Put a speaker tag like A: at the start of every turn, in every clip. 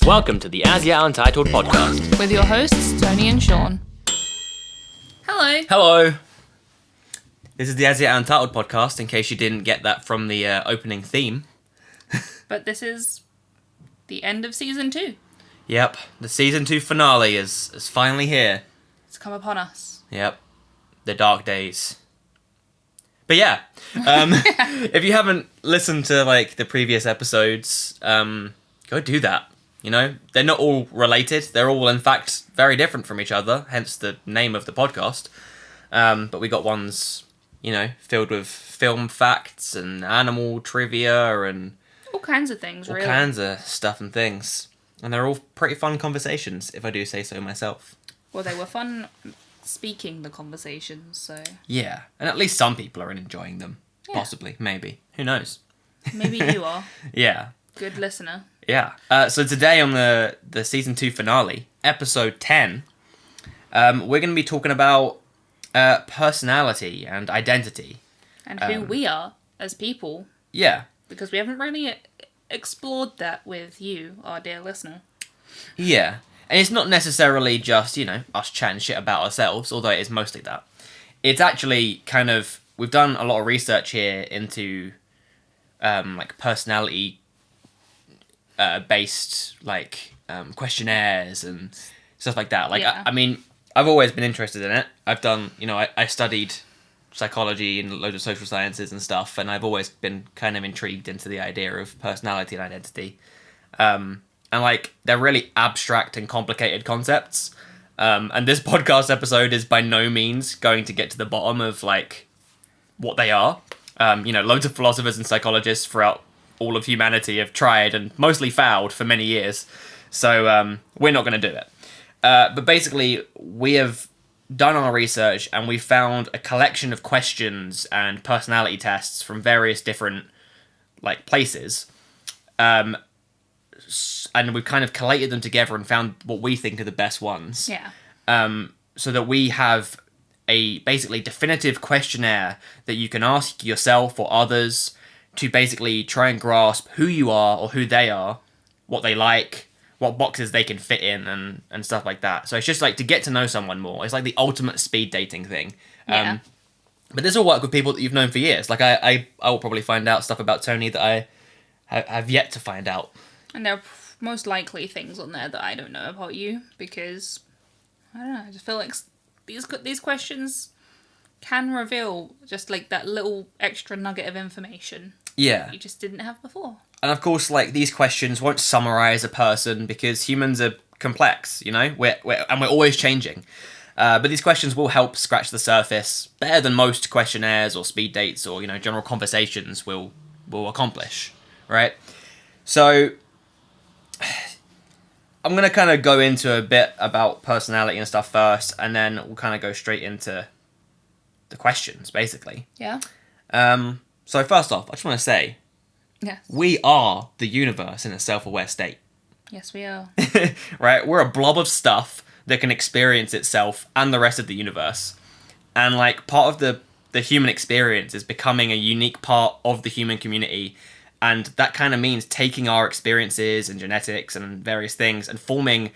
A: Welcome to the As Yet Untitled Podcast.
B: With your hosts, Toni and Shaun. Hello.
A: Hello. This is the As Yet Untitled Podcast, in case you didn't get that from the opening theme.
B: But this is the end of season 2.
A: Yep, the season 2 finale is finally here.
B: It's come upon us.
A: Yep, the dark days. But yeah, if you haven't listened to like the previous episodes, go do that. You know, they're not all related. They're all, in fact, very different from each other, hence the name of the podcast. But we got ones, you know, filled with film facts and animal trivia and
B: all kinds of things, really.
A: All kinds of stuff and things. And they're all pretty fun conversations, if I do say so myself.
B: Well, they were fun speaking the conversations, so...
A: Yeah, and at least some people are enjoying them.
B: Yeah.
A: Possibly, maybe. Who knows?
B: Maybe you are.
A: Yeah.
B: Good listener.
A: Yeah. So today on the season 2 finale, episode 10, we're going to be talking about personality and identity.
B: And who we are as people.
A: Yeah.
B: Because we haven't really explored that with you, our dear listener.
A: Yeah. And it's not necessarily just, you know, us chatting shit about ourselves, although it is mostly that. It's actually kind of... We've done a lot of research here into, like, personality based questionnaires and stuff like that. Like,
B: yeah.
A: I mean, I've always been interested in it. I've done, you know, I studied psychology and loads of social sciences and stuff, and I've always been kind of intrigued into the idea of personality and identity. And like, they're really abstract and complicated concepts. And this podcast episode is by no means going to get to the bottom of like what they are. You know, loads of philosophers and psychologists throughout all of humanity have tried and mostly failed for many years. So we're not going to do it. But basically, we have done our research and we found a collection of questions and personality tests from various different like places. And we've kind of collated them together and found what we think are the best ones.
B: Yeah.
A: So that we have a basically definitive questionnaire that you can ask yourself or others to basically try and grasp who you are or who they are, what they like, what boxes they can fit in, and stuff like that. So it's just like to get to know someone more. It's like the ultimate speed dating thing.
B: Yeah.
A: But this will work with people that you've known for years. Like I will probably find out stuff about Toni that I have yet to find out.
B: And there are most likely things on there that I don't know about you, because, I don't know, I just feel like these questions can reveal just like that little extra nugget of information.
A: Yeah.
B: You just didn't have before.
A: And of course, like, these questions won't summarize a person because humans are complex, you know? We're always changing. But these questions will help scratch the surface better than most questionnaires or speed dates or, you know, general conversations will accomplish, right? So I'm going to kind of go into a bit about personality and stuff first, and then we'll kind of go straight into the questions, basically.
B: Yeah.
A: So first off, I just want to say,
B: Yes.
A: we are the universe in a self-aware state.
B: Yes, we are.
A: Right? We're a blob of stuff that can experience itself and the rest of the universe. And like part of the human experience is becoming a unique part of the human community. And that kind of means taking our experiences and genetics and various things and forming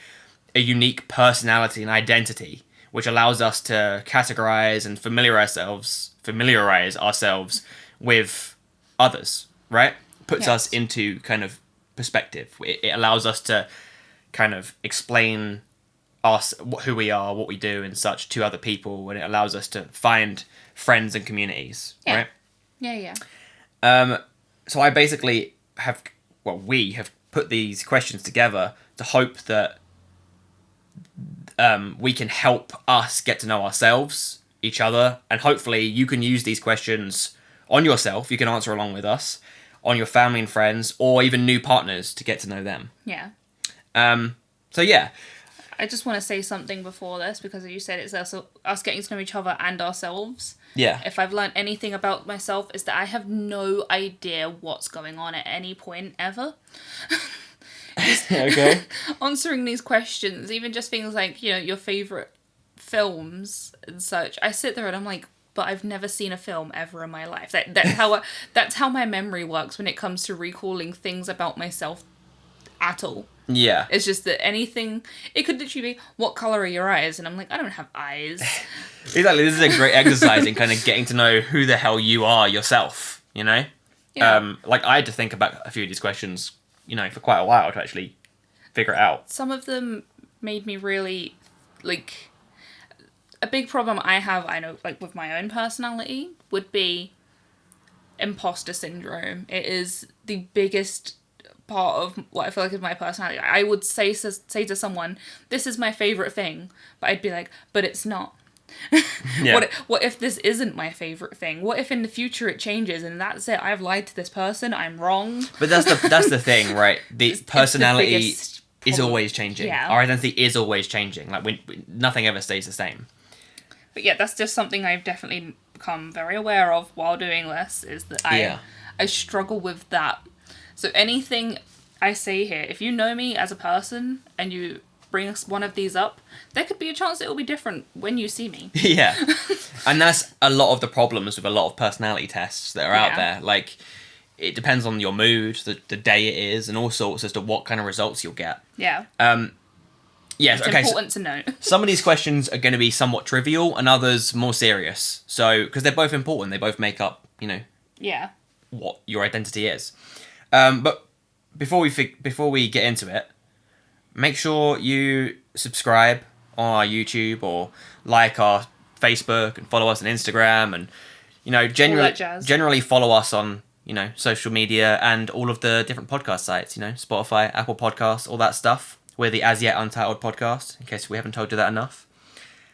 A: a unique personality and identity, which allows us to categorize and familiarize ourselves with others, right? Puts us into kind of perspective. It allows us to kind of explain who we are, what we do and such to other people, and it allows us to find friends and communities, right?
B: Yeah.
A: So I basically we have put these questions together to hope that we can help us get to know ourselves, each other, and hopefully you can use these questions on yourself. You can answer along with us, on your family and friends, or even new partners to get to know them.
B: Yeah.
A: So yeah.
B: I just want to say something before this, because you said it's us getting to know each other and ourselves.
A: Yeah.
B: If I've learned anything about myself, is that I have no idea what's going on at any point ever.
A: Okay.
B: Answering these questions, even just things like, you know, your favourite films and such, I sit there and I'm like, but I've never seen a film ever in my life. That's how my memory works when it comes to recalling things about myself at all.
A: Yeah.
B: It's just that anything, it could literally be, what colour are your eyes? And I'm like, I don't have eyes.
A: Exactly. This is a great exercise in kind of getting to know who the hell you are yourself, you know?
B: Yeah.
A: Like, I had to think about a few of these questions, you know, for quite a while to actually figure it out.
B: Some of them made me really, like, a big problem I have, I know, like, with my own personality would be imposter syndrome. It is the biggest part of what I feel like is my personality. I would say to someone, this is my favourite thing, but I'd be like, but it's not.
A: Yeah.
B: What if this isn't my favourite thing? What if in the future it changes and that's it? I've lied to this person, I'm wrong.
A: But that's the thing, right? The personality
B: it's the
A: is always changing.
B: Yeah.
A: Our identity is always changing. Like, nothing ever stays the same.
B: But yeah, that's just something I've definitely become very aware of while doing this, is that I struggle with that. So anything I say here, if you know me as a person and you bring us one of these up, there could be a chance it will be different when you see me.
A: Yeah. And that's a lot of the problems with a lot of personality tests that are out there. Like, it depends on your mood, the day it is, and all sorts as to what kind of results you'll get.
B: Yeah.
A: Yes,
B: It's important to note.
A: Some of these questions are going to be somewhat trivial and others more serious. So, because they're both important, they both make up, you know,
B: Yeah.
A: what your identity is. But before we get into it, make sure you subscribe on our YouTube or like our Facebook and follow us on Instagram, and, you know, generally follow us on, you know, social media and all of the different podcast sites, you know, Spotify, Apple Podcasts, all that stuff. We're the As Yet Untitled Podcast, in case we haven't told you that enough.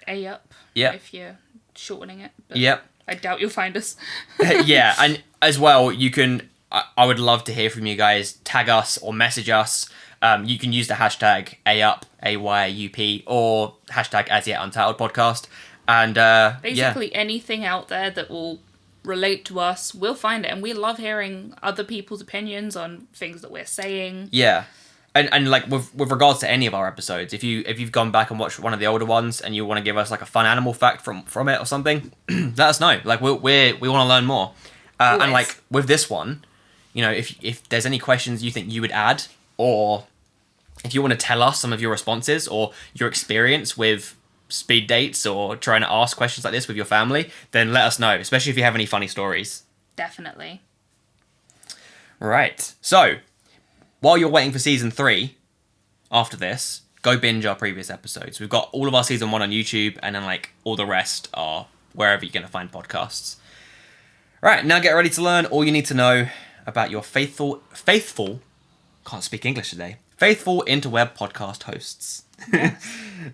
B: AYUP.
A: Yeah.
B: If you're shortening it. But
A: Yep.
B: I doubt you'll find us.
A: Yeah, and as well, you can... I would love to hear from you guys. Tag us or message us. You can use the hashtag AYUP, AYUP, or hashtag As Yet Untitled Podcast. And,
B: Basically anything out there that will relate to us, we'll find it. And we love hearing other people's opinions on things that we're saying.
A: Yeah. And like with regards to any of our episodes, if you've gone back and watched one of the older ones and you want to give us like a fun animal fact from it or something, let us know. Like we want to learn more. And like with this one, you know, if there's any questions you think you would add, or if you want to tell us some of your responses or your experience with speed dates or trying to ask questions like this with your family, then let us know, especially if you have any funny stories.
B: Definitely.
A: Right. So, while you're waiting for season 3, after this, go binge our previous episodes. We've got all of our season 1 on YouTube, and then like all the rest are wherever you're going to find podcasts. Right, now get ready to learn all you need to know about your faithful, can't speak English today, faithful interweb podcast hosts.
B: Yes.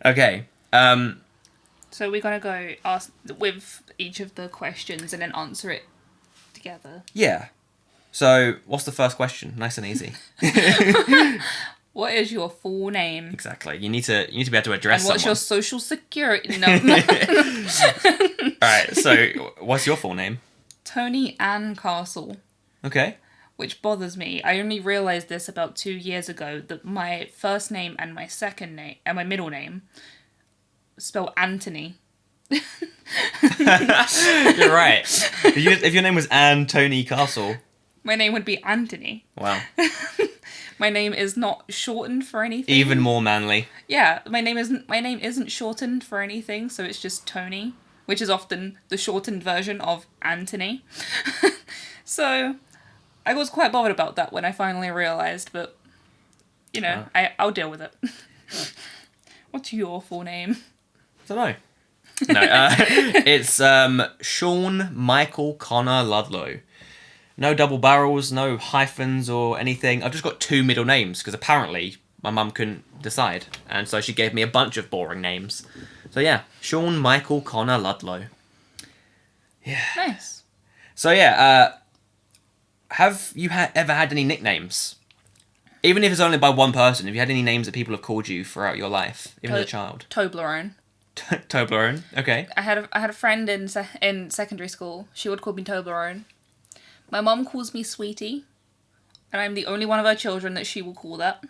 A: Okay.
B: So we're going to go ask with each of the questions and then answer it together.
A: Yeah. So, what's the first question? Nice and easy.
B: What is your full name?
A: Exactly. You need to be able to address
B: And what's
A: someone.
B: your social security number?
A: Alright, so what's your full name?
B: Toni Ann Castle.
A: Okay.
B: Which bothers me. I only realised this about 2 years ago, that my first name and my second name and my middle name spell Anthony.
A: You're right. If your name was Ann Toni Castle.
B: My name would be Anthony.
A: Wow.
B: My name is not shortened for anything.
A: Even more manly.
B: Yeah, my name isn't shortened for anything, so it's just Toni, which is often the shortened version of Anthony. So I was quite bothered about that when I finally realised, but you know, I'll deal with it. What's your full name?
A: I don't know. No, it's Shaun Michael Connor Ludlow. No double barrels, no hyphens or anything. I've just got 2 middle names because apparently my mum couldn't decide, and so she gave me a bunch of boring names. So yeah, Shaun Michael Connor Ludlow. Yeah.
B: Nice.
A: So yeah, have you ever had any nicknames? Even if it's only by one person, have you had any names that people have called you throughout your life, even as a child?
B: Toblerone.
A: Toblerone, okay.
B: I had a friend in secondary school. She would call me Toblerone. My mum calls me Sweetie, and I'm the only one of her children that she will call that.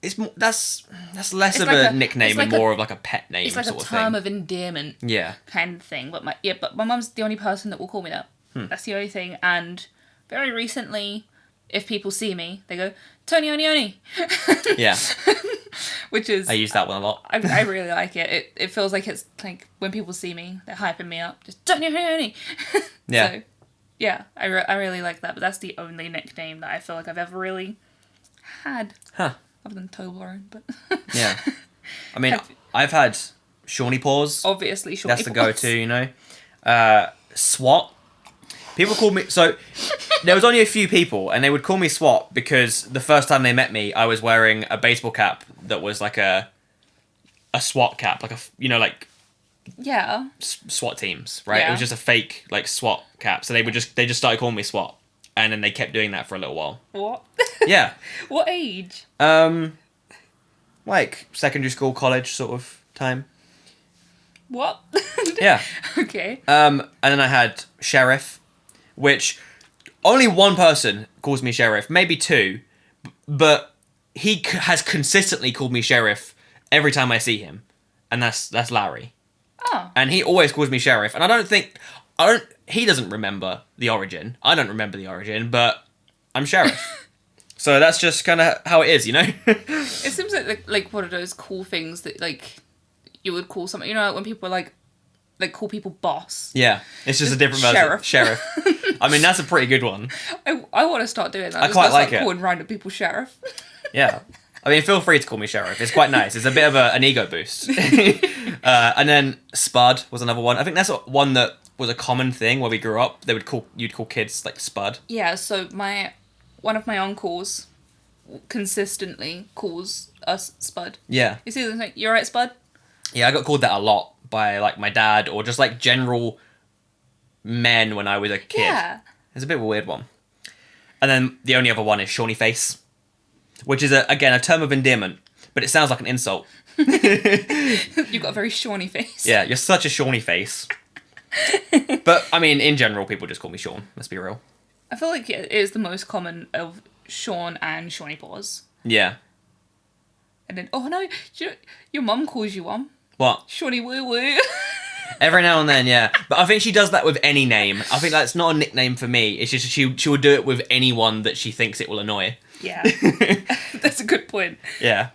A: It's more, that's less of a nickname and more of like a pet name.
B: It's like
A: sort
B: a term of endearment,
A: yeah,
B: kind of thing. But my mum's the only person that will call me that. That's the only thing. And very recently, if people see me, they go, Toni, Oni, Oni.
A: Yeah.
B: Which is...
A: I use that one a lot.
B: I really like it. It feels like it's like when people see me, they're hyping me up. Just Toni, Oni, Oni.
A: Yeah.
B: So, yeah, I really like that. But that's the only nickname that I feel like I've ever really had.
A: Huh.
B: Other than Toblerone, but...
A: Yeah. I mean, I've had Shawnee Paws.
B: Obviously, Shawnee
A: That's the
B: Paws.
A: go-to, you know. SWAT. People called me... So, there was only a few people, and they would call me SWAT because the first time they met me, I was wearing a baseball cap that was like a SWAT cap. Like, like...
B: Yeah.
A: SWAT teams, right?
B: Yeah.
A: It was just a fake, like, SWAT cap. So they just started calling me SWAT. And then they kept doing that for a little while.
B: What?
A: Yeah.
B: What age?
A: Like, secondary school, college sort of time.
B: What?
A: Yeah.
B: Okay.
A: And then I had Sheriff, which only one person calls me Sheriff, maybe two, but he has consistently called me Sheriff every time I see him, and that's Larry.
B: Oh.
A: And he always calls me Sheriff, and he doesn't remember the origin. I don't remember the origin, but I'm Sheriff. So that's just kind of how it is, you know?
B: It seems like one of those cool things that like you would call something. You know, like when people like call people boss.
A: Yeah, it's just a different version. Sheriff. I mean, that's a pretty good one.
B: I want to start doing that.
A: I quite like it.
B: Calling random people sheriff.
A: Yeah. I mean, feel free to call me Sheriff. It's quite nice. It's a bit of an ego boost. And then Spud was another one. I think that's one that was a common thing where we grew up. You'd call kids like Spud.
B: Yeah. So one of my uncles consistently calls us Spud.
A: Yeah.
B: You see them like, "You alright, Spud?"
A: Yeah, I got called that a lot by like my dad or just like general men when I was a kid.
B: Yeah.
A: It's a bit of a weird one. And then the only other one is Shawnee Face, which is again a term of endearment, but it sounds like an insult.
B: You've got a very Shawnee face.
A: Yeah, you're such a Shawnee face. But I mean, in general, people just call me Shaun. Let's be real.
B: I feel like it is the most common of Shaun and Shawnee Paws.
A: Yeah.
B: And then, oh no, your mum calls you one.
A: What?
B: Shawnee Woo Woo.
A: Every now and then, yeah. But I think she does that with any name. I think that's not a nickname for me. It's just she will do it with anyone that she thinks it will annoy.
B: Yeah. That's a good point.
A: Yeah.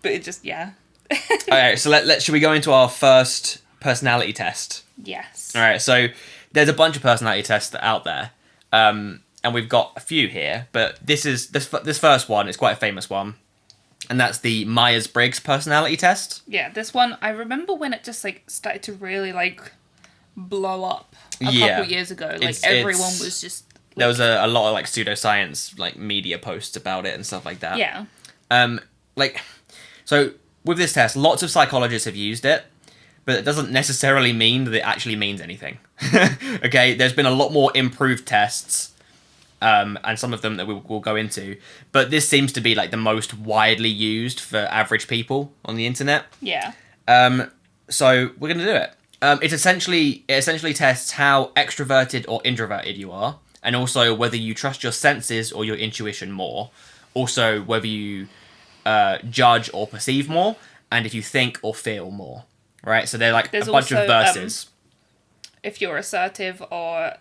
B: But it just, yeah.
A: Alright, so should we go into our first personality test?
B: Yes.
A: Alright, so there's a bunch of personality tests out there. And we've got a few here, but this first one is quite a famous one. And that's the Myers-Briggs personality test.
B: Yeah, this one, I remember when it just, like, started to really, like, blow up a couple years ago. Like, everyone was just... Like,
A: there was a lot of, like, pseudoscience, like, media posts about it and stuff like that.
B: Yeah.
A: So, with this test, lots of psychologists have used it, but it doesn't necessarily mean that it actually means anything. Okay, there's been a lot more improved tests, and some of them that we'll go into, but this seems to be like the most widely used for average people on the internet.
B: Yeah.
A: So we're gonna do it. It essentially tests how extroverted or introverted you are, and also whether you trust your senses or your intuition more. Also, whether you judge or perceive more, and if you think or feel more. Right. So they're like
B: There's
A: a bunch
B: also,
A: of verses.
B: If you're assertive or...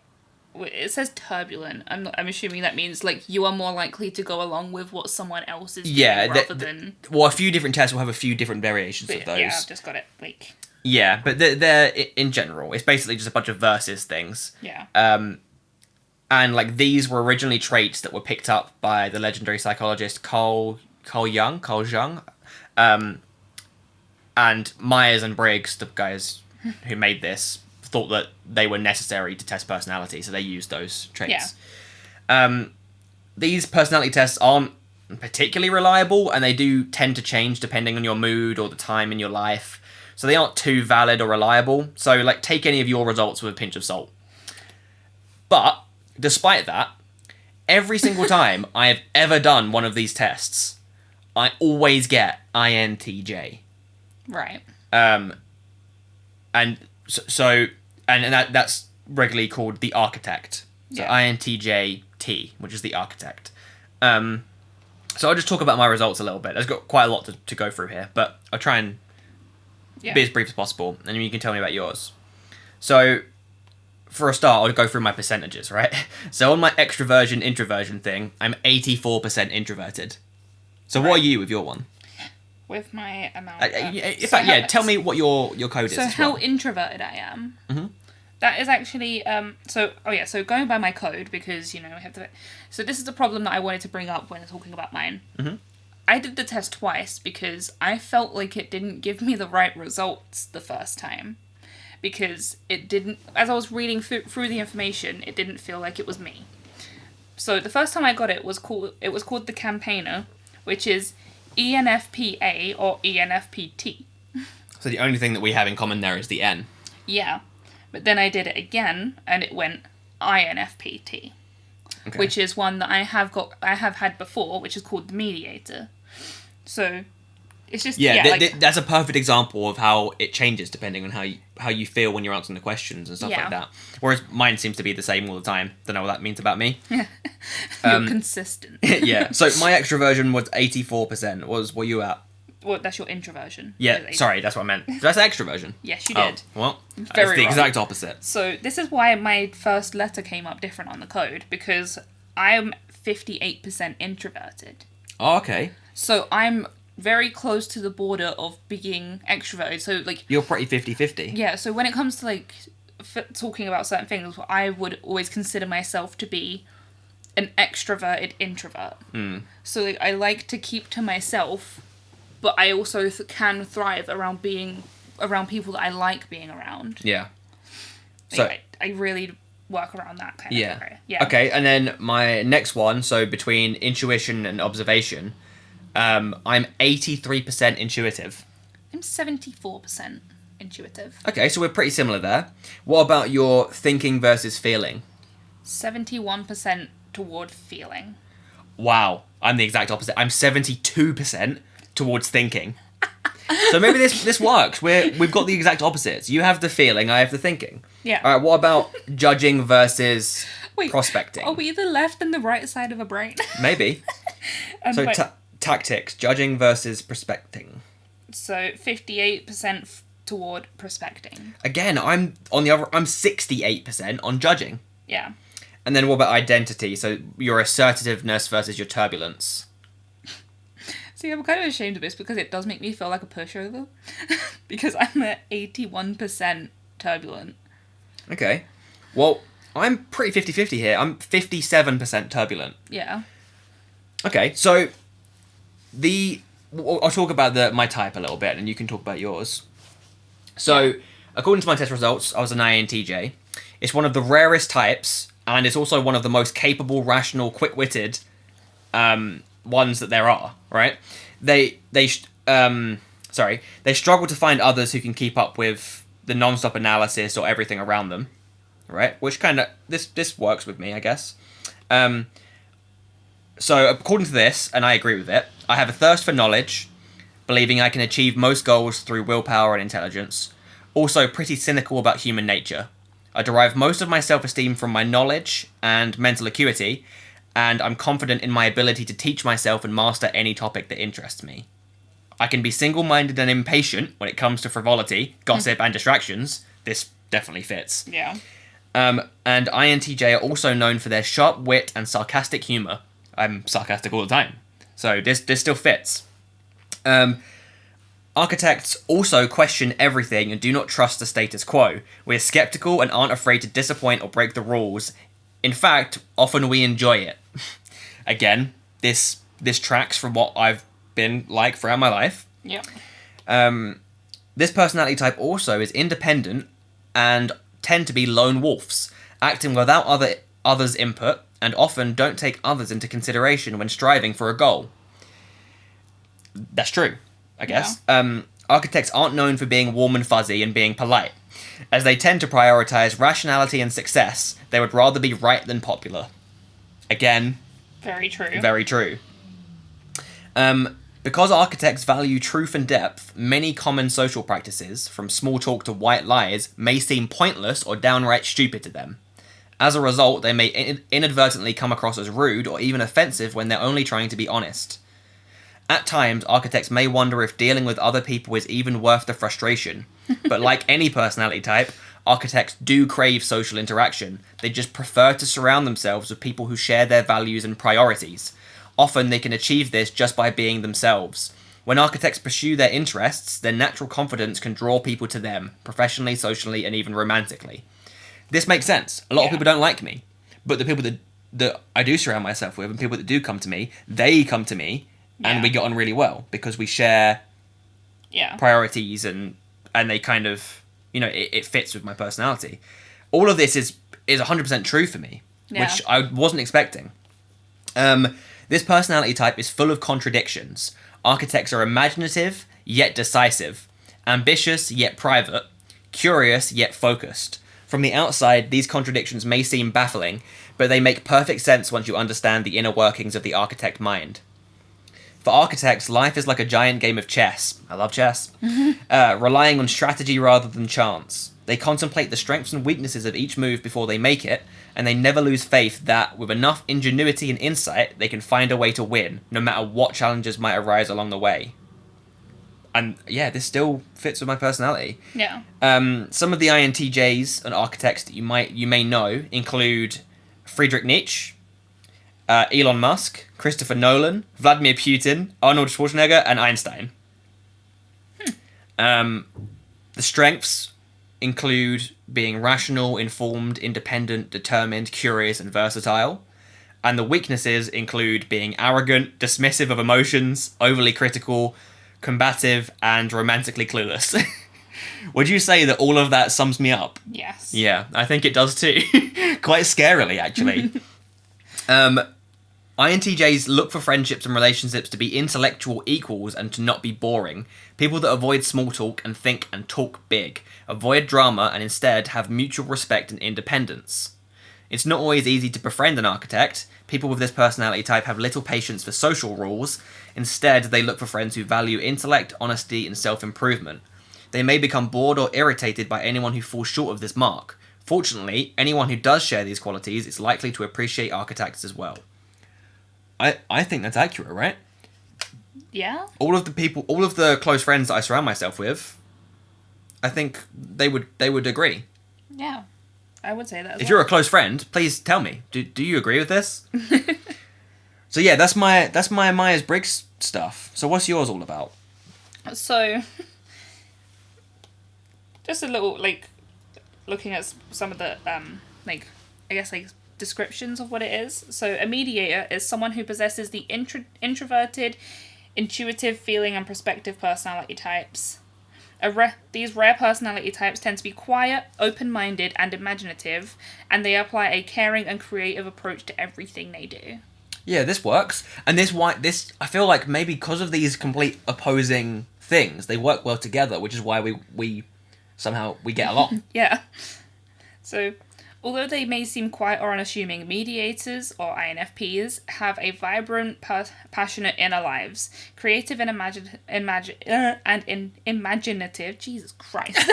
B: It says turbulent. I'm assuming that means like you are more likely to go along with what someone else is doing rather than...
A: Well, a few different tests will have a few different variations of those.
B: Yeah, I've just got it. Like...
A: Yeah, but they're in general. It's basically just a bunch of versus things.
B: Yeah.
A: And like these were originally traits that were picked up by the legendary psychologist Carl Jung. And Myers and Briggs, the guys who made this, thought that they were necessary to test personality, so they used those traits. Yeah. These personality tests aren't particularly reliable, and they do tend to change depending on your mood or the time in your life, so they aren't too valid or reliable. So, like, take any of your results with a pinch of salt. But, despite that, every single time I have ever done one of these tests, I always get INTJ.
B: Right.
A: And that's regularly called the architect. So yeah. INTJT, which is the architect. So I'll just talk about my results a little bit. There's got quite a lot to go through here, but I'll try and be as brief as possible, and you can tell me about yours. So, for a start, I'll go through my percentages, right? So on my extroversion, introversion thing, I'm 84% introverted. So what are you with your one?
B: With my amount
A: tell me what your code is.
B: So how introverted I am.
A: Mm-hmm.
B: That is actually so going by my code, because we have to. So this is the problem that I wanted to bring up when talking about mine.
A: Mm-hmm.
B: I did the test twice because I felt like it didn't give me the right results the first time, because it didn't. As I was reading through the information, it didn't feel like it was me. So the first time I got it was called the Campaigner, which is ENFPA or ENFPT.
A: So the only thing that we have in common there is the N.
B: Yeah. But then I did it again and it went INFPT. Okay. Which is one that I have had before, which is called the Mediator. So it's just
A: that's a perfect example of how it changes depending on how you feel when you're answering the questions and stuff like that. Whereas mine seems to be the same all the time. Don't know what that means about me.
B: You're consistent.
A: Yeah. So my extroversion was 84%. What were you at?
B: Well, that's your introversion.
A: Yeah, sorry, that's what I meant. Did I say extroversion?
B: Yes, you did.
A: Oh, well, it's the exact opposite.
B: So this is why my first letter came up different on the code, because I'm 58% introverted.
A: Oh, okay.
B: So I'm very close to the border of being extroverted. So
A: you're pretty 50-50.
B: Yeah. So when it comes to talking about certain things, I would always consider myself to be an extroverted introvert.
A: Mm.
B: So I like to keep to myself, but I also can thrive around being around people that I like being around.
A: Yeah. So
B: I really work around that kind of area. Yeah.
A: Okay, and then my next one, so between intuition and observation, I'm 83% intuitive.
B: I'm 74% intuitive.
A: Okay, so we're pretty similar there. What about your thinking versus feeling?
B: 71% toward feeling.
A: Wow, I'm the exact opposite. I'm 72% towards thinking. So maybe this works. We've got the exact opposites. You have the feeling, I have the thinking.
B: Yeah.
A: All right, what about judging versus prospecting?
B: Are we the left and the right side of a brain?
A: Maybe. So tactics, judging versus prospecting.
B: So 58% toward prospecting.
A: Again, I'm 68% on judging.
B: Yeah.
A: And then what about identity? So your assertiveness versus your turbulence.
B: See, I'm kind of ashamed of this because it does make me feel like a pushover. Because I'm at 81% turbulent.
A: Okay. Well, I'm pretty 50-50 here. I'm 57% turbulent.
B: Yeah.
A: Okay, so I'll talk about my type a little bit and you can talk about yours. So, according to my test results, I was an INTJ. It's one of the rarest types, and it's also one of the most capable, rational, quick-witted ones that there are, right? They struggle to find others who can keep up with the non-stop analysis or everything around them, right? Which kind of this works with me, I guess. So according to this, and I agree with it, I have a thirst for knowledge, believing I can achieve most goals through willpower and intelligence. Also pretty cynical about human nature. I derive most of my self-esteem from my knowledge and mental acuity, and I'm confident in my ability to teach myself and master any topic that interests me. I can be single-minded and impatient when it comes to frivolity, gossip, and distractions. This definitely fits.
B: Yeah.
A: And INTJ are also known for their sharp wit and sarcastic humour. I'm sarcastic all the time. So this still fits. Architects also question everything and do not trust the status quo. We're skeptical and aren't afraid to disappoint or break the rules. In fact, often we enjoy it. Again, this tracks from what I've been like throughout my life.
B: Yeah.
A: This personality type also is independent and tend to be lone wolves, acting without others' input, and often don't take others into consideration when striving for a goal. That's true, I guess. Yeah. Architects aren't known for being warm and fuzzy and being polite. As they tend to prioritize rationality and success, they would rather be right than popular. Again.
B: Very true.
A: Very true. Because architects value truth and depth, many common social practices, from small talk to white lies, may seem pointless or downright stupid to them. As a result, they may inadvertently come across as rude or even offensive when they're only trying to be honest. At times, architects may wonder if dealing with other people is even worth the frustration. But like any personality type, architects do crave social interaction. They just prefer to surround themselves with people who share their values and priorities. Often they can achieve this just by being themselves. When architects pursue their interests, their natural confidence can draw people to them, professionally, socially, and even romantically. This makes sense. A lot of people don't like me, but the people that I do surround myself with and people that do come to me, they come to me and we get on really well because we share priorities and they kind of, you know, it fits with my personality. All of this is 100% true for me, which I wasn't expecting. This personality type is full of contradictions. Architects are imaginative, yet decisive. Ambitious, yet private. Curious, yet focused. From the outside, these contradictions may seem baffling, but they make perfect sense once you understand the inner workings of the architect mind. For architects, life is like a giant game of chess. I love chess. Relying on strategy rather than chance. They contemplate the strengths and weaknesses of each move before they make it, and they never lose faith that, with enough ingenuity and insight, they can find a way to win, no matter what challenges might arise along the way. And yeah, this still fits with my personality.
B: Yeah.
A: Some of the INTJs and architects that you may know include Friedrich Nietzsche, Elon Musk, Christopher Nolan, Vladimir Putin, Arnold Schwarzenegger, and Einstein. The strengths include being rational, informed, independent, determined, curious, and versatile. And the weaknesses include being arrogant, dismissive of emotions, overly critical, combative, and romantically clueless. Would you say that all of that sums me up?
B: Yes.
A: Yeah, I think it does too. Quite scarily, actually. INTJs look for friendships and relationships to be intellectual equals and to not be boring. People that avoid small talk and think and talk big. Avoid drama and instead have mutual respect and independence. It's not always easy to befriend an architect. People with this personality type have little patience for social rules. Instead, they look for friends who value intellect, honesty, and self-improvement. They may become bored or irritated by anyone who falls short of this mark. Fortunately, anyone who does share these qualities is likely to appreciate architects as well. I think that's accurate, right?
B: Yeah.
A: All of the close friends that I surround myself with, I think they would agree.
B: Yeah, I would say that.
A: If you're a close friend, please tell me. Do you agree with this? So yeah, that's my Myers-Briggs stuff. So what's yours all about?
B: So, just a little looking at some of the descriptions of what it is. So a mediator is someone who possesses the introverted, intuitive, feeling, and perspective personality types. These rare personality types tend to be quiet, open-minded, and imaginative, and they apply a caring and creative approach to everything they do.
A: Yeah, this works. And this I feel like maybe because of these complete opposing things, they work well together, which is why we somehow get along.
B: Yeah. So, although they may seem quiet or unassuming, mediators, or INFPs, have a vibrant, passionate inner lives. Creative and imaginative. Jesus Christ.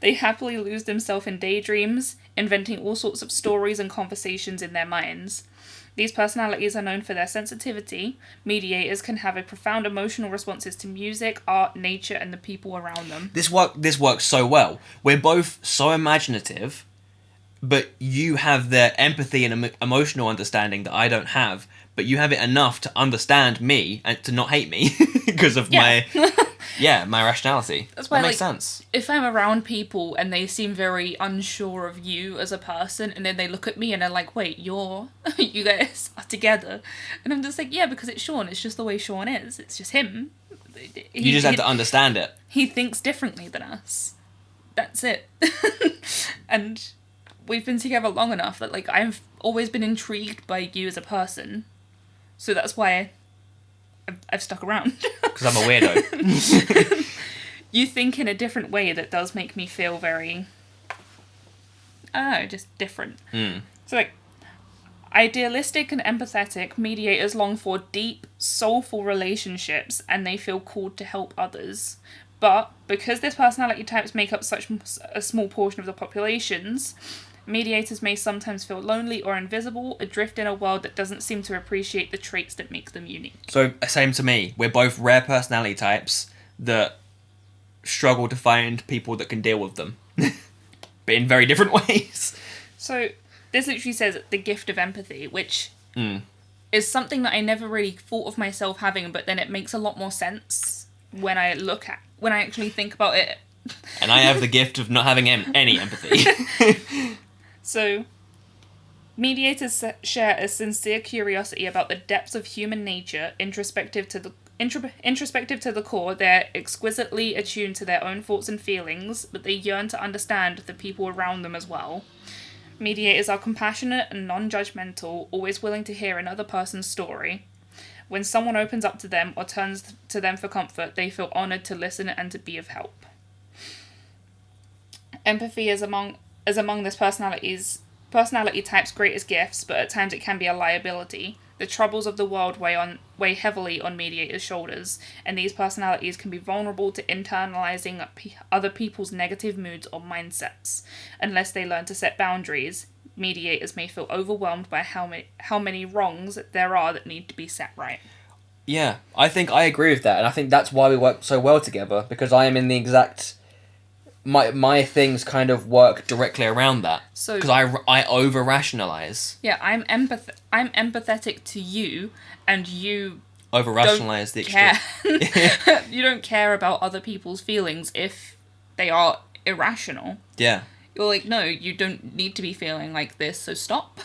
B: They happily lose themselves in daydreams, inventing all sorts of stories and conversations in their minds. These personalities are known for their sensitivity. Mediators can have a profound emotional responses to music, art, nature, and the people around them.
A: This works so well. We're both so imaginative, but you have the empathy and emotional understanding that I don't have, but you have it enough to understand me and to not hate me because of my rationality.
B: That's why,
A: that makes sense.
B: If I'm around people and they seem very unsure of you as a person, and then they look at me and they're like, wait, you guys are together. And I'm just like, yeah, because it's Shaun. It's just the way Shaun is. It's just him.
A: You just have to understand it.
B: He thinks differently than us. That's it. And we've been together long enough that, I've always been intrigued by you as a person. So that's why I've stuck around.
A: Because I'm a weirdo.
B: You think in a different way that does make me feel very, I don't know, just different. So, idealistic and empathetic, mediators long for deep, soulful relationships, and they feel called to help others. But because this personality types make up such a small portion of the populations, mediators may sometimes feel lonely or invisible, adrift in a world that doesn't seem to appreciate the traits that make them unique.
A: So, same to me. We're both rare personality types that struggle to find people that can deal with them. but in very different ways.
B: So this literally says the gift of empathy, which is something that I never really thought of myself having, but then it makes a lot more sense when I actually think about it.
A: And I have the gift of not having any empathy.
B: So, mediators share a sincere curiosity about the depths of human nature, introspective to the core. They're exquisitely attuned to their own thoughts and feelings, but they yearn to understand the people around them as well. Mediators are compassionate and non-judgmental, always willing to hear another person's story. When someone opens up to them or turns to them for comfort, they feel honoured to listen and to be of help. Empathy is among this personality type's greatest gifts, but at times it can be a liability. The troubles of the world weigh heavily on mediators' shoulders, and these personalities can be vulnerable to internalizing other people's negative moods or mindsets. Unless they learn to set boundaries, mediators may feel overwhelmed by how many wrongs there are that need to be set right.
A: Yeah, I think I agree with that, and I think that's why we work so well together, because I am in the exact... My things kind of work directly around that. So because I over-rationalize.
B: Yeah, I'm empathetic to you, and you
A: over-rationalize the
B: extreme. You don't care about other people's feelings if they are irrational.
A: Yeah.
B: You're like, no, you don't need to be feeling like this, so stop.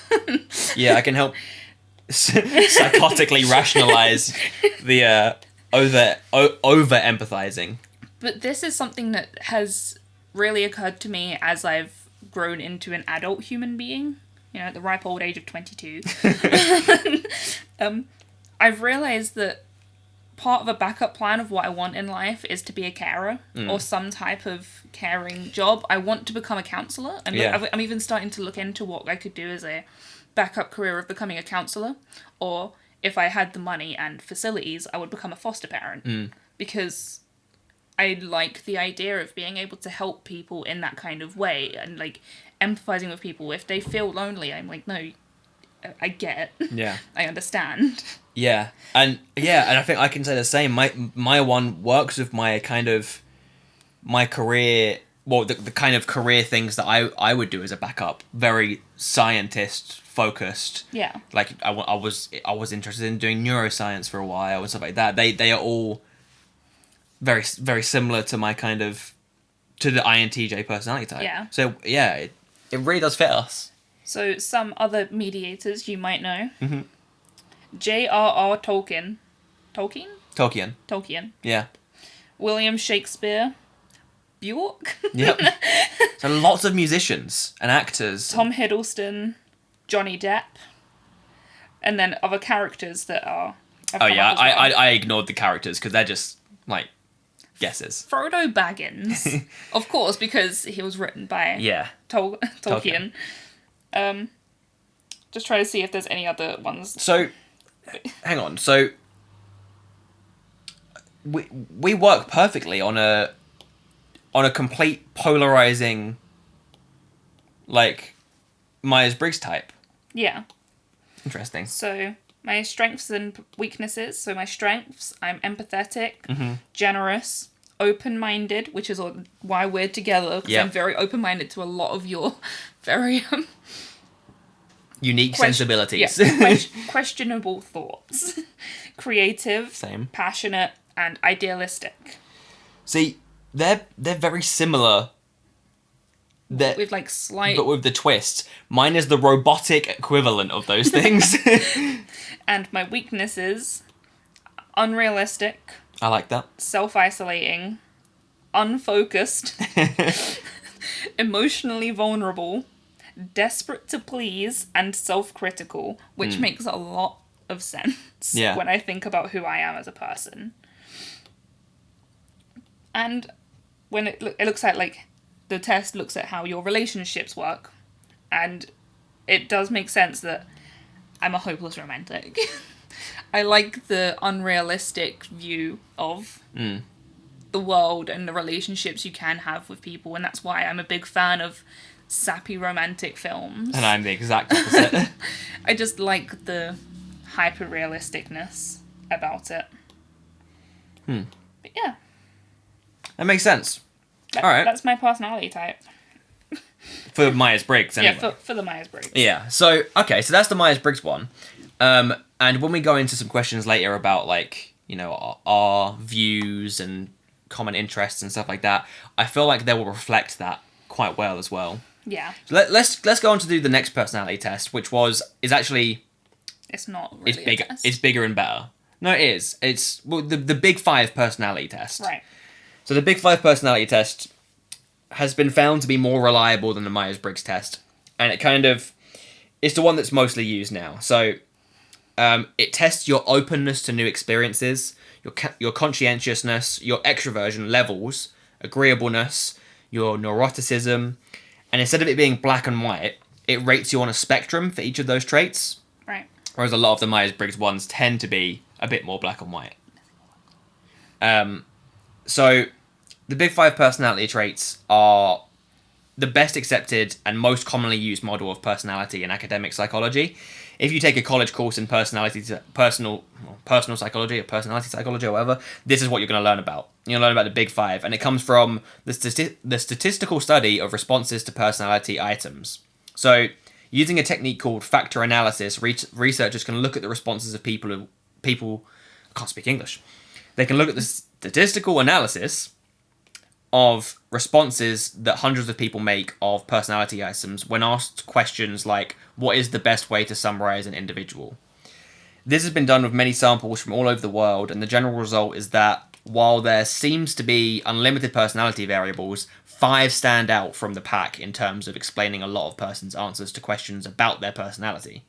A: Yeah, I can help psychotically rationalize the over-empathizing.
B: But this is something that has really occurred to me as I've grown into an adult human being, at the ripe old age of 22. I've realised that part of a backup plan of what I want in life is to be a carer or some type of caring job. I want to become a counsellor, and I'm even starting to look into what I could do as a backup career of becoming a counsellor, or if I had the money and facilities, I would become a foster parent, because I like the idea of being able to help people in that kind of way and like empathizing with people. If they feel lonely, I'm like, no, I get it. Yeah. I understand.
A: Yeah. And I think I can say the same. My one works with my kind of my career, well, the kind of career things that I would do as a backup. Very scientist focused.
B: Yeah.
A: Like I was interested in doing neuroscience for a while and stuff like that. They are all very, very similar to my kind of, to the INTJ personality type.
B: Yeah.
A: So, yeah, it really does fit us.
B: So, some other mediators you might know. Mm-hmm. J.R.R. Tolkien. Tolkien.
A: Yeah.
B: William Shakespeare. Bjork.
A: Yep. So, lots of musicians and actors.
B: Tom Hiddleston. Johnny Depp. And then other characters that are...
A: I ignored the characters because they're just, like... guesses.
B: Frodo Baggins, of course, because he was written by Tolkien. Just try to see if there's any other ones.
A: So, hang on. So, we work perfectly on a complete polarizing, like, Myers-Briggs type.
B: Yeah.
A: Interesting.
B: So, my strengths and weaknesses. So my strengths, I'm empathetic, generous, open-minded, which is why we're together, because I'm very open-minded to a lot of your very...
A: unique sensibilities.
B: Yeah, questionable thoughts. Creative,
A: same,
B: passionate, and idealistic.
A: See, they're very similar.
B: With like slight...
A: But with the twist. Mine is the robotic equivalent of those things.
B: And my weaknesses, unrealistic.
A: I like that.
B: Self-isolating. Unfocused. Emotionally vulnerable. Desperate to please. And self-critical. Which makes a lot of sense when I think about who I am as a person. And when it looks at like... The test looks at how your relationships work. And it does make sense that I'm a hopeless romantic. I like the unrealistic view of the world and the relationships you can have with people. And that's why I'm a big fan of sappy romantic films.
A: And I'm the exact opposite.
B: I just like the hyper-realisticness about it. But yeah.
A: That makes sense. All right.
B: That's my personality type.
A: For Myers-Briggs, anyway.
B: Yeah, for the Myers-Briggs.
A: Yeah, so, okay, so that's the Myers-Briggs one. And when we go into some questions later about, like, you know, our views and common interests and stuff like that, I feel like they will reflect that quite well as well.
B: Yeah.
A: So let's go on to do the next personality test, which is actually...
B: It's not really
A: bigger.
B: a test.
A: It's bigger and better. No, it is. It's the Big Five personality test.
B: Right.
A: So the Big Five personality test has been found to be more reliable than the Myers-Briggs test, and it's the one that's mostly used now. So it tests your openness to new experiences, your conscientiousness, your extroversion levels, agreeableness, your neuroticism, and instead of it being black and white, it rates you on a spectrum for each of those traits.
B: Right.
A: Whereas a lot of the Myers-Briggs ones tend to be a bit more black and white. So the Big Five personality traits are the best accepted and most commonly used model of personality in academic psychology. If you take a college course in personal psychology or personality psychology or whatever, this is what you're going to learn about. You're going to learn about the Big Five, and it comes from the statistical study of responses to personality items. So, using a technique called factor analysis, researchers can look at the responses of people. I can't speak English. They can look at the statistical analysis of responses that hundreds of people make of personality items when asked questions like, what is the best way to summarize an individual? This has been done with many samples from all over the world, and the general result is that while there seems to be unlimited personality variables, 5 stand out from the pack in terms of explaining a lot of persons' answers to questions about their personality.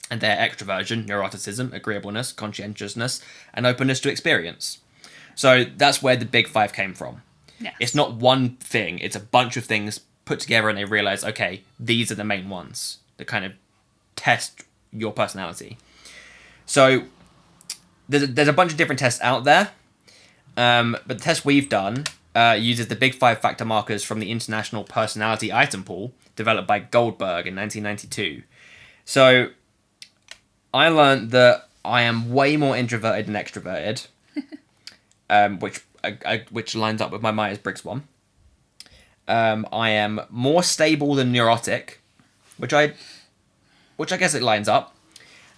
A: And their extroversion, neuroticism, agreeableness, conscientiousness, and openness to experience. So that's where the Big Five came from.
B: Yes.
A: It's not one thing, it's a bunch of things put together, and they realize, okay, these are the main ones that kind of test your personality. So there's a bunch of different tests out there, but the test we've done uses the Big Five factor markers from the International Personality Item Pool, developed by Goldberg in 1992. So I learned that I am way more introverted than extroverted, which lines up with my Myers-Briggs one. I am more stable than neurotic, which I guess it lines up.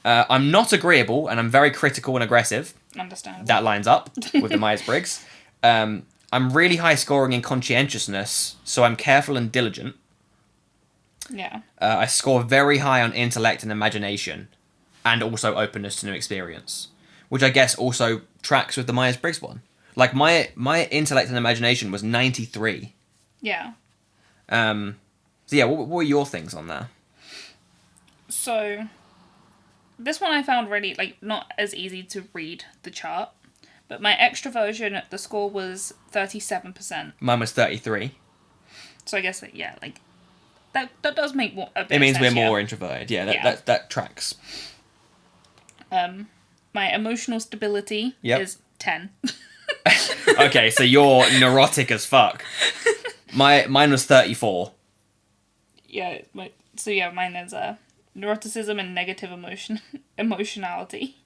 A: I'm not agreeable, and I'm very critical and aggressive.
B: Understandable.
A: That lines up with the Myers-Briggs. I'm really high scoring in conscientiousness, so I'm careful and diligent.
B: Yeah.
A: I score very high on intellect and imagination, and also openness to new experience, which I guess also tracks with the Myers-Briggs one. Like, my intellect and imagination was 93.
B: Yeah.
A: So yeah, what were your things on there?
B: So, this one I found really, not as easy to read the chart. But my extroversion, the score was 37%.
A: Mine was 33.
B: So I guess, that does make a bit
A: It means
B: of sense,
A: we're more introverted. Yeah, that tracks.
B: My emotional stability is 10.
A: Okay, so you're neurotic as fuck. Mine was 34.
B: Yeah, mine is neuroticism and negative emotionality.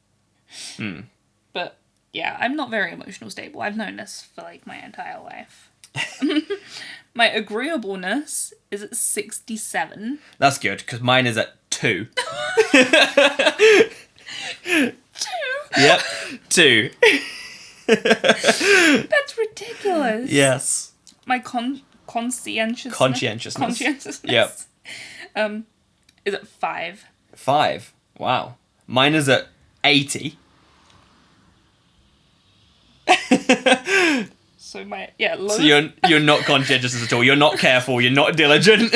B: But yeah, I'm not very emotional stable. I've known this for my entire life. My agreeableness is at 67.
A: That's good, because mine is at 2.
B: 2?
A: Yep, 2.
B: That's ridiculous.
A: Yes.
B: My conscientiousness.
A: Yep.
B: Is at 5.
A: 5. Wow. Mine is at 80.
B: So
A: So you're not conscientious at all. You're not careful. You're not diligent.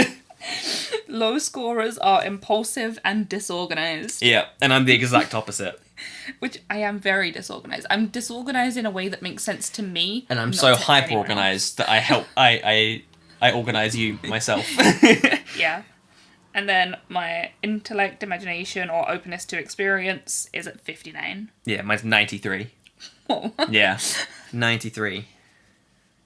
B: Low scorers are impulsive and disorganized.
A: Yeah, and I'm the exact opposite.
B: Which I am very disorganized. I'm disorganized in a way that makes sense to me.
A: And I'm so hyper organized that I organize you myself.
B: Yeah. And then my intellect, imagination, or openness to experience is at 59.
A: Yeah, mine's 93.
B: Oh.
A: Yeah, 93.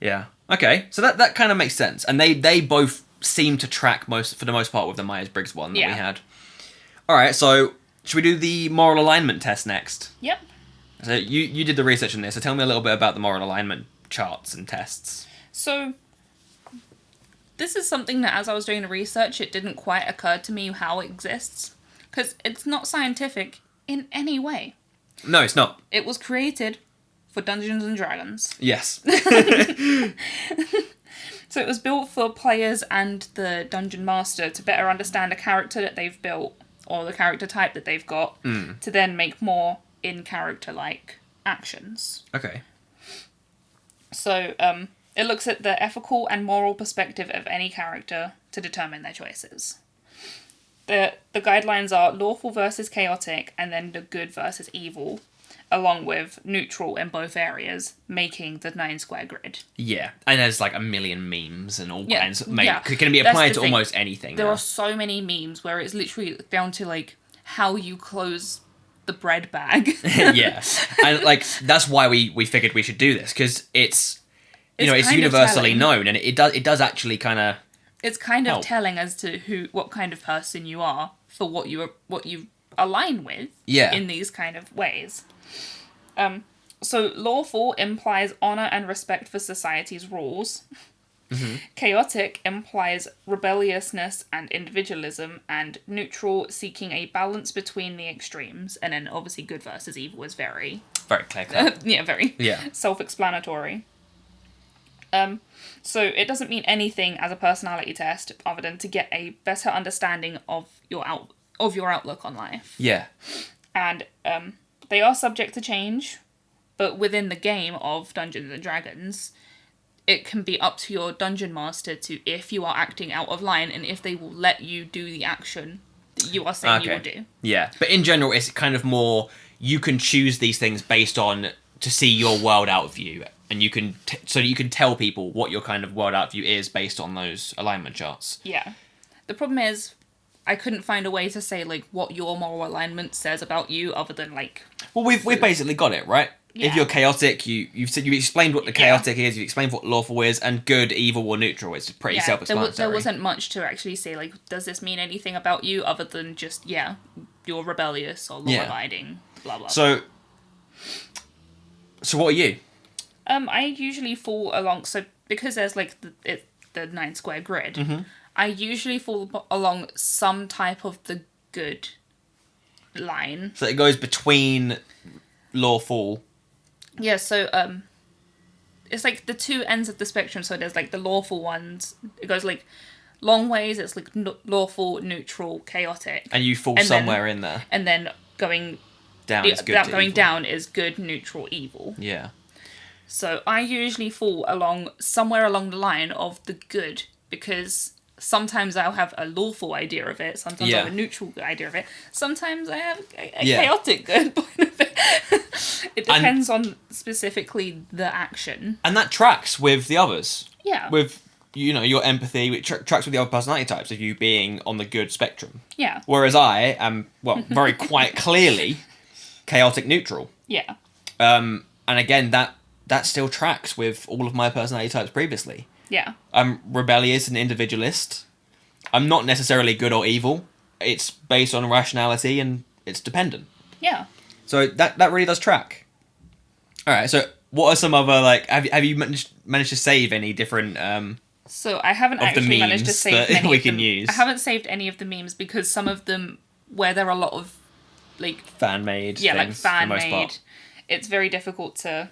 A: Yeah. Okay, so that kind of makes sense. And they both seem to track for the most part with the Myers-Briggs one that we had. All right, so should we do the moral alignment test next?
B: Yep.
A: So you did the research on this, so tell me a little bit about the moral alignment charts and tests.
B: So this is something that as I was doing the research, it didn't quite occur to me how it exists. Because it's not scientific in any way.
A: No, it's not.
B: It was created for Dungeons and Dragons.
A: Yes.
B: So it was built for players and the dungeon master to better understand a character that they've built or the character type that they've got to then make more in-character-like actions.
A: Okay.
B: So it looks at the ethical and moral perspective of any character to determine their choices. The guidelines are lawful versus chaotic, and then the good versus evil, along with neutral in both areas, making the 9-square grid.
A: Yeah, and there's like a million memes and all kinds.
B: It
A: can be applied to almost anything.
B: There are so many memes where it's literally down to like how you close the bread bag.
A: Yeah, and like that's why we figured we should do this, because it's universally known, and it does actually kind of.
B: It's kind of telling as to what kind of person you are for what you align with.
A: Yeah.
B: In these kind of ways. So lawful implies honor and respect for society's rules. Mm-hmm. Chaotic implies rebelliousness and individualism, and neutral seeking a balance between the extremes. And then obviously good versus evil is very
A: clear cut.
B: very
A: Yeah.
B: self-explanatory. So it doesn't mean anything as a personality test other than to get a better understanding of your outlook on life.
A: Yeah.
B: And they are subject to change, but within the game of Dungeons and Dragons, it can be up to your dungeon master to if you are acting out of line and if they will let you do the action that you are saying you will do.
A: Yeah, but in general, it's kind of more you can choose these things based on to see your world out view, and you can so you can tell people what your kind of world out view is based on those alignment charts.
B: Yeah. The problem is I couldn't find a way to say like what your moral alignment says about you other than like.
A: Well, we've basically got it, right? Yeah. If you're chaotic, you've explained what the chaotic is, you've explained what lawful is, and good, evil, or neutral. It's pretty self-explanatory.
B: There wasn't much to actually say like, does this mean anything about you other than just you're rebellious or law-abiding, blah blah.
A: So what are you?
B: I usually fall along. So because there's like the 9-square grid. Mm-hmm. I usually fall along some type of the good line.
A: So it goes between lawful.
B: Yeah, so it's like the two ends of the spectrum. So there's like the lawful ones. It goes like long ways. It's like lawful, neutral, chaotic.
A: And you fall somewhere in there.
B: And then going
A: down is good.
B: Going down is good, neutral, evil.
A: Yeah.
B: So I usually fall somewhere along the line of the good, because sometimes I'll have a lawful idea of it, sometimes I have a neutral idea of it, sometimes I have a chaotic good point of it. It depends on specifically the action.
A: And that tracks with the others.
B: Yeah.
A: With, your empathy, which tracks with the other personality types of you being on the good spectrum.
B: Yeah.
A: Whereas I am, very quite clearly chaotic neutral.
B: Yeah.
A: And again, that still tracks with all of my personality types previously.
B: Yeah.
A: I'm rebellious and individualist. I'm not necessarily good or evil. It's based on rationality and it's dependent.
B: Yeah.
A: So that really does track. All right. So what are some other have you managed to save any different?
B: So I haven't actually managed to save many
A: we can use.
B: I haven't saved any of the memes because some of them where there are a lot of like
A: fan made.
B: Yeah,
A: things,
B: like fan
A: for the most
B: made.
A: Part.
B: It's very difficult to.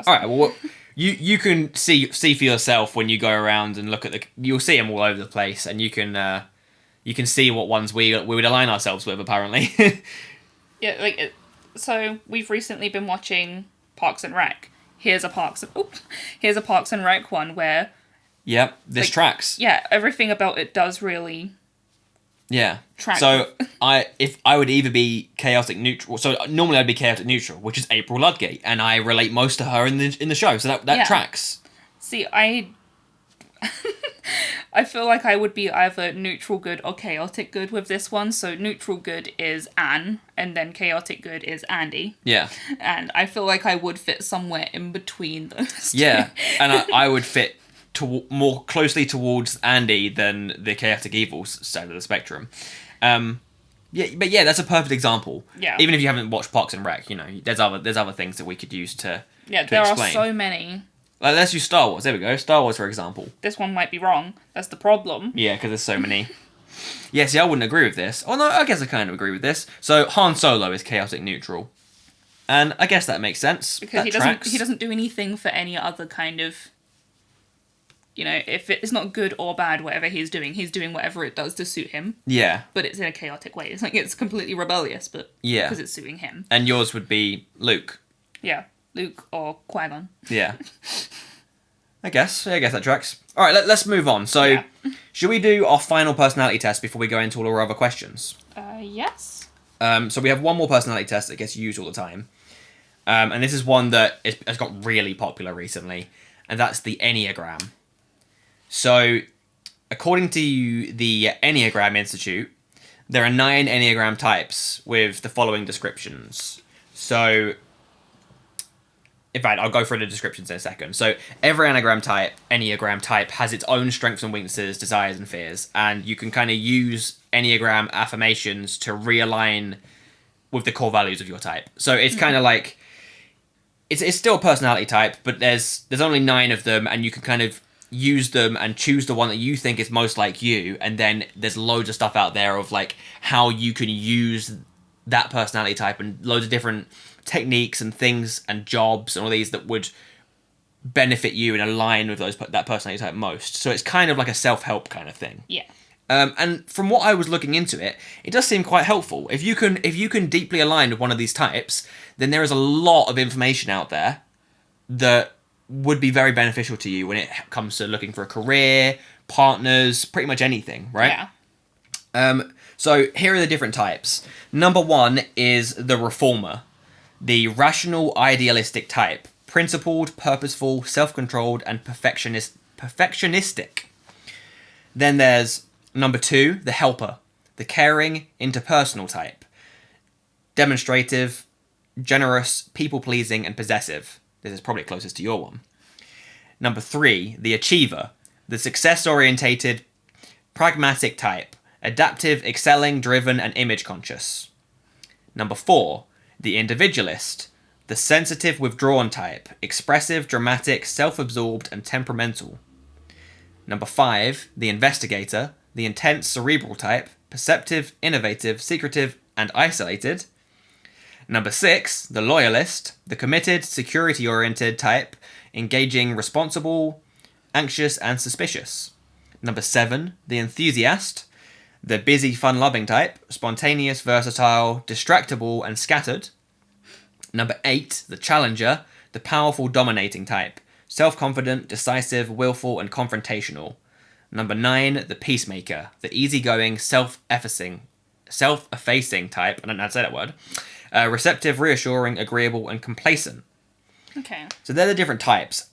A: All right. Well, you can see for yourself when you go around and look at you'll see them all over the place, and you can see what ones we would align ourselves with. Apparently.
B: Yeah, so we've recently been watching Parks and Rec. Here's a Parks and Rec one where.
A: Yep, this tracks.
B: Yeah, everything about it does really.
A: Yeah.
B: Track.
A: So I would either be chaotic neutral. So normally I'd be chaotic neutral, which is April Ludgate, and I relate most to her in the show. So that tracks.
B: See, I feel like I would be either neutral good or chaotic good with this one. So neutral good is Anne, and then chaotic good is Andy.
A: Yeah.
B: And I feel like I would fit somewhere in between those two.
A: Yeah, and I would fit more closely towards Andy than the chaotic evil side of the spectrum. But that's a perfect example.
B: Yeah.
A: Even if you haven't watched Parks and Rec, there's other things that we could use to
B: there
A: explain.
B: are so many
A: Like, let's use Star Wars. There we go. Star Wars, for example.
B: This one might be wrong. That's the problem.
A: Yeah, because there's so many. Yeah, see, I wouldn't agree with this. Oh, no, I guess I kind of agree with this. So, Han Solo is chaotic neutral. And I guess that makes sense.
B: Because
A: that
B: he doesn't do anything for any other kind of... if it's not good or bad, whatever he's doing whatever it does to suit him.
A: Yeah.
B: But it's in a chaotic way. It's like it's completely rebellious, but because it's suiting him.
A: And yours would be Luke.
B: Yeah, Luke or Qui-Gon.
A: Yeah. I guess that tracks. All right, let's move on. So, should we do our final personality test before we go into all our other questions?
B: Yes.
A: So we have one more personality test that gets used all the time. And this is one that has got really popular recently, and that's the Enneagram. So, according to the Enneagram Institute, there are 9 Enneagram types with the following descriptions. So, in fact, I'll go through the descriptions in a second. So, every Enneagram type has its own strengths and weaknesses, desires and fears, and you can kind of use Enneagram affirmations to realign with the core values of your type. So, it's kind of like... It's still a personality type, but there's only 9 of them, and you can kind of use them and choose the one that you think is most like you, and then there's loads of stuff out there of like how you can use that personality type and loads of different techniques and things and jobs and all these that would benefit you and align with that personality type most. So it's kind of like a self-help kind of thing.
B: Yeah.
A: And from what I was looking into it, it does seem quite helpful. If you can deeply align with one of these types, then there is a lot of information out there that would be very beneficial to you when it comes to looking for a career, partners, pretty much anything, right?
B: Yeah.
A: So here are the different types. Number 1 is the reformer, the rational idealistic type, principled, purposeful, self-controlled, and perfectionistic. Then there's number 2, the helper, the caring, interpersonal type, demonstrative, generous, people-pleasing, and possessive. This is probably closest to your one. Number 3, the achiever, the success-orientated, pragmatic type, adaptive, excelling, driven, and image-conscious. Number 4, the individualist, the sensitive, withdrawn type, expressive, dramatic, self-absorbed, and temperamental. Number 5, the investigator, the intense, cerebral type, perceptive, innovative, secretive, and isolated. Number 6, the loyalist, the committed, security-oriented type, engaging, responsible, anxious, and suspicious. Number 7, the enthusiast, the busy, fun-loving type, spontaneous, versatile, distractible, and scattered. Number 8, the challenger, the powerful, dominating type, self-confident, decisive, willful, and confrontational. Number 9, the peacemaker, the easygoing, self-effacing type, I don't know how to say that word, receptive, reassuring, agreeable, and complacent.
B: Okay.
A: So they're the different types.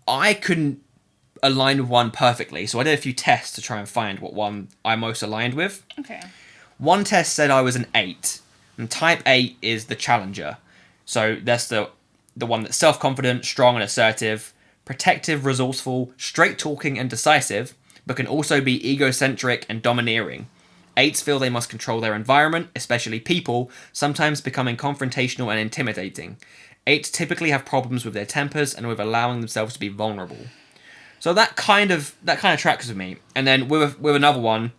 A: I couldn't align with one perfectly, so I did a few tests to try and find what one I'm most aligned with.
B: Okay.
A: One test said I was an 8, and type 8 is the challenger. So that's the one that's self-confident, strong and assertive, protective, resourceful, straight-talking and decisive, but can also be egocentric and domineering. 8s feel they must control their environment, especially people, sometimes becoming confrontational and intimidating. 8s typically have problems with their tempers and with allowing themselves to be vulnerable. So that kind of tracks with me. And then with another one,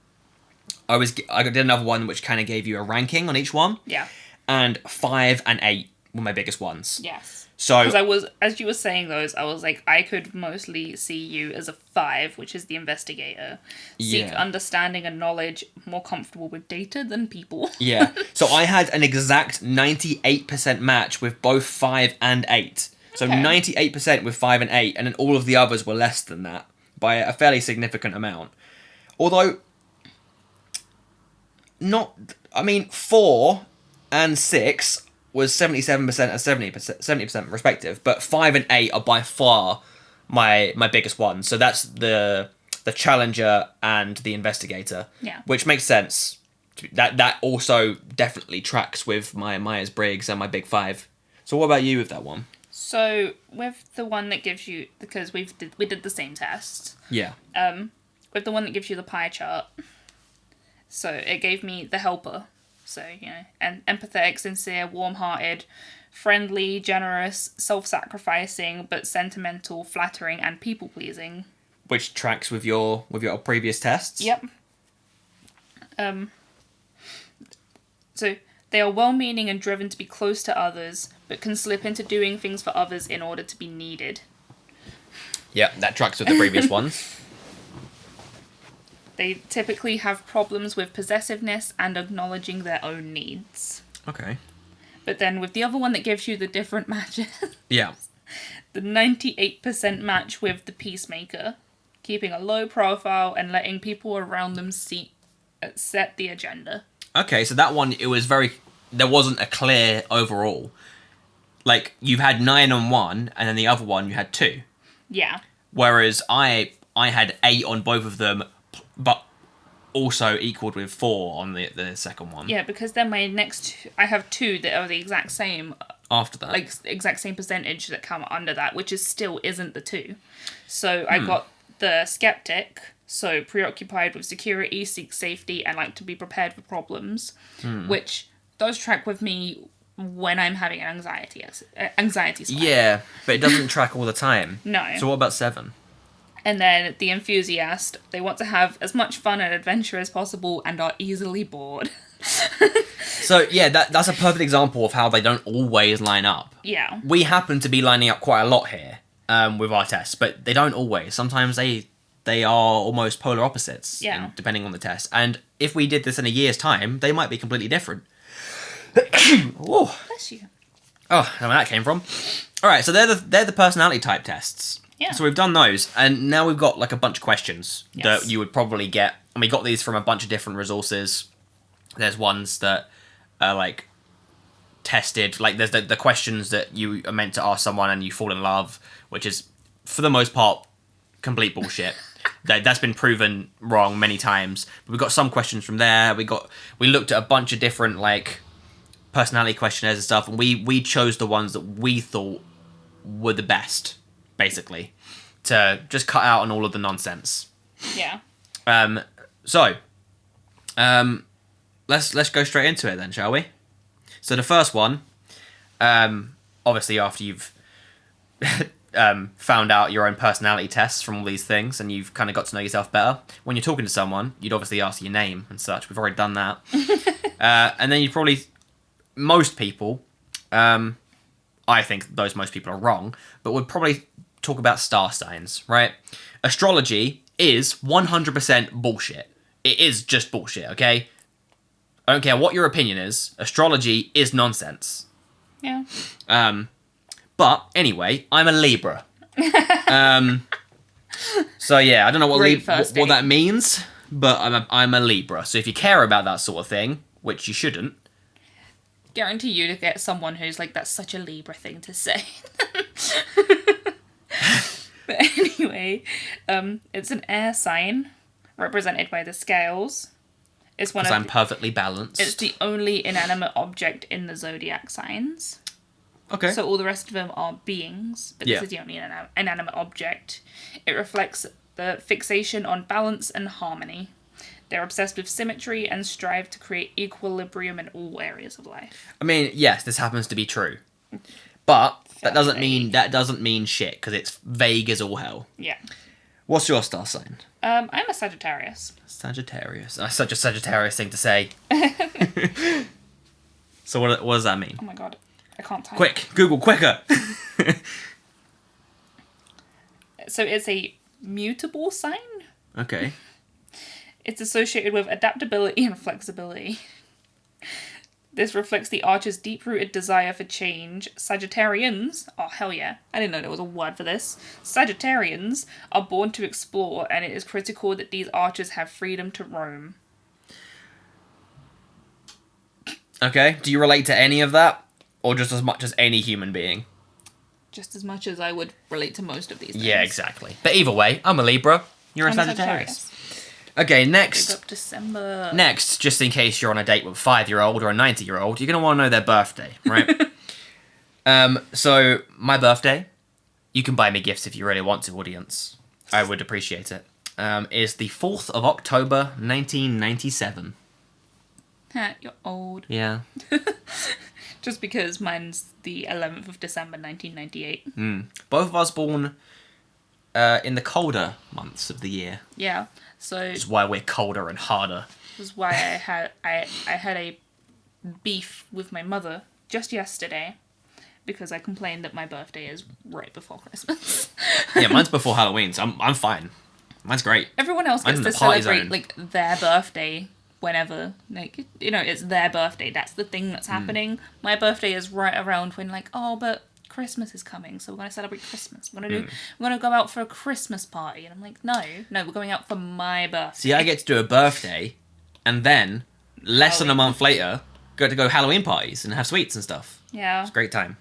A: I did another one which kind of gave you a ranking on each one.
B: Yeah.
A: And 5 and 8 were my biggest ones.
B: Yes.
A: So,
B: because as you were saying those, I was like, I could mostly see you as a 5, which is the investigator. Seek understanding and knowledge, more comfortable with data than people.
A: Yeah. So I had an exact 98% match with both 5 and 8. So 98% with 5 and 8, and then all of the others were less than that by a fairly significant amount. Although, 4 and 6 was 77% and 70% respective, but 5 and 8 are by far my biggest ones. So that's the challenger and the investigator.
B: Yeah.
A: Which makes sense. That also definitely tracks with my Myers-Briggs and my big 5. So what about you with that one?
B: So with the one that gives you, because we did the same test.
A: Yeah.
B: With the one that gives you the pie chart, so it gave me the helper. So, and empathetic, sincere, warm-hearted, friendly, generous, self-sacrificing, but sentimental, flattering, and people-pleasing.
A: Which tracks with your previous tests.
B: Yep. So they are well-meaning and driven to be close to others, but can slip into doing things for others in order to be needed.
A: Yep, that tracks with the previous ones.
B: They typically have problems with possessiveness and acknowledging their own needs.
A: Okay.
B: But then with the other one that gives you the different matches,
A: Yeah.
B: the 98% match with the peacemaker, keeping a low profile and letting people around them set the agenda.
A: Okay, so that one, there wasn't a clear overall. Like, you've had 9 on one, and then the other one you had 2.
B: Yeah.
A: Whereas I had 8 on both of them, but also equaled with 4 on the second one.
B: Yeah, because then I have 2 that are the exact same.
A: After that.
B: Like, exact same percentage that come under that, which still isn't the 2. So I got the skeptic, so preoccupied with security, seeks safety, and like to be prepared for problems, which does track with me when I'm having an anxiety spike.
A: Yeah, but it doesn't track all the time.
B: No.
A: So what about 7?
B: And then the enthusiast, they want to have as much fun and adventure as possible and are easily bored.
A: So yeah, that's a perfect example of how they don't always line up.
B: Yeah.
A: We happen to be lining up quite a lot here with our tests, but they don't always. Sometimes they are almost polar opposites, depending on the test. And if we did this in a year's time, they might be completely different.
B: Bless you.
A: Oh, I don't know where that came from. All right, so they're the personality type tests.
B: Yeah.
A: So we've done those, and now we've got like a bunch of questions
B: Yes.
A: that you would probably get. And we got these from a bunch of different resources. There's ones that are like tested, like there's the questions that you are meant to ask someone and you fall in love, which is for the most part complete bullshit. That's been proven wrong many times. But we got some questions from there. We looked at a bunch of different like personality questionnaires and stuff, and we chose the ones that we thought were the best, basically, to just cut out on all of the nonsense.
B: Yeah.
A: Let's go straight into it then, shall we? So the first one, obviously after you've found out your own personality tests from all these things and you've kind of got to know yourself better, when you're talking to someone, you'd obviously ask your name and such. We've already done that. And then you'd probably, most people, I think most people are wrong, but would probably talk about star signs, right? Astrology is 100% bullshit. It is just bullshit, okay? I don't care what your opinion is. Astrology is nonsense.
B: Yeah.
A: But anyway, I'm a Libra. So yeah, I don't know what that means, but I'm a Libra. So if you care about that sort of thing, which you shouldn't,
B: Guarantee you to get someone who's like, that's such a Libra thing to say. But anyway, it's an air sign represented by the scales. It's one of
A: I'm perfectly balanced.
B: It's the only inanimate object in the zodiac signs.
A: Okay.
B: So all the rest of them are beings, but this is the only inanimate object. It reflects the fixation on balance and harmony. They're obsessed with symmetry and strive to create equilibrium in all areas of life.
A: I mean, yes, this happens to be true, but that doesn't mean shit because it's vague as all hell.
B: Yeah.
A: What's your star sign?
B: I'm a Sagittarius.
A: Sagittarius. That's such a Sagittarius thing to say. So what does that mean?
B: Oh my god, I can't type.
A: Quick, Google, quicker.
B: So it's a mutable sign.
A: Okay.
B: It's associated with adaptability and flexibility. This reflects the Archer's deep-rooted desire for change. Sagittarians, oh hell yeah, I didn't know there was a word for this. Sagittarians are born to explore, and it is critical that these Archers have freedom to roam.
A: Okay, do you relate to any of that? Or just as much as any human being?
B: Just as much as I would relate to most of these things.
A: Yeah, exactly. But either way, I'm a Libra. You're a Sagittarius. Okay, next.
B: Big up December.
A: Next, just in case you're on a date with a 5-year-old or a 90-year-old, you're going to want to know their birthday, right? So, my birthday, you can buy me gifts if you really want to, audience. I would appreciate it. Is the 4th of October, 1997.
B: You're old.
A: Yeah.
B: Just because mine's the 11th of December 1998.
A: Both of us born in the colder months of the year.
B: Yeah, so
A: Which is why we're colder and harder.
B: this is why I had a beef with my mother just yesterday because I complained that my birthday is right before Christmas.
A: Yeah, mine's before Halloween, so I'm fine. Mine's great.
B: Everyone else
A: Mine's
B: gets
A: in
B: to
A: the party
B: celebrate
A: zone.
B: like their birthday whenever, like, you know, it's their birthday. That's the thing that's happening. My birthday is right around when, like, oh, but Christmas is coming, so we're gonna celebrate Christmas. We're gonna go out for a Christmas party, and I'm like, no, we're going out for my birthday.
A: See, I get to do a birthday, and then less than a month later, go Halloween parties and have sweets and stuff.
B: Yeah.
A: It's a great time.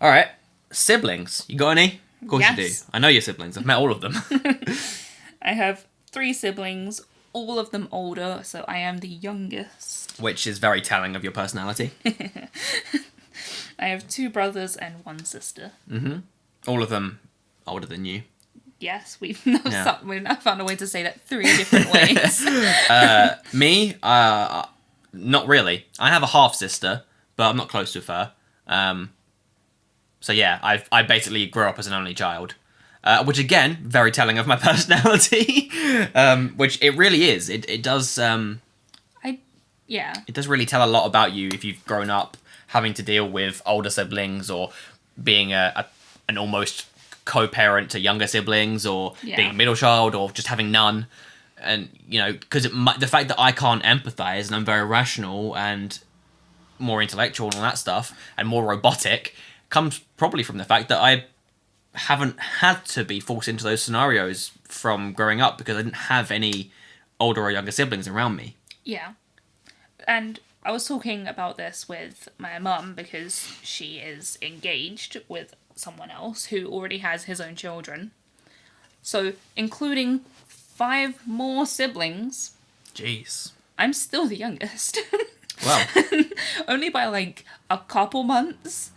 A: All right, siblings. You got any? Of course you do.
B: Yes.
A: I know your siblings. I've met all of them.
B: I have 3 siblings, all of them older, so I am the youngest.
A: Which is very telling of your personality.
B: I have 2 brothers and 1 sister.
A: All of them older than you.
B: Yes, we've now found a way to say that 3 different ways.
A: Me, not really. I have a half sister, but I'm not close with her. So yeah, I basically grew up as an only child, which again, very telling of my personality. Which it really is. It does.
B: Yeah.
A: It does really tell a lot about you if you've grown up having to deal with older siblings or being an almost co-parent to younger siblings or being a middle child or just having none. And, you know, because the fact that I can't empathize and I'm very rational and more intellectual and all that stuff and more robotic comes probably from the fact that I haven't had to be forced into those scenarios from growing up because I didn't have any older or younger siblings around me.
B: Yeah. And I was talking about this with my mum because she is engaged with someone else who already has his own children. So, including 5 more siblings,
A: Jeez.
B: I'm still the youngest.
A: Wow.
B: Only by like a couple months,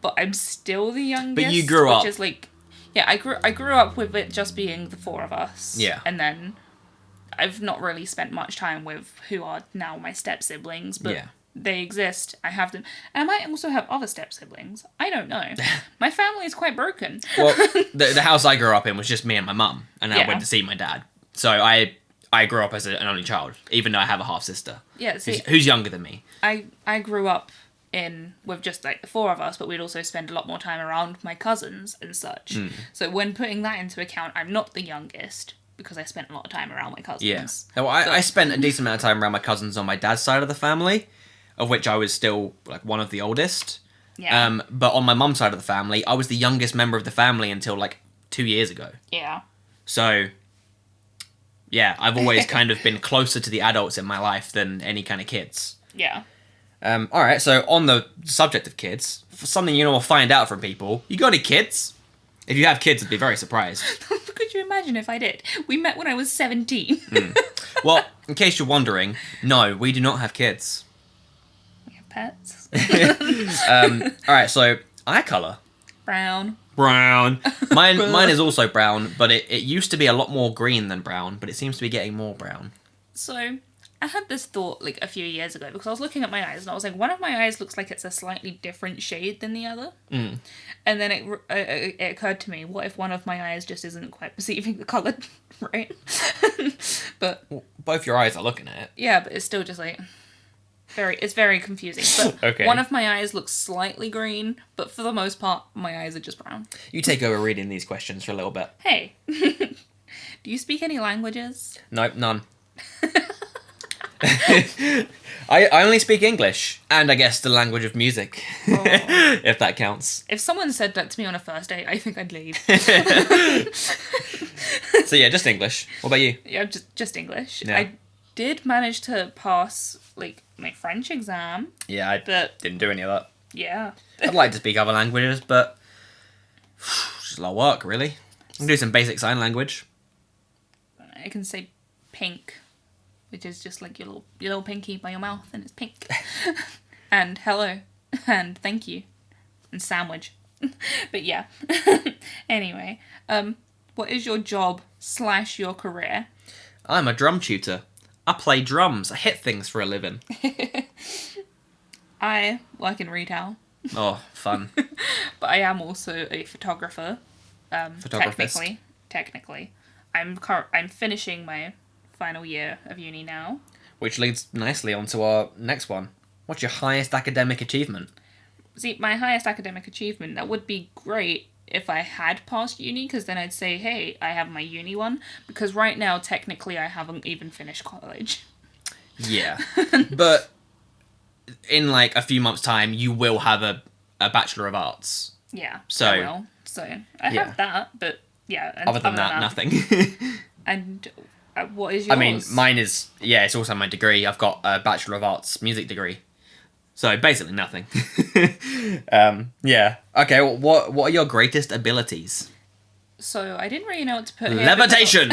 B: but I'm still the youngest.
A: But you grew up.
B: Which is like, yeah, I grew up with it just being the 4 of us.
A: Yeah.
B: And then I've not really spent much time with who are now my step siblings, but
A: Yeah.
B: they exist. I have them, and I might also have other step siblings. I don't know. My family is quite broken.
A: Well, the house I grew up in was just me and my mum, and I went to see my dad. So I grew up as an only child, even though I have a half sister.
B: Yeah, see,
A: who's younger than me.
B: I grew up with just like the 4 of us, but we'd also spend a lot more time around my cousins and such. So when putting that into account, I'm not the youngest because I spent a lot of time around my cousins.
A: Yeah. Well, I spent a decent amount of time around my cousins on my dad's side of the family, of which I was still like one of the oldest.
B: Yeah.
A: But on my mum's side of the family, I was the youngest member of the family until like 2 years ago.
B: Yeah.
A: So, yeah, I've always kind of been closer to the adults in my life than any kind of kids.
B: Yeah.
A: All right, so on the subject of kids, for something you know will find out from people, you got any kids? If you have kids, I'd be very surprised.
B: Could you imagine if I did? We met when I was 17.
A: Well, in case you're wondering, no, we do not have kids.
B: We have pets.
A: All right, so eye color.
B: Brown.
A: Brown. Mine is also brown, but it used to be a lot more green than brown, but it seems to be getting more brown.
B: So, I had this thought like a few years ago because I was looking at my eyes and I was like, one of my eyes looks like it's a slightly different shade than the other. And then it occurred to me, what if one of my eyes just isn't quite perceiving the colour right? But
A: Well, both your eyes are looking at it.
B: yeah, but it's still just like it's very confusing. But
A: Okay.
B: one of my eyes looks slightly green, but for the most part, my eyes are just brown.
A: You take over reading these questions for a little bit.
B: Hey, do you speak any languages?
A: Nope, none. I only speak English, and I guess the language of music, if that counts.
B: If someone said that to me on a first date, I think I'd leave.
A: So yeah, just English. What about you?
B: Yeah, just English.
A: Yeah.
B: I did manage to pass like my French exam,
A: Yeah, I
B: but
A: didn't do any of that.
B: yeah.
A: I'd like to speak other languages, but it's just a lot of work, really. I can do some basic sign language.
B: I can say pink, which is just like your little pinky by your mouth, and it's pink. And hello, and thank you, and sandwich. But yeah. Anyway, what is your job / your career?
A: I'm a drum tutor. I play drums. I hit things for a living.
B: I work in retail,
A: Oh, fun.
B: but I am also a photographer.
A: Photographist.
B: Technically, I'm finishing my final year of uni now.
A: Which leads nicely onto our next one. What's your highest academic achievement?
B: See, my highest academic achievement, that would be great if I had passed uni, because then I'd say, hey, I have my uni one. Because right now, technically, I haven't even finished college.
A: Yeah. But in like a few months' time, you will have a Bachelor of Arts.
B: Yeah,
A: So-
B: I will. So I have that, but yeah. And
A: Other than that, nothing.
B: And what is yours?
A: I mean, mine is, yeah, it's also my degree. I've got a Bachelor of Arts music degree. So basically nothing. Yeah. Okay, well, what are your greatest abilities?
B: So I didn't really know what to put here.
A: Levitation!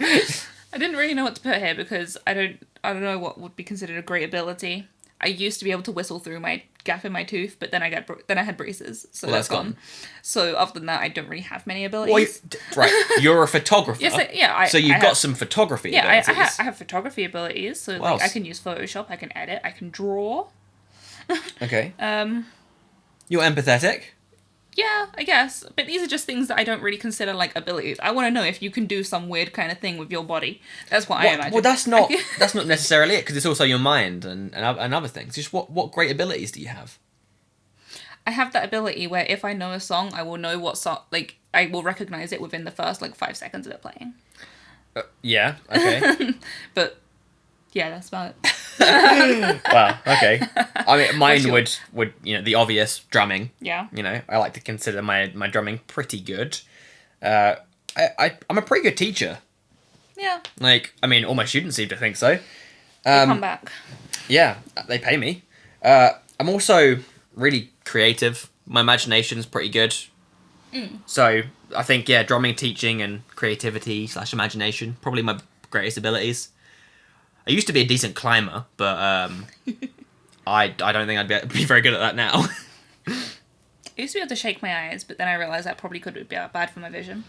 B: I didn't really know what to put here because I don't know what would be considered a great ability. I used to be able to whistle through my gap in my tooth, but then I had braces, so
A: Well,
B: that's
A: that's
B: gone.
A: gone.
B: So other than that, I don't really have many abilities.
A: Well, right, you're a photographer.
B: Yes,
A: so you've
B: I
A: got
B: have,
A: some photography
B: yeah,
A: abilities.
B: I have photography abilities. So
A: What
B: like, I
A: else?
B: can use Photoshop, I can edit, I can draw.
A: Okay. You're empathetic.
B: Yeah, I guess. But these are just things that I don't really consider like abilities. I want to know if you can do some weird kind of thing with your body. That's what I imagine.
A: Well, that's not necessarily it, because it's also your mind and other things. Just what great abilities do you have?
B: I have that ability where if I know a song, I will know what song, like, I will recognize it within the first, 5 seconds of it playing.
A: Yeah, okay.
B: But, yeah, that's about it.
A: Wow, okay. I mean, mine
B: What's
A: would the obvious drumming.
B: Yeah.
A: I like to consider my drumming pretty good. I'm a pretty good teacher.
B: Yeah.
A: Like, I mean, all my students seem to think so.
B: We'll come back.
A: Yeah, they pay me. I'm also really creative. My imagination's pretty good. So I think, yeah, drumming, teaching, and creativity / imagination, probably my greatest abilities. I used to be a decent climber, but I don't think I'd be very good at that now.
B: I used to be able to shake my eyes, but then I realised that probably could be bad for my vision.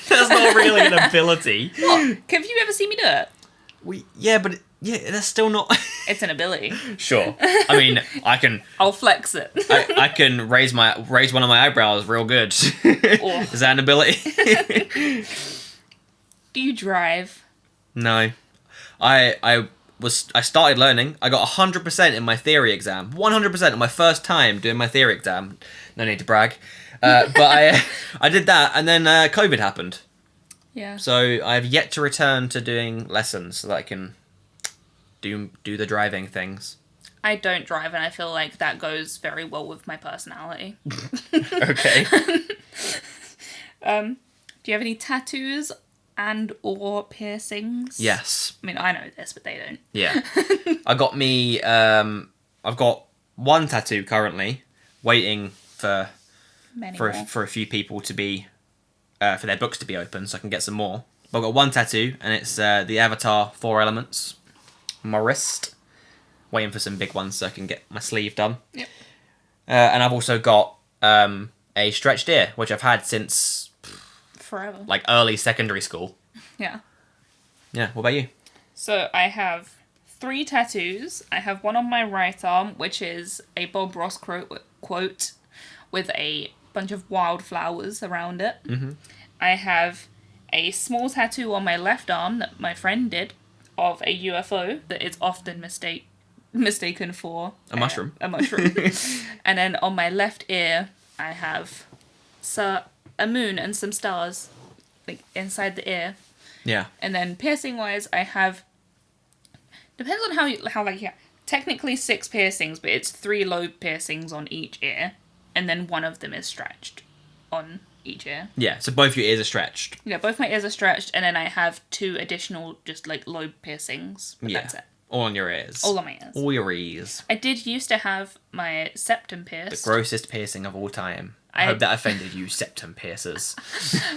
A: That's not really an ability.
B: What? Have you ever seen me do it?
A: That's still not...
B: It's an ability.
A: Sure. I mean, I can...
B: I'll flex it.
A: I can raise one of my eyebrows real good.
B: Oh.
A: Is that an ability?
B: Do you drive?
A: No. I started learning. I got 100% in my theory exam. 100% on my first time doing my theory exam. No need to brag. But I did that, and then COVID happened.
B: Yeah.
A: So I have yet to return to doing lessons so that I can do the driving things.
B: I don't drive, and I feel like that goes very well with my personality.
A: Okay.
B: Do you have any tattoos and or piercings?
A: Yes.
B: I mean, I know this, but they don't.
A: Yeah. I've got one tattoo currently, waiting for
B: Many more.
A: a few people to be for their books to be open, so I can get some more. But I've got one tattoo, and it's the Avatar 4 Elements, my wrist. Waiting for some big ones so I can get my sleeve done.
B: Yep.
A: And I've also got a stretched ear, which I've had since
B: Forever.
A: like early secondary school.
B: Yeah.
A: Yeah. What about you?
B: So I have 3 tattoos. I have one on my right arm, which is a Bob Ross quote with a bunch of wildflowers around it.
A: Mm-hmm.
B: I have a small tattoo on my left arm that my friend did of a UFO that is often mistaken for
A: A mushroom.
B: A mushroom. And then on my left ear, I have a moon and some stars, like inside the ear.
A: Yeah.
B: And then piercing wise, I have, depends on technically 6 piercings, but it's 3 lobe piercings on each ear, and then one of them is stretched on each ear.
A: Yeah. So both your ears are stretched.
B: Yeah, both my ears are stretched, and then I have 2 additional just like lobe piercings. But
A: Yeah.
B: that's it.
A: All on your ears.
B: All on my ears.
A: All your ears.
B: I did used to have my septum
A: The
B: pierced.
A: grossest piercing of all time. I hope that offended you, septum piercers.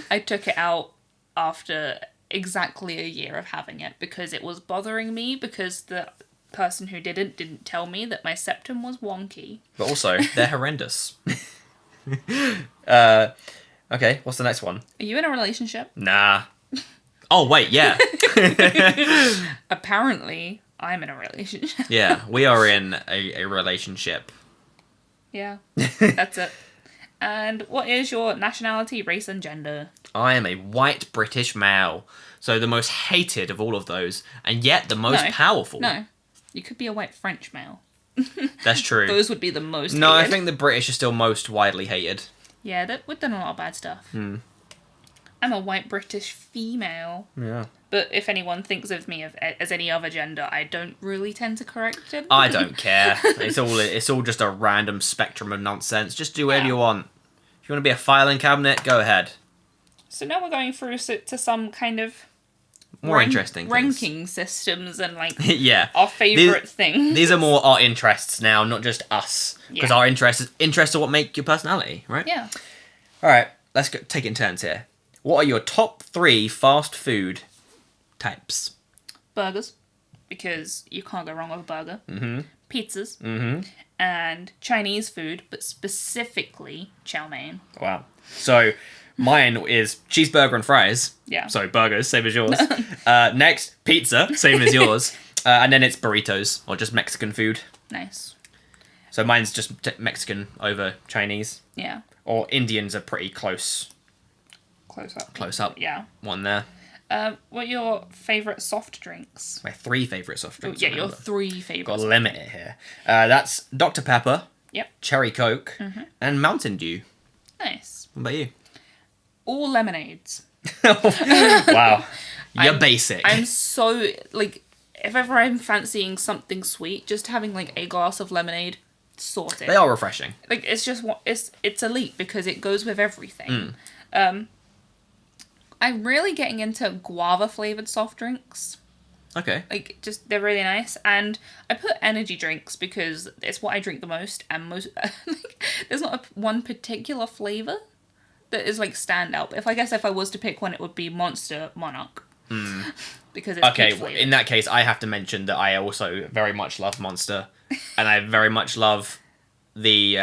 B: I took it out after exactly a year of having it because it was bothering me because the person who didn't tell me that my septum was wonky.
A: But also, they're horrendous. Okay, what's the next one?
B: Are you in a relationship?
A: Nah. Oh, wait, yeah.
B: Apparently, I'm in a relationship.
A: Yeah, we are in a relationship.
B: Yeah, that's it. And what is your nationality, race, and gender?
A: I am a white British male. So the most hated of all of those, and yet the most powerful.
B: No, you could be a white French male.
A: That's true.
B: Those would be the most
A: No,
B: hated.
A: I think the British are still most widely hated.
B: Yeah, we've done a lot of bad stuff. I'm a white British female.
A: Yeah.
B: But if anyone thinks of me as any other gender, I don't really tend to correct it.
A: I don't care. It's all just a random spectrum of nonsense. Just do whatever you want. If you want to be a filing cabinet, go ahead.
B: So now we're going through to some kind of
A: more interesting
B: ranking systems and like
A: yeah,
B: our favourite things.
A: These are more our interests now, not just us. Because our interests are what make your personality, right?
B: Yeah.
A: All right, let's go take it in turns here. What are your top 3 fast food types?
B: Burgers, because you can't go wrong with a burger.
A: Mm-hmm.
B: Pizzas.
A: Mm-hmm.
B: And Chinese food, but specifically chow mein.
A: Wow. So mine is cheeseburger and fries.
B: Yeah.
A: So burgers, same as yours. Next, pizza, same as yours. And then it's burritos, or just Mexican food.
B: Nice.
A: So mine's just Mexican over Chinese.
B: Yeah.
A: Or Indians are pretty close.
B: Close up. Yeah.
A: One there.
B: What are your favourite soft drinks?
A: My 3 favourite soft drinks.
B: Oh, yeah, your 3 favourite.
A: Got to limit it here. That's Dr. Pepper.
B: Yep.
A: Cherry Coke. And Mountain Dew.
B: Nice.
A: What about you?
B: All lemonades.
A: Wow. You're basic.
B: I'm so, like, if ever I'm fancying something sweet, just having, like, a glass of lemonade, sorted.
A: They are refreshing.
B: Like, it's just, it's elite because it goes with everything. I'm really getting into guava-flavoured soft drinks.
A: Okay.
B: Like, just, they're really nice. And I put energy drinks because it's what I drink the most. And like, there's not one particular flavour that is, like, standout. But if I was to pick one, it would be Monster Monarch. Because it's peach flavoured.
A: In that case, I have to mention that I also very much love Monster. And I very much love the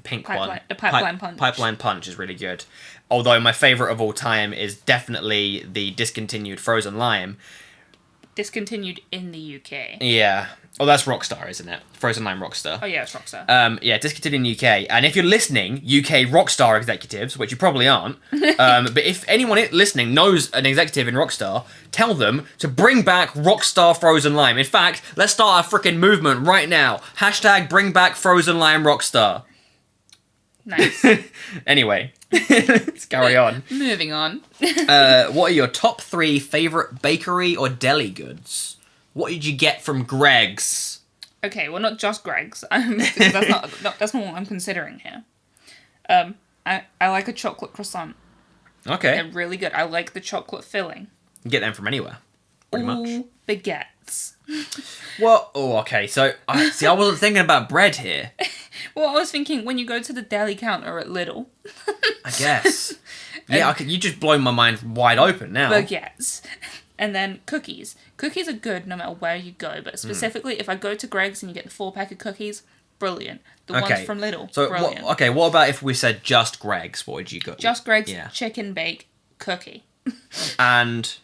A: pink one.
B: The Pipeline Punch.
A: Pipeline Punch is really good. Although my favourite of all time is definitely the discontinued Frozen Lime.
B: Discontinued in the UK.
A: Yeah. Oh, that's Rockstar, isn't it? Frozen Lime Rockstar.
B: Oh, yeah, it's Rockstar.
A: Yeah, discontinued in the UK. And if you're listening, UK Rockstar executives, which you probably aren't, but if anyone listening knows an executive in Rockstar, tell them to bring back Rockstar Frozen Lime. In fact, let's start a freaking movement right now. # bring back Frozen Lime Rockstar.
B: Nice.
A: Anyway, let's carry on.
B: Moving on.
A: What are your top 3 favourite bakery or deli goods? What did you get from Greg's?
B: Okay, well, not just Greg's. Because that's not what I'm considering here. I like a chocolate croissant.
A: Okay.
B: They're really good. I like the chocolate filling.
A: You can get them from anywhere, pretty much.
B: Baguettes.
A: Well, okay. So, I wasn't thinking about bread here.
B: Well, I was thinking when you go to the deli counter at Lidl.
A: I guess. Yeah, you just blow my mind wide open now.
B: Baguettes. And then cookies. Cookies are good no matter where you go, but specifically if I go to Greg's and you get the 4-pack of cookies, brilliant. The ones from Lidl,
A: so
B: brilliant.
A: What about if we said just Greg's? What would you go?
B: Just Greg's chicken bake cookie.
A: And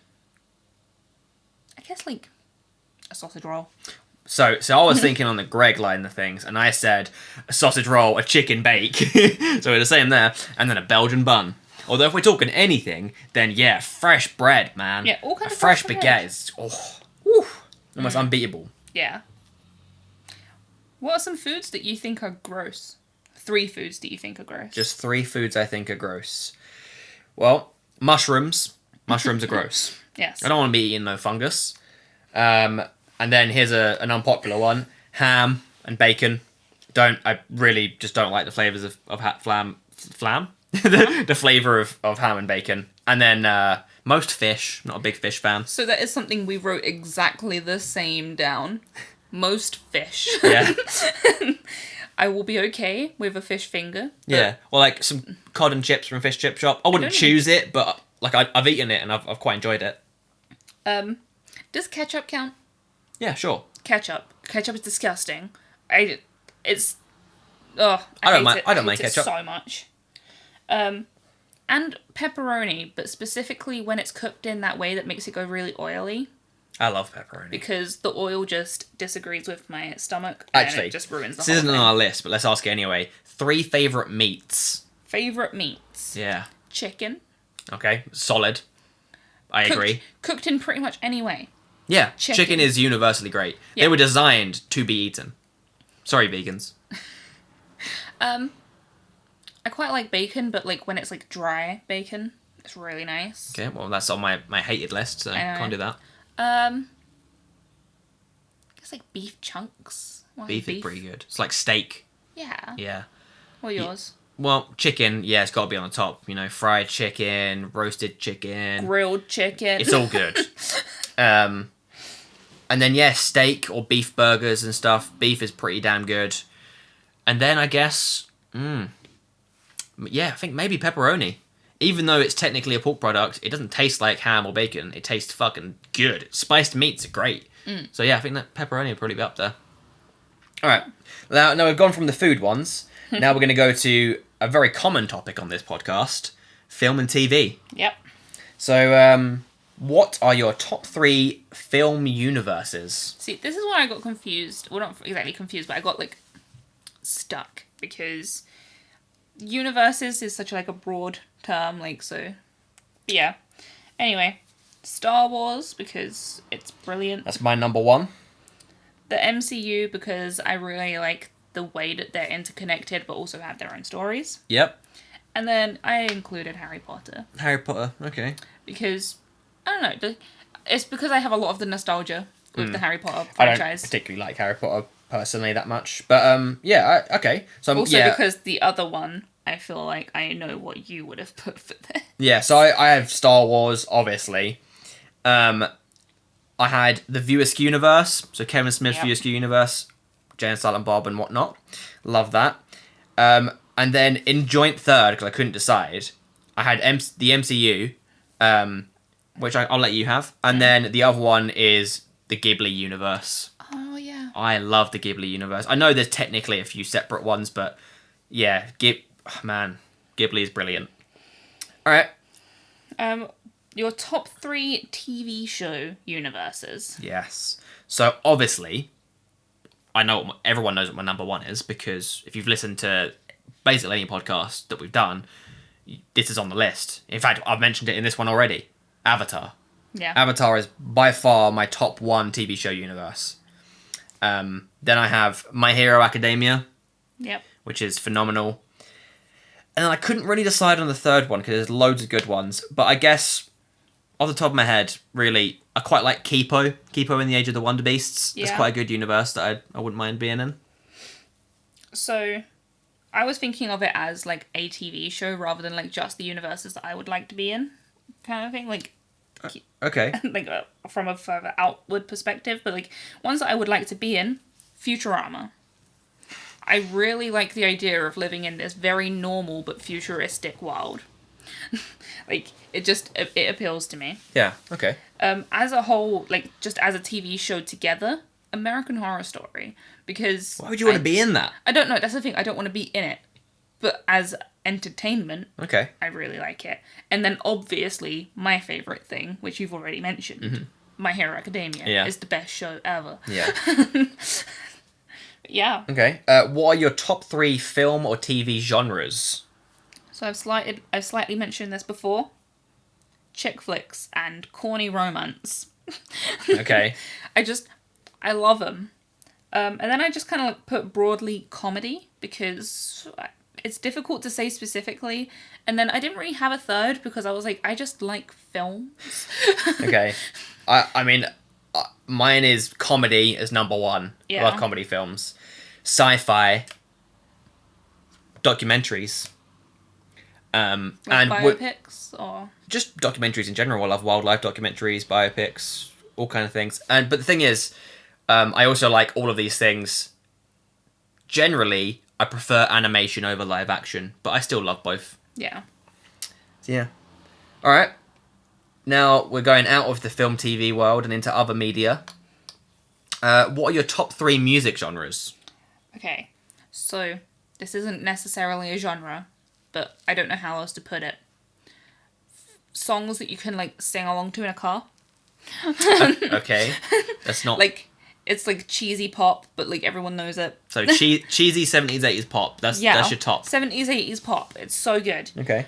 B: I guess like a sausage roll.
A: So I was thinking on the Greg line of things, and I said a sausage roll, a chicken bake. So we're the same there, and then a Belgian bun. Although if we're talking anything, then yeah, fresh bread, man.
B: Yeah, all kinds of
A: fresh
B: bread.
A: baguette is almost unbeatable.
B: Yeah. What are some foods that you think are gross? 3 foods that you think are gross.
A: Just 3 foods I think are gross. Well, mushrooms. Mushrooms are gross.
B: Yes.
A: I don't want to be eating no fungus. And then here's an unpopular one: ham and bacon. I really just don't like the flavors of flam. The flavour of ham and bacon. And then most fish. Not a big fish fan.
B: So that is something we wrote exactly the same down. Most fish.
A: Yeah.
B: I will be okay with a fish finger.
A: Yeah. Or like some cod and chips from a fish chip shop. I wouldn't choose it, but like I've eaten it and I've quite enjoyed it.
B: Does ketchup count?
A: Yeah, sure.
B: Ketchup is disgusting. I don't mind ketchup so much. And pepperoni, but specifically when it's cooked in that way that makes it go really oily.
A: I love pepperoni.
B: Because the oil just disagrees with my stomach. And
A: Actually,
B: it just ruins the
A: this
B: whole
A: isn't
B: thing.
A: on our list, but let's ask it anyway. 3 favourite meats.
B: Favourite meats.
A: Yeah.
B: Chicken.
A: Okay, solid. I agree.
B: Cooked in pretty much any way.
A: Yeah,
B: Chicken.
A: chicken is universally great.
B: Yeah.
A: They were designed to be eaten. Sorry, vegans.
B: I quite like bacon, but like when it's like dry bacon, it's really nice.
A: Okay, well that's on my hated list, so can't do that.
B: It's like beef chunks.
A: Beef is pretty good. It's like steak.
B: Yeah.
A: Yeah.
B: What are yours?
A: Well, chicken, yeah, it's got to be on the top. You know, fried chicken, roasted chicken.
B: Grilled chicken.
A: It's all good. And then, yeah, steak or beef burgers and stuff. Beef is pretty damn good. And then I guess, yeah, I think maybe pepperoni. Even though it's technically a pork product, it doesn't taste like ham or bacon. It tastes fucking good. Spiced meats are great. So yeah, I think that pepperoni will probably be up there. All right. Now we've gone from the food ones. Now we're going to go to a very common topic on this podcast, film and TV.
B: Yep.
A: So, what are your top 3 film universes?
B: See, this is where I got confused. Well, not exactly confused, but I got, like, stuck. Because universes is such, like, a broad term, like, so... Yeah. Anyway, Star Wars, because it's brilliant.
A: That's my number 1.
B: The MCU, because I really like the way that they're interconnected, but also have their own stories.
A: Yep.
B: And then I included Harry Potter.
A: Harry Potter, okay.
B: Because, I don't know, it's because I have a lot of the nostalgia with the Harry Potter
A: I don't
B: franchise.
A: particularly like Harry Potter personally that much. But, yeah, okay. So,
B: Also
A: yeah.
B: because the other one, I feel like I know what you would have put for there.
A: Yeah, so I have Star Wars, obviously. I had the View Askew universe, so Kevin Smith's
B: Yep.
A: View Askew universe, Jay and Silent Bob and whatnot. Love that. And then in joint third, because I couldn't decide, I had the MCU, which I'll let you have. And then the other one is the Ghibli universe.
B: Oh, yeah.
A: I love the Ghibli universe. I know there's technically a few separate ones, but yeah, Ghibli is brilliant. All right.
B: Your top 3 TV show universes.
A: Yes. So obviously, I know everyone knows what my number 1 is, because if you've listened to basically any podcast that we've done, this is on the list. In fact, I've mentioned it in this one already. Avatar.
B: Yeah.
A: Avatar is by far my top 1 TV show universe. Then I have My Hero Academia,
B: Yep.
A: which is phenomenal. And I couldn't really decide on the third one because there's loads of good ones. But I guess, off the top of my head, really, I quite like Kipo. Kipo in the Age of the Wonder Beasts. It's
B: Yeah.
A: quite a good universe that I wouldn't mind being in.
B: So, I was thinking of it as, like, a TV show rather than, like, just the universes that I would like to be in. Kind of thing. Like,
A: Okay.
B: like from a further outward perspective. But, like, ones that I would like to be in, Futurama. I really like the idea of living in this very normal but futuristic world. Like, it appeals to me.
A: Yeah, okay.
B: As a whole, like, just as a TV show together, American Horror Story. Because...
A: Why would you want to be in that?
B: I don't know, that's the thing, I don't want to be in it. But as entertainment,
A: Okay.
B: I really like it. And then, obviously, my favourite thing, which you've already mentioned, My Hero Academia, is the best show ever.
A: Yeah.
B: Yeah.
A: Okay. What are your top 3 film or TV genres?
B: So I've slightly mentioned this before. Chick flicks and corny romance.
A: Okay.
B: I love them. And then I just kind of like put broadly comedy because it's difficult to say specifically. And then I didn't really have a third because I was like, I just like films.
A: Okay. I mean, mine is comedy as number 1.
B: Yeah.
A: I love comedy films. Sci-fi. Documentaries.
B: Like
A: and
B: biopics or...
A: just documentaries in general. I love wildlife documentaries, biopics, all kind of things. But the thing is, I also like all of these things. Generally, I prefer animation over live action, but I still love both.
B: Yeah.
A: Yeah. All right. Now we're going out of the film TV world and into other media. What are your top 3 music genres?
B: Okay. So, this isn't necessarily a genre, but I don't know how else to put it. Songs that you can, like, sing along to in a car.
A: Okay. That's not...
B: Like, it's like cheesy pop, but like everyone knows it.
A: So cheesy 70s, 80s pop. That's your top.
B: 70s, 80s pop. It's so good.
A: Okay.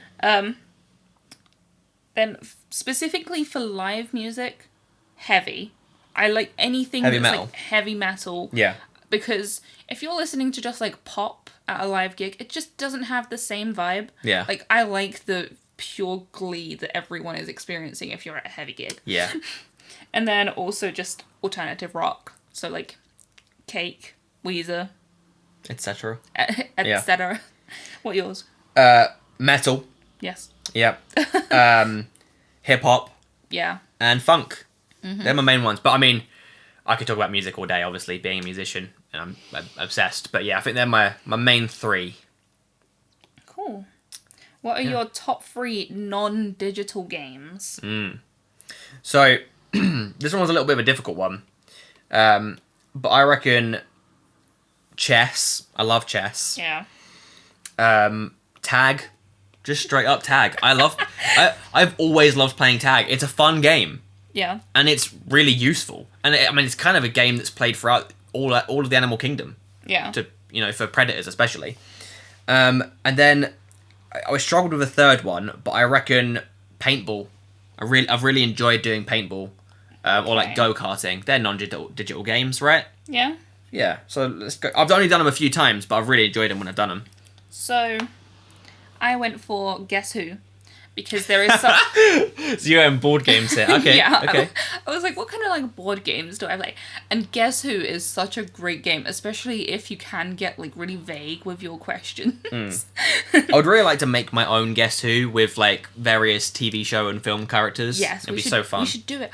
B: Then specifically for live music, heavy. I like anything
A: Heavy
B: that's
A: metal.
B: like heavy metal.
A: Yeah.
B: Because if you're listening to just like pop at a live gig, it just doesn't have the same vibe.
A: Yeah.
B: Like, I like the pure glee that everyone is experiencing if you're at a heavy gig.
A: Yeah.
B: And then also just alternative rock. So like Cake, Weezer,
A: Etc.
B: etc. What yours?
A: Metal.
B: Yes.
A: Yep. Hip hop
B: Yeah.
A: and funk. They're my main ones. But I mean, I could talk about music all day, obviously, being a musician, and I'm obsessed. But yeah, I think they're my main three.
B: Cool. What are your top 3 non-digital games?
A: So, this one was a little bit of a difficult one. But I reckon chess. I love chess.
B: Yeah.
A: Tag. Just straight up tag. I've always loved playing tag. It's a fun game.
B: Yeah.
A: And it's really useful. And it's kind of a game that's played throughout all of the animal kingdom.
B: Yeah.
A: For predators especially. And then I struggled with a third one, but I reckon paintball. I've really enjoyed doing paintball. Or like go-karting. They're non-digital games, right?
B: Yeah.
A: Yeah. So let's go. I've only done them a few times, but I've really enjoyed them when I've done them.
B: So, I went for Guess Who. Because there is some...
A: So you're in board games here. Okay.
B: Yeah.
A: Okay.
B: I was like, what kind of like board games do I play? And Guess Who is such a great game, especially if you can get like really vague with your questions.
A: I would really like to make my own Guess Who with like various TV show and film characters.
B: Yes.
A: It'd be so fun.
B: We should do it.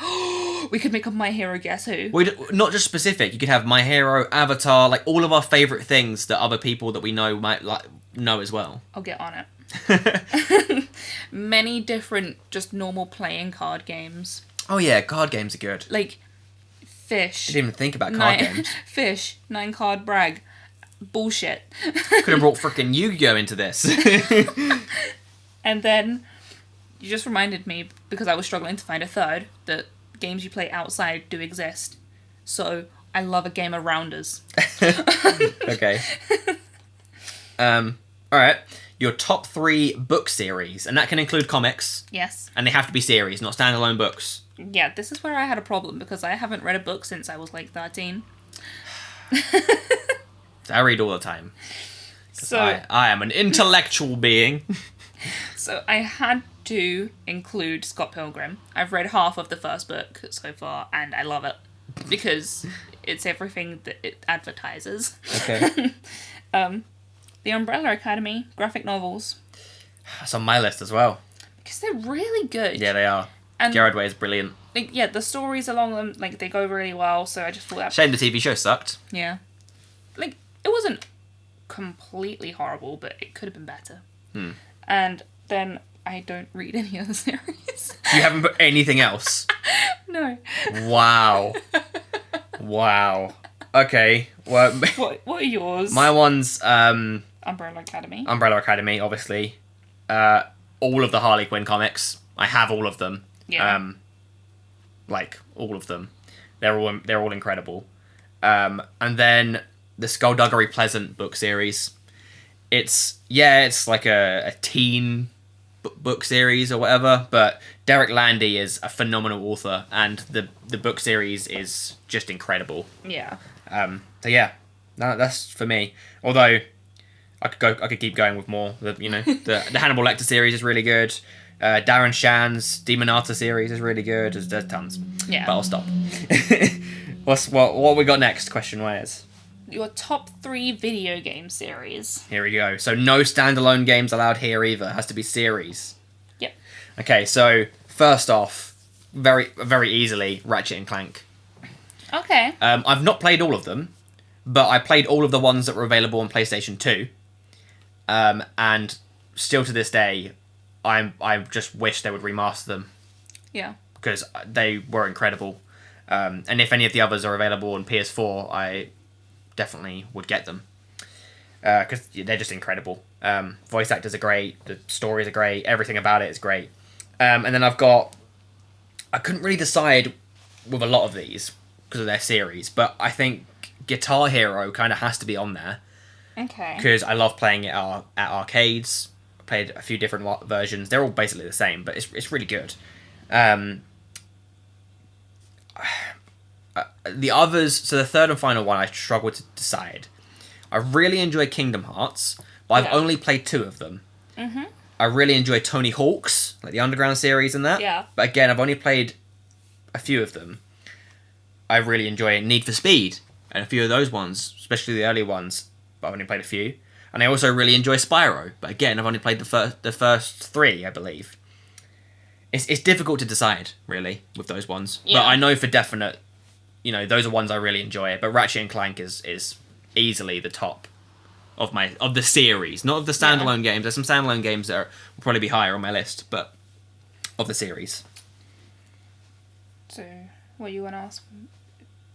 B: We could make a My Hero Guess Who.
A: Not just specific. You could have My Hero, Avatar, like all of our favourite things that other people that we know might like know as well.
B: I'll get on it. Many different just normal playing card games.
A: Oh yeah, card games are good.
B: Like Fish.
A: I didn't even think about card games.
B: Fish, 9 card brag. Bullshit.
A: Could have brought freaking Yu-Gi-Oh into this.
B: And then you just reminded me, because I was struggling to find a third, that games you play outside do exist. So I love a game of rounders.
A: Okay. Alright. Your top 3 book series, and that can include comics.
B: Yes.
A: And they have to be series, not standalone books.
B: Yeah, this is where I had a problem, because I haven't read a book since I was like 13.
A: I read all the time.
B: So
A: I am an intellectual being.
B: So I had to include Scott Pilgrim. I've read half of the first book so far, and I love it because it's everything that it advertises.
A: Okay.
B: The Umbrella Academy graphic novels,
A: That's on my list as well.
B: because they're really good.
A: Yeah, they are.
B: And
A: Gerard Way is brilliant.
B: like, yeah, the stories along them, like, they go really well. So I just thought that.
A: Shame the TV show sucked.
B: Yeah, like, it wasn't completely horrible, but it could have been better. And then I don't read any other series.
A: You haven't put anything else.
B: No.
A: Wow. Wow. Okay. Well,
B: What are yours?
A: my one's
B: Umbrella Academy.
A: Umbrella Academy, obviously. All of the Harley Quinn comics. I have all of them.
B: Yeah.
A: Like all of them. They're all incredible. And then the Skullduggery Pleasant book series. It's like a teen book series or whatever, but Derek Landy is a phenomenal author, and the book series is just incredible.
B: Yeah.
A: So yeah, no, that's for me. Although I could keep going with more. The Hannibal Lecter series is really good. Darren Shan's Demonata series is really good. There's tons.
B: Yeah.
A: But I'll stop. What we got next? Question wise.
B: Your top 3 video game series.
A: Here we go. So no standalone games allowed here either. It has to be series.
B: Yep.
A: Okay, so first off, very very easily, Ratchet and Clank.
B: Okay.
A: I've not played all of them, but I played all of the ones that were available on PlayStation 2. And still to this day, I just wish they would remaster them
B: Yeah.
A: because they were incredible. And if any of the others are available on PS4, I definitely would get them because they're just incredible. Voice actors are great, the stories are great, everything about it is great. And then I couldn't really decide with a lot of these because of their series, but I think Guitar Hero kind of has to be on there.
B: Okay.
A: Because I love playing it at arcades. I played a few different versions. They're all basically the same, but it's really good. The others, so the third and final one, I struggle to decide. I really enjoy Kingdom Hearts, but I've only played 2 of them.
B: Mm-hmm.
A: I really enjoy Tony Hawk's, like the Underground series and that.
B: Yeah.
A: But again, I've only played a few of them. I really enjoy Need for Speed and a few of those ones, especially the early ones, but I've only played a few. And I also really enjoy Spyro, but again, I've only played the first 3, I believe. It's difficult to decide, really, with those ones.
B: Yeah.
A: But I know for definite, those are ones I really enjoy. But Ratchet and Clank is easily the top of the series, not of the standalone games. There's some standalone games that will probably be higher on my list, but of the series.
B: So, what you want to ask?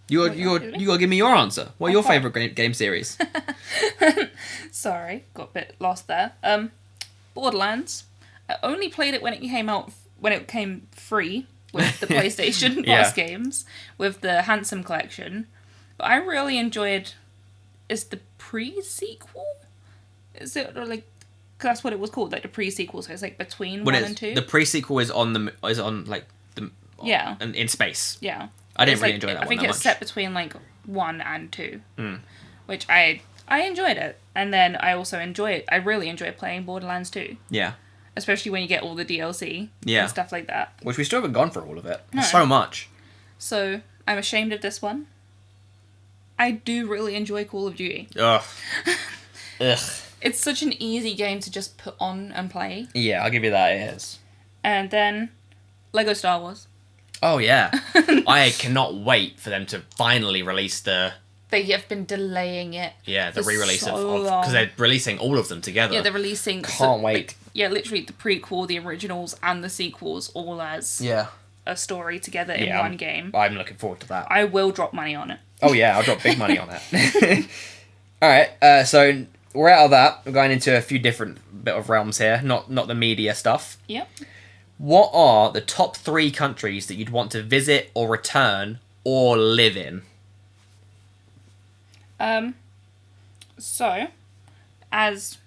A: You gotta give me your answer. What are your favourite game series?
B: Sorry, got a bit lost there. Borderlands. I only played it when it came free with the PlayStation Plus games, with the Handsome Collection. But I really enjoyed. Is the pre-sequel? Is it like? Cause that's what it was called, like the pre-sequel. So it's like between 1 and 2.
A: The pre-sequel is in space.
B: Yeah.
A: I didn't really enjoy that one.
B: I think
A: it's
B: set between 1 and 2, which I enjoyed it, and then I also I really enjoy playing Borderlands 2.
A: Yeah.
B: Especially when you get all the DLC and stuff like that.
A: Which we still haven't gone for all of it.
B: No.
A: So much.
B: So I'm ashamed of this one. I do really enjoy Call of Duty.
A: Ugh. Ugh.
B: It's such an easy game to just put on and play.
A: Yeah, I'll give you that. It is.
B: And then Lego Star Wars.
A: Oh yeah, I cannot wait for them to finally release the.
B: They have been delaying it.
A: Yeah, the re-release
B: so
A: of because they're releasing all of them together.
B: Yeah, they're releasing.
A: Can't wait.
B: Literally the prequel, the originals, and the sequels all as a story together in one game.
A: I'm looking forward to that.
B: I will drop money on it.
A: Oh yeah, I'll drop big money on it. All right, so we're out of that. We're going into a few different bit of realms here, not the media stuff.
B: Yep.
A: What are the top 3 countries that you'd want to visit or return or live in?
B: So, as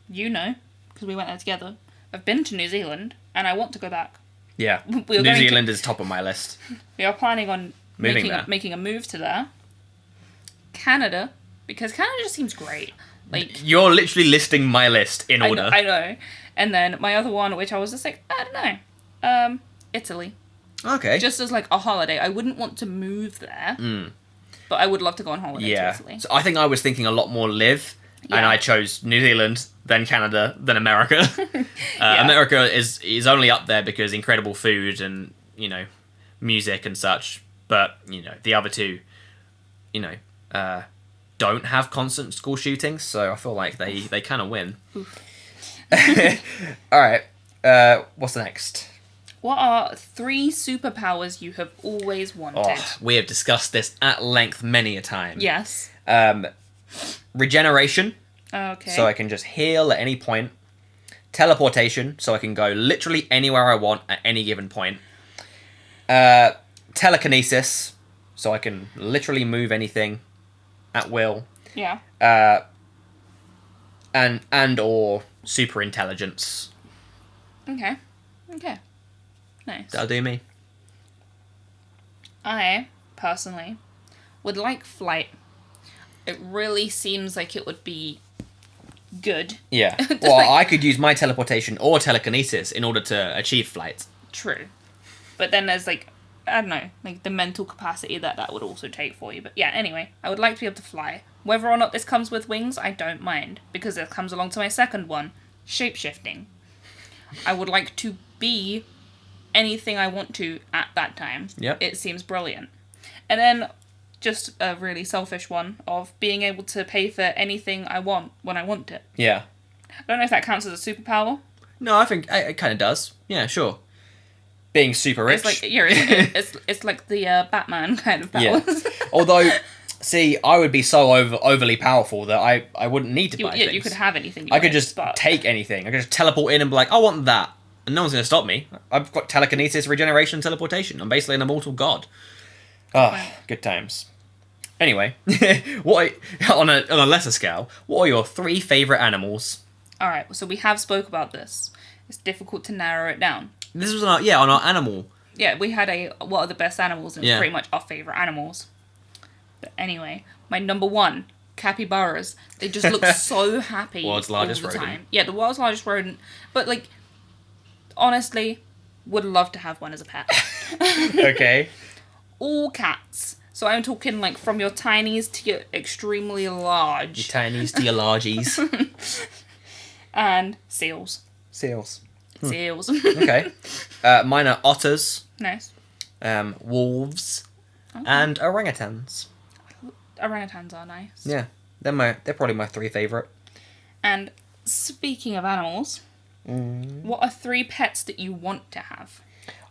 B: you know, because we went there together, I've been to New Zealand and I want to go back.
A: Yeah, New Zealand is top of my list.
B: We are planning on making a move to there. Canada, because Canada just seems great.
A: You're literally listing my list in order.
B: I know. And then my other one, which I was just like, I don't know. Italy.
A: Okay.
B: Just as a holiday. I wouldn't want to move there. But I would love to go on holiday to Italy.
A: So I think I was thinking a lot more live. Yeah. And I chose New Zealand, then Canada, then America. America is only up there because incredible food and, music and such. But, the other two, don't have constant school shootings. So I feel like they kind of win. Alright, what's next?
B: What are 3 superpowers you have always wanted?
A: Oh, we have discussed this at length many a time.
B: Yes.
A: Regeneration.
B: Okay.
A: So I can just heal at any point. Teleportation, so I can go literally anywhere I want at any given point. Telekinesis, so I can literally move anything at will.
B: Yeah.
A: And or super intelligence.
B: Okay. Nice.
A: That'll do me.
B: I, personally, would like flight. It really seems like it would be good.
A: Yeah. Well, I could use my teleportation or telekinesis in order to achieve flight.
B: True. But then there's I don't know, the mental capacity that would also take for you. But yeah, anyway, I would like to be able to fly. Whether or not this comes with wings, I don't mind. Because it comes along to my second one, shape-shifting. I would like to be anything I want to at that time.
A: Yep.
B: It seems brilliant. And then just a really selfish one of being able to pay for anything I want when I want it.
A: Yeah.
B: I don't know if that counts as a superpower.
A: No, I think it kind of does. Yeah, sure. Being super rich.
B: It's like the Batman kind of powers.
A: Yeah. Although, see, I would be so overly powerful that I wouldn't need to buy things.
B: Yeah, you could have anything
A: I could just take anything. I could just teleport in and be like, I want that. And no one's going to stop me. I've got telekinesis, regeneration, teleportation. I'm basically an immortal god. Good times. Anyway, on a lesser scale, what are your 3 favourite animals?
B: All right, so we have spoke about this. It's difficult to narrow it down.
A: This was on our animal.
B: Yeah, we had what are the best animals, and it's
A: Yeah.
B: pretty much our favourite animals. But anyway, my number 1, capybaras. They just look so happy
A: World's largest
B: all the
A: rodent.
B: time. Yeah, the world's largest rodent. But, like, honestly, would love to have one as a pet.
A: Okay.
B: All cats. So I'm talking, like, from your tinies to your extremely large.
A: Your tinies to your largies.
B: And seals.
A: Seals.
B: Seals.
A: Okay. Mine are otters,
B: Nice.
A: wolves,
B: Okay.
A: and orangutans.
B: Orangutans are nice.
A: Yeah. They're probably my 3 favourite.
B: And speaking of animals, what are 3 pets that you want to have?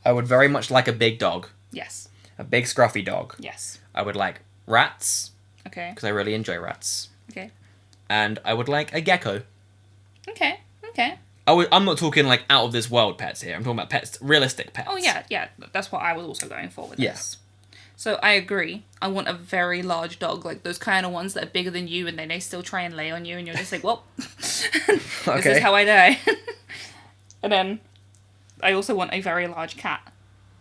A: I would very much like a big dog.
B: Yes.
A: A big scruffy dog.
B: Yes.
A: I would like rats,
B: Okay.
A: because I really enjoy rats.
B: Okay.
A: And I would like a gecko.
B: Okay. Okay.
A: I'm not talking like out of this world pets here. I'm talking about pets, realistic pets.
B: Oh, yeah, yeah. That's what I was also going for with
A: Yeah.
B: this. So I agree. I want a very large dog, like those kind of ones that are bigger than you, and then they still try and lay on you, and you're just like, well, this is how I die. And then I also want a very large cat,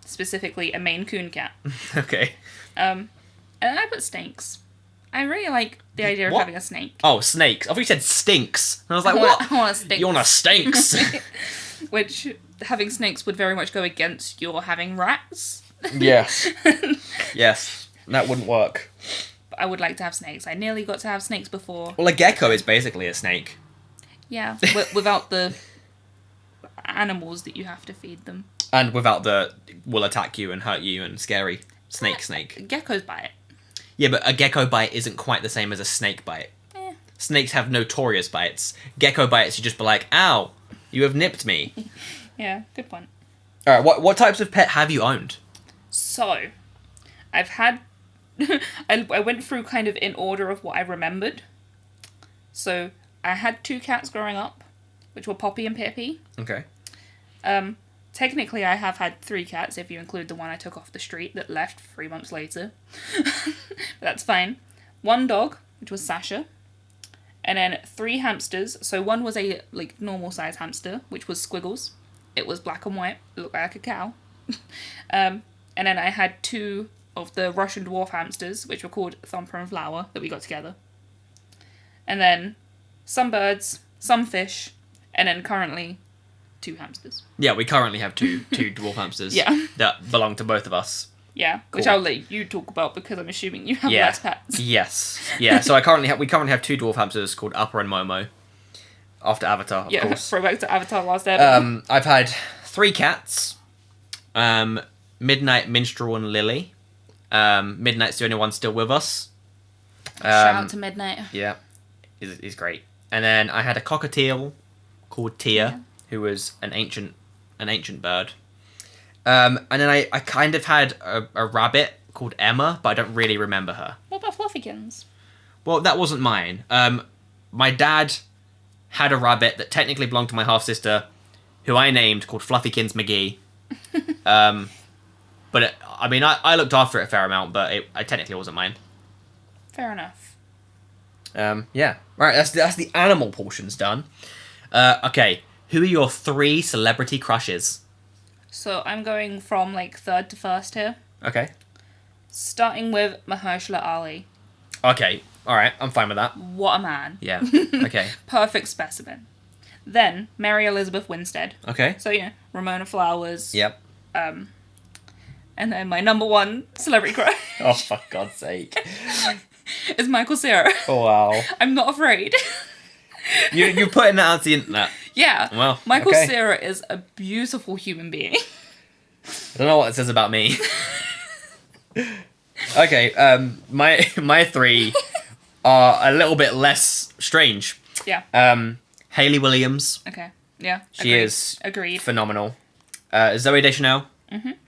B: specifically a Maine Coon cat.
A: Okay.
B: And I put snakes. I really like the idea of
A: What?
B: having a snake.
A: Oh, snakes. I thought you said stinks. And I was like,
B: I
A: what?
B: want a snake.
A: You want a stinks?
B: Which, having snakes would very much go against your having rats.
A: Yes. Yes. That wouldn't work.
B: But I would like to have snakes. I nearly got to have snakes before.
A: Well, a gecko is basically a snake.
B: Yeah, without the animals that you have to feed them.
A: And without the will attack you and hurt you and scary snake.
B: Geckos bite.
A: Yeah, but a gecko bite isn't quite the same as a snake bite.
B: Eh.
A: Snakes have notorious bites. Gecko bites, you just be like, ow, you have nipped me.
B: Yeah, good point.
A: Alright, what types of pet have you owned?
B: So, I've had... I went through kind of in order of what I remembered. So, I had 2 cats growing up, which were Poppy and Pippi.
A: Okay.
B: Technically, I have had 3 cats, if you include the one I took off the street that left 3 months later. That's fine. 1 dog, which was Sasha. And then 3 hamsters. So one was a like normal size hamster, which was Squiggles. It was black and white. It looked like a cow. And then I had 2 of the Russian dwarf hamsters, which were called Thumper and Flower, that we got together. And then some birds, some fish, and then currently 2 hamsters.
A: Yeah, we currently have two dwarf hamsters.
B: Yeah.
A: That belong to both of us.
B: Yeah, which
A: Cool.
B: I'll let you talk about because I'm assuming you have
A: Yeah.
B: less pets.
A: Yes. Yeah. So we currently have 2 dwarf hamsters called Upper and Momo. After Avatar, of
B: Yeah,
A: course.
B: throwback to Avatar Last Airbender.
A: I've had 3 cats. Midnight, Minstrel, and Lily. Midnight's the only one still with us.
B: Shout out to Midnight.
A: Yeah, he's great. And then I had a cockatiel called Tia, who was an ancient bird. And then I kind of had a rabbit called Emma, but I don't really remember her.
B: What about Fluffykins?
A: Well, that wasn't mine. My dad had a rabbit that technically belonged to my half-sister, who I named called Fluffykins McGee. But I looked after it a fair amount, but it technically wasn't mine.
B: Fair enough.
A: Yeah. Right, that's the animal portions done. Okay, who are your 3 celebrity crushes?
B: So I'm going from like 3rd to 1st here.
A: Okay.
B: Starting with Mahershala Ali.
A: Okay, alright, I'm fine with that.
B: What a man.
A: Yeah, okay.
B: Perfect specimen. Then Mary Elizabeth Winstead.
A: Okay.
B: So yeah, Ramona Flowers.
A: Yep.
B: And then my number 1 celebrity crush
A: Oh, for God's sake.
B: is Michael Cera.
A: Oh, wow.
B: I'm not afraid.
A: You're putting that out to the internet.
B: Yeah.
A: Well,
B: Michael
A: okay.
B: Cera is a beautiful human being.
A: I don't know what it says about me. Okay, my 3 are a little bit less strange.
B: Yeah.
A: Hayley Williams,
B: Okay. Yeah.
A: she is
B: Agreed.
A: phenomenal. Zooey Deschanel,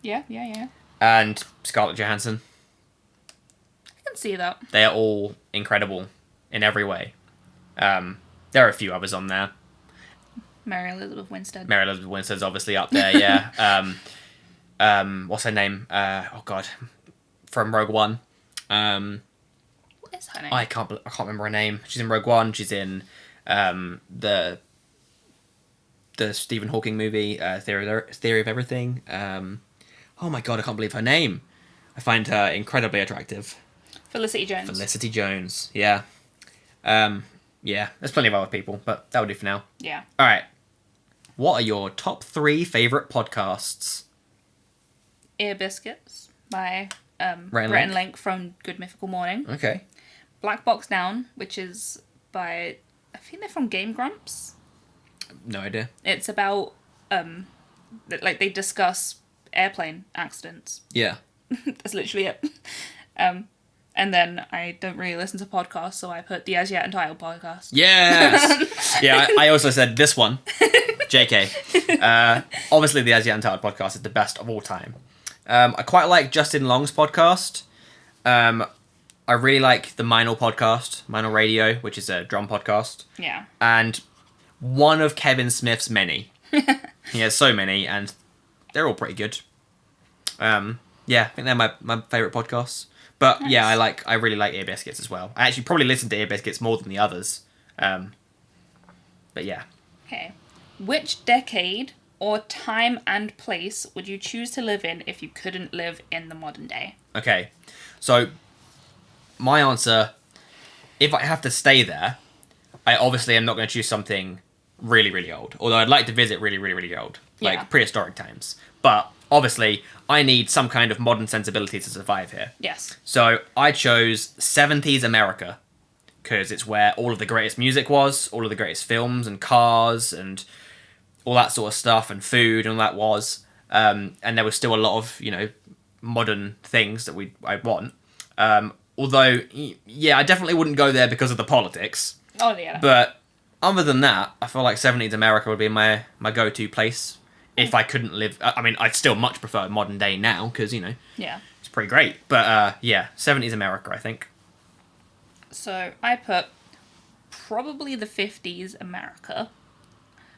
B: Yeah. Yeah.
A: and Scarlett Johansson.
B: I can see that.
A: They are all incredible in every way. There are a few others on there.
B: Mary Elizabeth Winstead.
A: Mary Elizabeth Winstead's obviously up there, yeah. What's her name? Oh, God. from Rogue One.
B: What is her name?
A: I can't remember her name. She's in Rogue One. She's in the Stephen Hawking movie, Theory of Everything. Oh my god, I can't believe her name. I find her incredibly attractive.
B: Felicity Jones.
A: Felicity Jones, yeah. Yeah, there's plenty of other people, but that'll do for now.
B: Yeah.
A: Alright. What are your top 3 favourite podcasts?
B: Ear Biscuits by
A: Rhett
B: Brett and Link from Good Mythical Morning.
A: Okay.
B: Black Box Down, which is by, I think they're from Game Grumps.
A: No idea.
B: It's about, like, they discuss airplane accidents.
A: Yeah.
B: That's literally it. And then I don't really listen to podcasts, so I put the As Yet Untitled Podcast.
A: Yes! Yeah, I also said this one. JK. Obviously, the As Yet Untitled Podcast is the best of all time. I quite like Justin Long's podcast. I really like the Minor podcast, Minor Radio, which is a drum podcast.
B: Yeah.
A: And one of Kevin Smith's many. He has so many, and they're all pretty good. Yeah, I think they're my favourite podcasts. But
B: nice.
A: Yeah, I really like Ear Biscuits as well. I actually probably listen to Ear Biscuits more than the others. But yeah.
B: Okay. Which decade or time and place would you choose to live in if you couldn't live in the modern day?
A: Okay. So, my answer, if I have to stay there, I obviously am not going to choose something really, really old. Although I'd like to visit really, really, really old. Like
B: Yeah.
A: prehistoric times. But obviously, I need some kind of modern sensibility to survive here.
B: Yes.
A: So I chose 70s America because it's where all of the greatest music was, all of the greatest films and cars and all that sort of stuff and food and all that was. And there was still a lot of, modern things that I'd want. Although, yeah, I definitely wouldn't go there because of the politics.
B: Oh, yeah.
A: But other than that, I feel like 70s America would be my go-to place if I couldn't live... I mean, I'd still much prefer modern day now because,
B: Yeah.
A: it's pretty great. But, yeah, 70s America, I think.
B: So I put probably the 50s America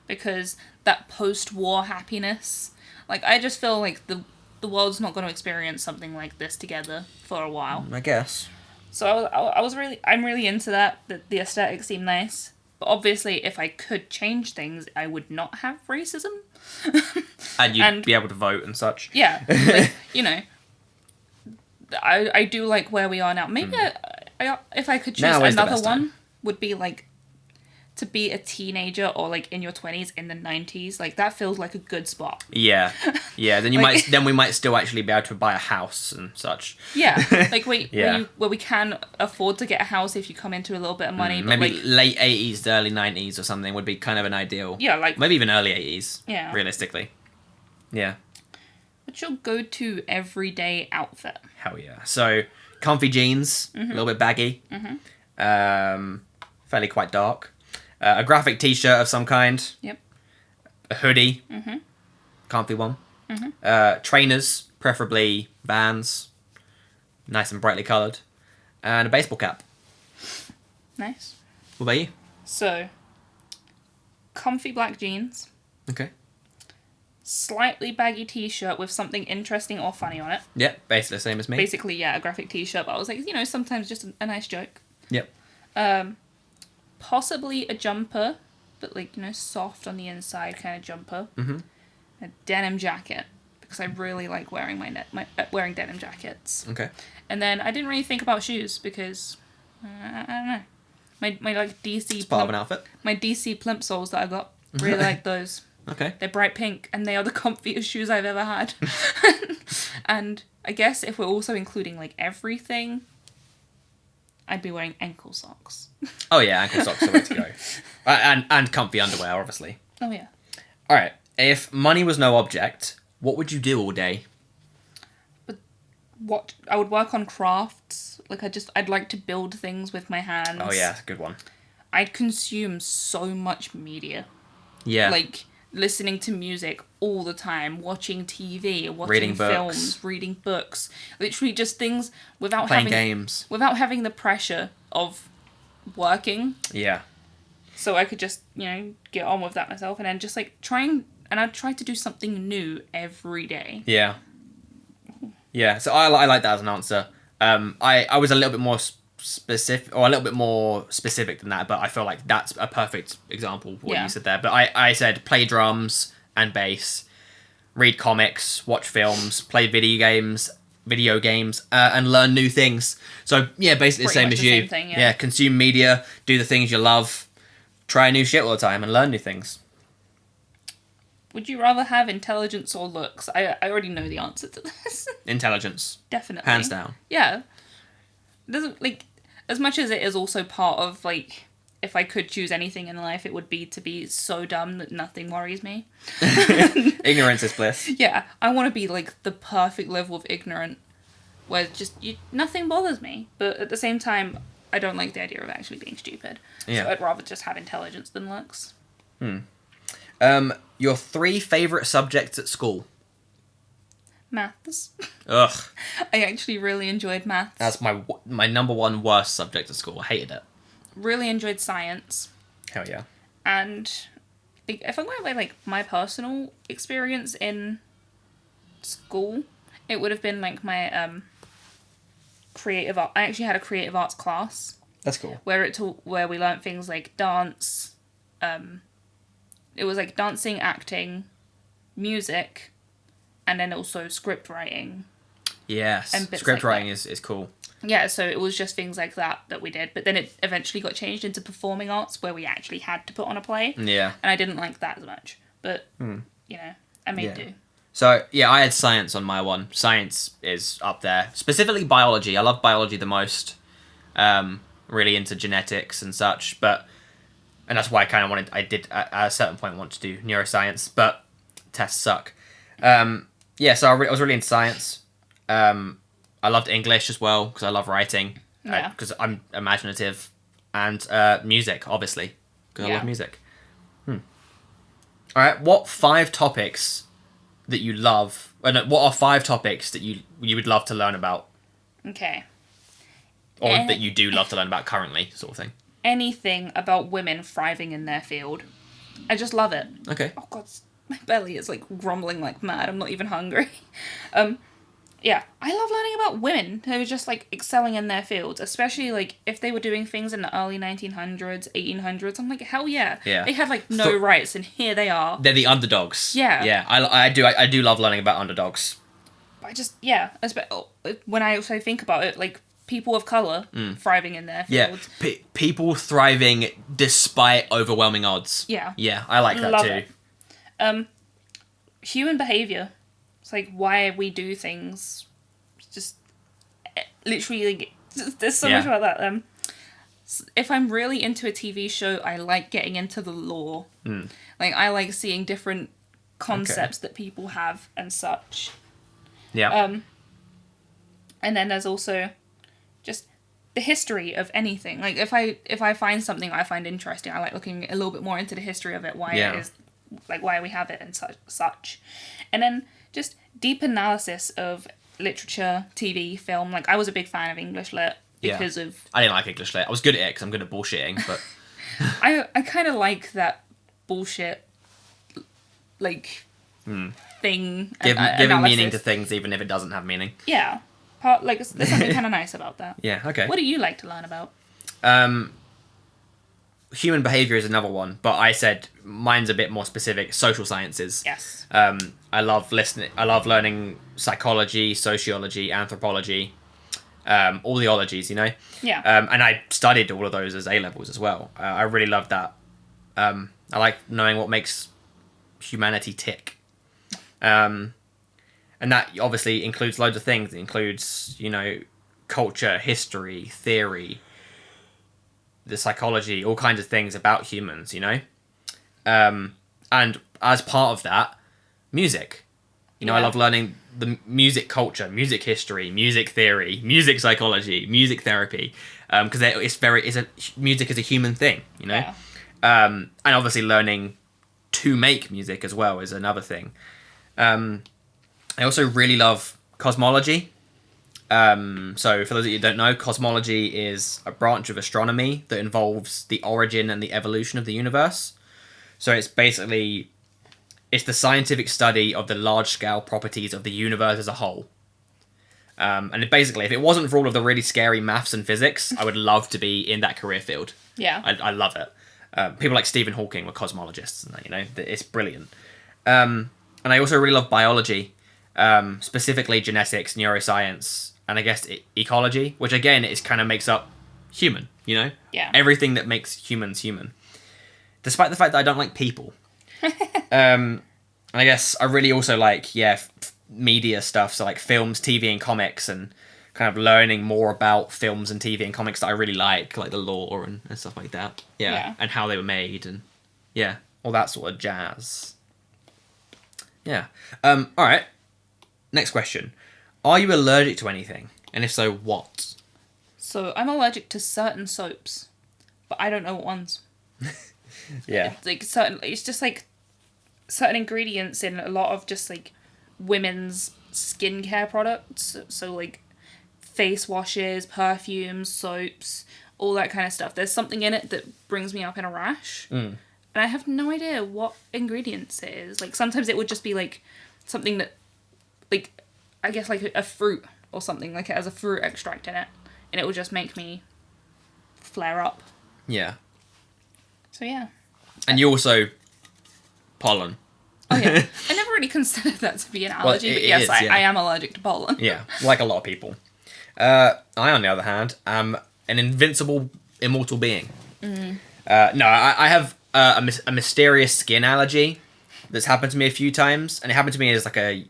B: because that post-war happiness. Like, I just feel like the world's not going to experience something like this together for a while.
A: I guess.
B: So I'm really into that. The aesthetic seemed nice. But obviously, if I could change things, I would not have racism.
A: And you'd be able to vote and such.
B: Yeah, like, I do like where we are now. Maybe I if I could choose
A: Now is the
B: another
A: best time.
B: one, would be like to be a teenager or like in your 20s in the 90s. Like that feels like a good spot.
A: Yeah, yeah. Then
B: Like-
A: we might still actually be able to buy a house and such.
B: Yeah, like
A: Yeah.
B: where we can afford to get a house if you come into a little bit of money. But
A: Maybe
B: like,
A: late 80s to early 90s or something would be kind of an ideal.
B: yeah, like
A: Maybe even early 80s.
B: Yeah.
A: Realistically. Yeah.
B: what's your go-to everyday outfit?
A: Hell yeah. So, comfy jeans, a little bit baggy. Fairly quite dark. A graphic t-shirt of some kind.
B: Yep.
A: A hoodie. Comfy one. Trainers, preferably Vans. Nice and brightly coloured. And a baseball cap.
B: Nice.
A: What about you?
B: So, comfy black jeans,
A: Okay.
B: slightly baggy t-shirt with something interesting or funny on it.
A: Yep, basically the same as me.
B: Basically, yeah, a graphic t-shirt, but I was like, sometimes just a nice joke.
A: Yep.
B: Possibly a jumper, but like, soft on the inside kind of jumper. A denim jacket, because I really like wearing wearing denim jackets.
A: Okay.
B: And then I didn't really think about shoes because, I don't know. My like DC
A: It's part of an outfit.
B: my DC plimsolls that I got, really like those.
A: Okay.
B: They're bright pink, and they are the comfiest shoes I've ever had. And I guess if we're also including, like, everything, I'd be wearing ankle socks.
A: Oh yeah, ankle socks are the way to go. And comfy underwear, obviously.
B: Oh, yeah.
A: Alright, if money was no object, what would you do all day?
B: What I would work on crafts. Like, I'd like to build things with my hands.
A: Oh yeah, that's a good one.
B: I'd consume so much media.
A: Yeah.
B: Like, listening to music all the time, watching TV, watching
A: Reading books.
B: films, reading books. Literally just things without
A: Playing
B: having
A: games.
B: without having the pressure of working.
A: Yeah.
B: So I could just, get on with that myself and then just like I'd try to do something new every day.
A: Yeah. Yeah, so I like that as an answer. I was a little bit more specific, or a little bit more specific than that, but I feel like that's a perfect example of what you said there. But I said play drums and bass, read comics, watch films, play video games, and learn new things. So yeah, basically the same as you.
B: Same thing, yeah.
A: Consume media, do the things you love, try new shit all the time, and learn new things.
B: Would you rather have intelligence or looks? I already know the answer to this.
A: Intelligence.
B: Definitely.
A: Hands down.
B: Yeah. It doesn't, like, as much as it is also part of, like, if I could choose anything in life, it would be to be so dumb that nothing worries me.
A: Ignorance is bliss.
B: Yeah. I want to be, like, the perfect level of ignorant where just nothing bothers me. But at the same time, I don't like the idea of actually being stupid.
A: Yeah.
B: So I'd rather just have intelligence than looks.
A: Your 3 favourite subjects at school?
B: Maths.
A: Ugh.
B: I actually really enjoyed maths.
A: That's my number one worst subject at school. I hated it.
B: Really enjoyed science.
A: Hell yeah.
B: And like, if I'm going by like my personal experience in school, it would have been like my creative art. I actually had a creative arts class.
A: That's cool.
B: Where we learnt things like dance. It was like dancing, acting, music, and then also script writing.
A: Yes,
B: and bits
A: script
B: like
A: writing is cool.
B: Yeah, so it was just things like that we did. But then it eventually got changed into performing arts, where we actually had to put on a play.
A: Yeah.
B: And I didn't like that as much. But, you know, I made do.
A: So, yeah, I had science on my one. Science is up there. Specifically biology. I love biology the most. Really into genetics and such. And that's why I did at a certain point want to do neuroscience. But tests suck. Yeah, so I was really into science. I loved English as well, because I love writing.
B: Yeah.
A: Because I'm imaginative. And music, obviously, because I love music. Alright, what 5 topics that you love... what are 5 topics that you would love to learn about?
B: Okay.
A: Or that you do love to learn about currently, sort of thing.
B: Anything about women thriving in their field. I just love it.
A: Okay.
B: Oh, God. My belly is, like, grumbling like mad. I'm not even hungry. Yeah, I love learning about women who are just, like, excelling in their fields, especially, like, if they were doing things in the early 1900s, 1800s. I'm like, hell yeah.
A: Yeah.
B: They had, like, no rights, and here they are.
A: They're the underdogs.
B: Yeah.
A: Yeah, I do love learning about underdogs.
B: I just, yeah. When I also think about it, like, people of colour thriving in their fields.
A: Yeah, people thriving despite overwhelming odds.
B: Yeah.
A: Yeah, I like that
B: love
A: too.
B: It. Human behaviour. It's like why we do things. Just literally, like, there's so much about that. If I'm really into a TV show, I like getting into the lore. Like, I like seeing different concepts that people have and such.
A: Yeah.
B: And then there's also just the history of anything. Like, if I find something I find interesting, I like looking a little bit more into the history of it, why it is, like, why we have it and such. And then just deep analysis of literature, TV, film. Like, I was a big fan of English lit because of...
A: I didn't like English lit. I was good at it because I'm good at bullshitting, but...
B: I kind of like that bullshit, like, thing.
A: Giving meaning to things even if it doesn't have meaning.
B: Yeah. There's something kind of nice about that.
A: Yeah, okay.
B: What do you like to learn about?
A: Human behaviour is another one, but I said mine's a bit more specific. Social sciences.
B: Yes.
A: I love learning psychology, sociology, anthropology, all the ologies, you know?
B: Yeah.
A: And I studied all of those as A-levels as well. I really love that. I like knowing what makes humanity tick. And that obviously includes loads of things. It includes, you know, culture, history, theory, the psychology, all kinds of things about humans, you know? And as part of that, music. You know, I love learning the music culture, music history, music theory, music psychology, music therapy, because music is a human thing, you know?
B: Yeah.
A: And obviously learning to make music as well is another thing. I also really love cosmology. So for those of you who don't know, cosmology is a branch of astronomy that involves the origin and the evolution of the universe. So it's the scientific study of the large-scale properties of the universe as a whole. And basically, if it wasn't for all of the really scary maths and physics, I would love to be in that career field.
B: Yeah.
A: I love it. People like Stephen Hawking were cosmologists, and that, you know, it's brilliant. And I also really love biology, specifically genetics, neuroscience, and I guess ecology, which again is kind of makes up human, you know?
B: Yeah.
A: Everything that makes humans human. Despite the fact that I don't like people. And I guess I really also like, media stuff, so like films, TV, and comics, and kind of learning more about films and TV and comics that I really like the lore and stuff like that. Yeah. And how they were made, and all that sort of jazz. Yeah. All right. Next question. Are you allergic to anything? And if so, what?
B: So I'm allergic to certain soaps, but I don't know what ones.
A: Yeah.
B: It's just like certain ingredients in a lot of just like women's skincare products. So like face washes, perfumes, soaps, all that kind of stuff. There's something in it that brings me up in a rash. And I have no idea what ingredients it is. Like sometimes it would just be like something that, like, I guess like a fruit or something. Like it has a fruit extract in it. And it would just make me flare up.
A: Yeah.
B: So yeah.
A: And you also pollen.
B: Oh yeah. I never really considered that to be an allergy, but yes, I am allergic to pollen.
A: Yeah, like a lot of people. I, on the other hand, am an invincible, immortal being. No, I have a mysterious skin allergy that's happened to me a few times, and it happened to me as like a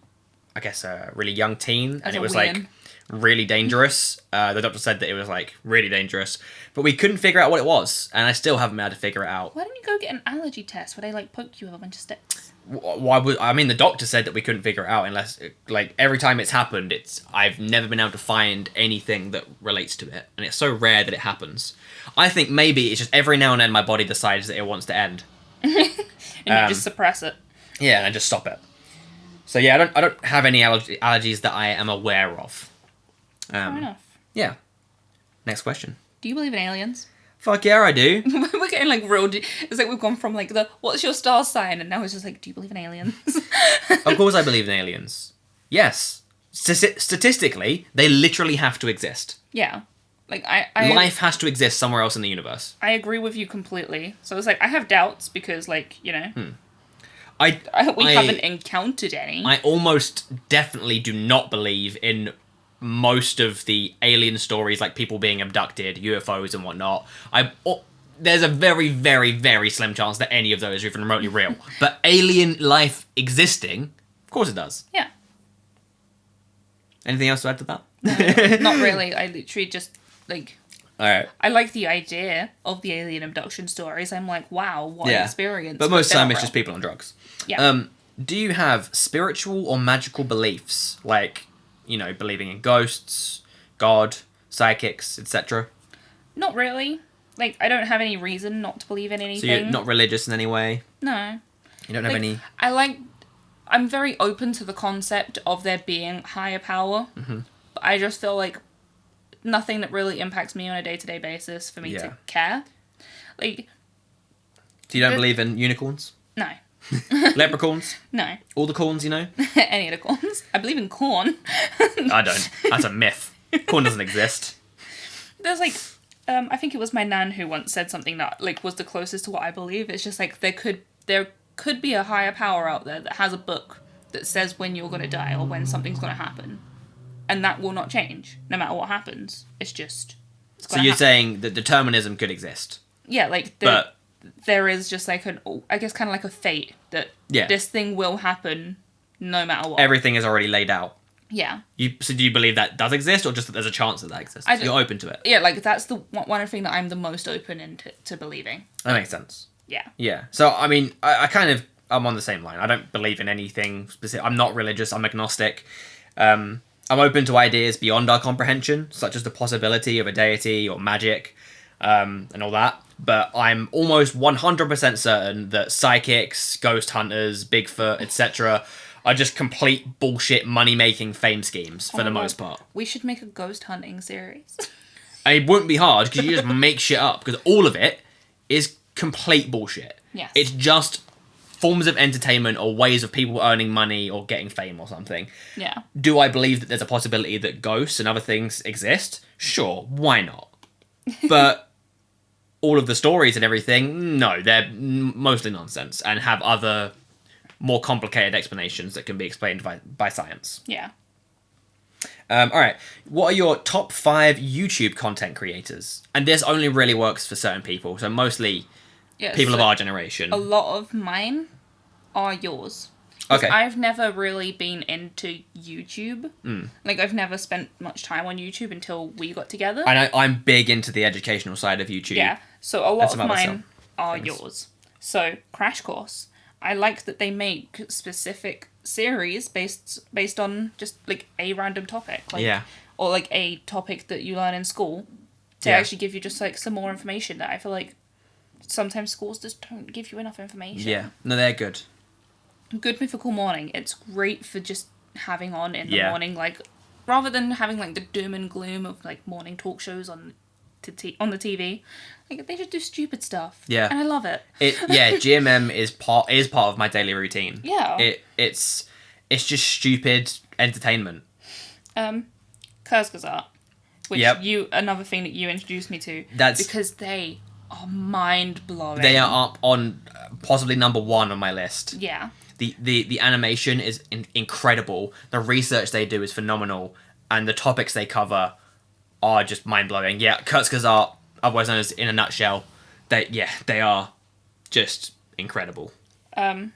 A: really young teen, and it was like really dangerous. The doctor said that it was like really dangerous, but we couldn't figure out what it was, and I still haven't been able to figure it out.
B: Why don't you go get an allergy test where they like poke you with a bunch of sticks?
A: Why would the doctor said that we couldn't figure it out unless like every time it's happened, I've never been able to find anything that relates to it, and it's so rare that it happens. I think maybe it's just every now and then my body decides that it wants to end,
B: and you just suppress it.
A: Yeah, and I just stop it. So yeah, I don't have any allergies that I am aware of.
B: Fair enough.
A: Yeah. Next question.
B: Do you believe in aliens?
A: Fuck yeah, I do.
B: We're getting like real. It's like we've gone from like the what's your star sign, and now it's just like, do you believe in aliens?
A: Of course, I believe in aliens. Yes. Statistically, they literally have to exist.
B: Yeah. Like
A: life has to exist somewhere else in the universe.
B: I agree with you completely. So it's like I have doubts because, like, you know, we haven't encountered any.
A: I almost definitely do not believe in most of the alien stories, like people being abducted, UFOs and whatnot. There's a very, very, very slim chance that any of those are even remotely real. But alien life existing, of course it does.
B: Yeah.
A: Anything else to add to that?
B: No, not really. I literally just, like...
A: Alright.
B: I like the idea of the alien abduction stories. I'm like, wow, what an experience.
A: But most of the time it's just people on drugs.
B: Yeah.
A: Do you have spiritual or magical beliefs? Like, you know, believing in ghosts, God, psychics, etc.?
B: Not really. Like, I don't have any reason not to believe in anything.
A: So you're not religious in any way?
B: No.
A: You don't have any...
B: I'm very open to the concept of there being higher power. Mm-hmm. But I just feel like nothing that really impacts me on a day-to-day basis for me to care. Like...
A: So you don't believe in unicorns?
B: No.
A: Leprechauns?
B: No.
A: All the corns, you know?
B: Any of the corns. I believe in corn.
A: I don't. That's a myth. Corn doesn't exist.
B: There's like, I think it was my nan who once said something that like was the closest to what I believe. It's just like there could be a higher power out there that has a book that says when you're going to die or when something's going to happen. And that will not change no matter what happens. It's just...
A: So you're saying that determinism could exist?
B: Yeah, like... There is just like I guess kind of like a fate that this thing will happen no matter what.
A: Everything is already laid out.
B: Yeah.
A: So do you believe that does exist, or just that there's a chance that exists? You're open to it?
B: Yeah, like that's the one thing that I'm the most open into believing.
A: That makes sense.
B: Yeah.
A: Yeah. So, I mean, I'm on the same line. I don't believe in anything specific. I'm not religious. I'm agnostic. I'm open to ideas beyond our comprehension, such as the possibility of a deity or magic, and all that. But I'm almost 100% certain that psychics, ghost hunters, Bigfoot, etc. are just complete bullshit money-making fame schemes for the most part.
B: We should make a ghost hunting series.
A: And it wouldn't be hard because you just make shit up, because all of it is complete bullshit.
B: Yes.
A: It's just forms of entertainment or ways of people earning money or getting fame or something.
B: Yeah.
A: Do I believe that there's a possibility that ghosts and other things exist? Sure, why not? But all of the stories and everything, no, they're mostly nonsense and have other more complicated explanations that can be explained by science.
B: Yeah.
A: All right, what are your top 5 YouTube content creators? And this only really works for certain people, so mostly people of our generation.
B: A lot of mine are yours. Okay. I've never really been into YouTube. Like, I've never spent much time on YouTube until we got together.
A: And I'm big into the educational side of YouTube.
B: Yeah, so a lot of mine are yours. So, Crash Course. I like that they make specific series based on just, like, a random topic. Like, or, like, a topic that you learn in school to actually give you just, like, some more information that I feel like sometimes schools just don't give you enough information.
A: Yeah, no, they're good.
B: Good Mythical Morning. It's great for just having on in the morning, like, rather than having, like, the doom and gloom of, like, morning talk shows on the TV. Like, they just do stupid stuff. Yeah. And I love it.
A: GMM is part of my daily routine.
B: Yeah.
A: It's just stupid entertainment.
B: Kurzgesagt, which another thing that you introduced me to. Because they are mind-blowing.
A: They are up on possibly number 1 on my list.
B: Yeah.
A: The animation is incredible. The research they do is phenomenal. And the topics they cover are just mind-blowing. Yeah, Kurzgesagt, otherwise known as In a Nutshell, they are just incredible.
B: I'm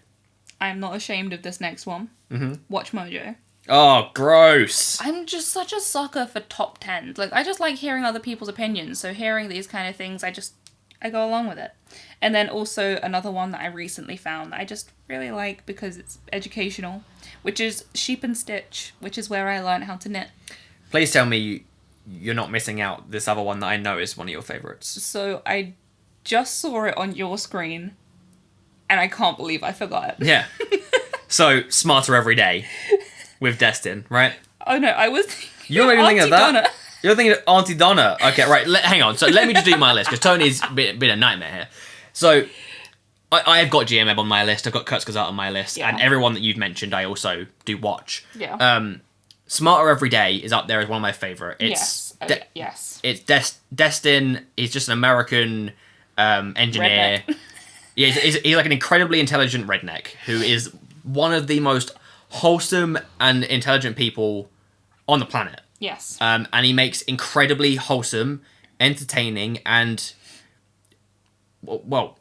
B: not ashamed of this next one. Mm-hmm. Watch Mojo.
A: Oh, gross.
B: I'm just such a sucker for top 10s. Like, I just like hearing other people's opinions. So hearing these kind of things, I go along with it. And then also another one that I recently found that I just really like because it's educational, which is Sheep and Stitch, which is where I learned how to knit.
A: Please tell me you're not missing out this other one that I know is one of your favourites.
B: So I just saw it on your screen, and I can't believe I forgot it.
A: Yeah. So, Smarter Every Day with Destin, right?
B: Oh no, I was thinking
A: You're maybe thinking of that? Donna. You're thinking of Auntie Donna. Okay, right, hang on. So let me just do my list, because Tony's been a nightmare here. So, I've got GMM on my list, I've got Kurzgesagt on my list, and everyone that you've mentioned I also do watch.
B: Yeah.
A: Smarter Every Day is up there as one of my favourite.
B: Yes. Yes.
A: It's Destin, he's just an American engineer.
B: Redneck.
A: Yeah, he's like an incredibly intelligent redneck, who is one of the most wholesome and intelligent people on the planet.
B: Yes.
A: And he makes incredibly wholesome, entertaining, and, well,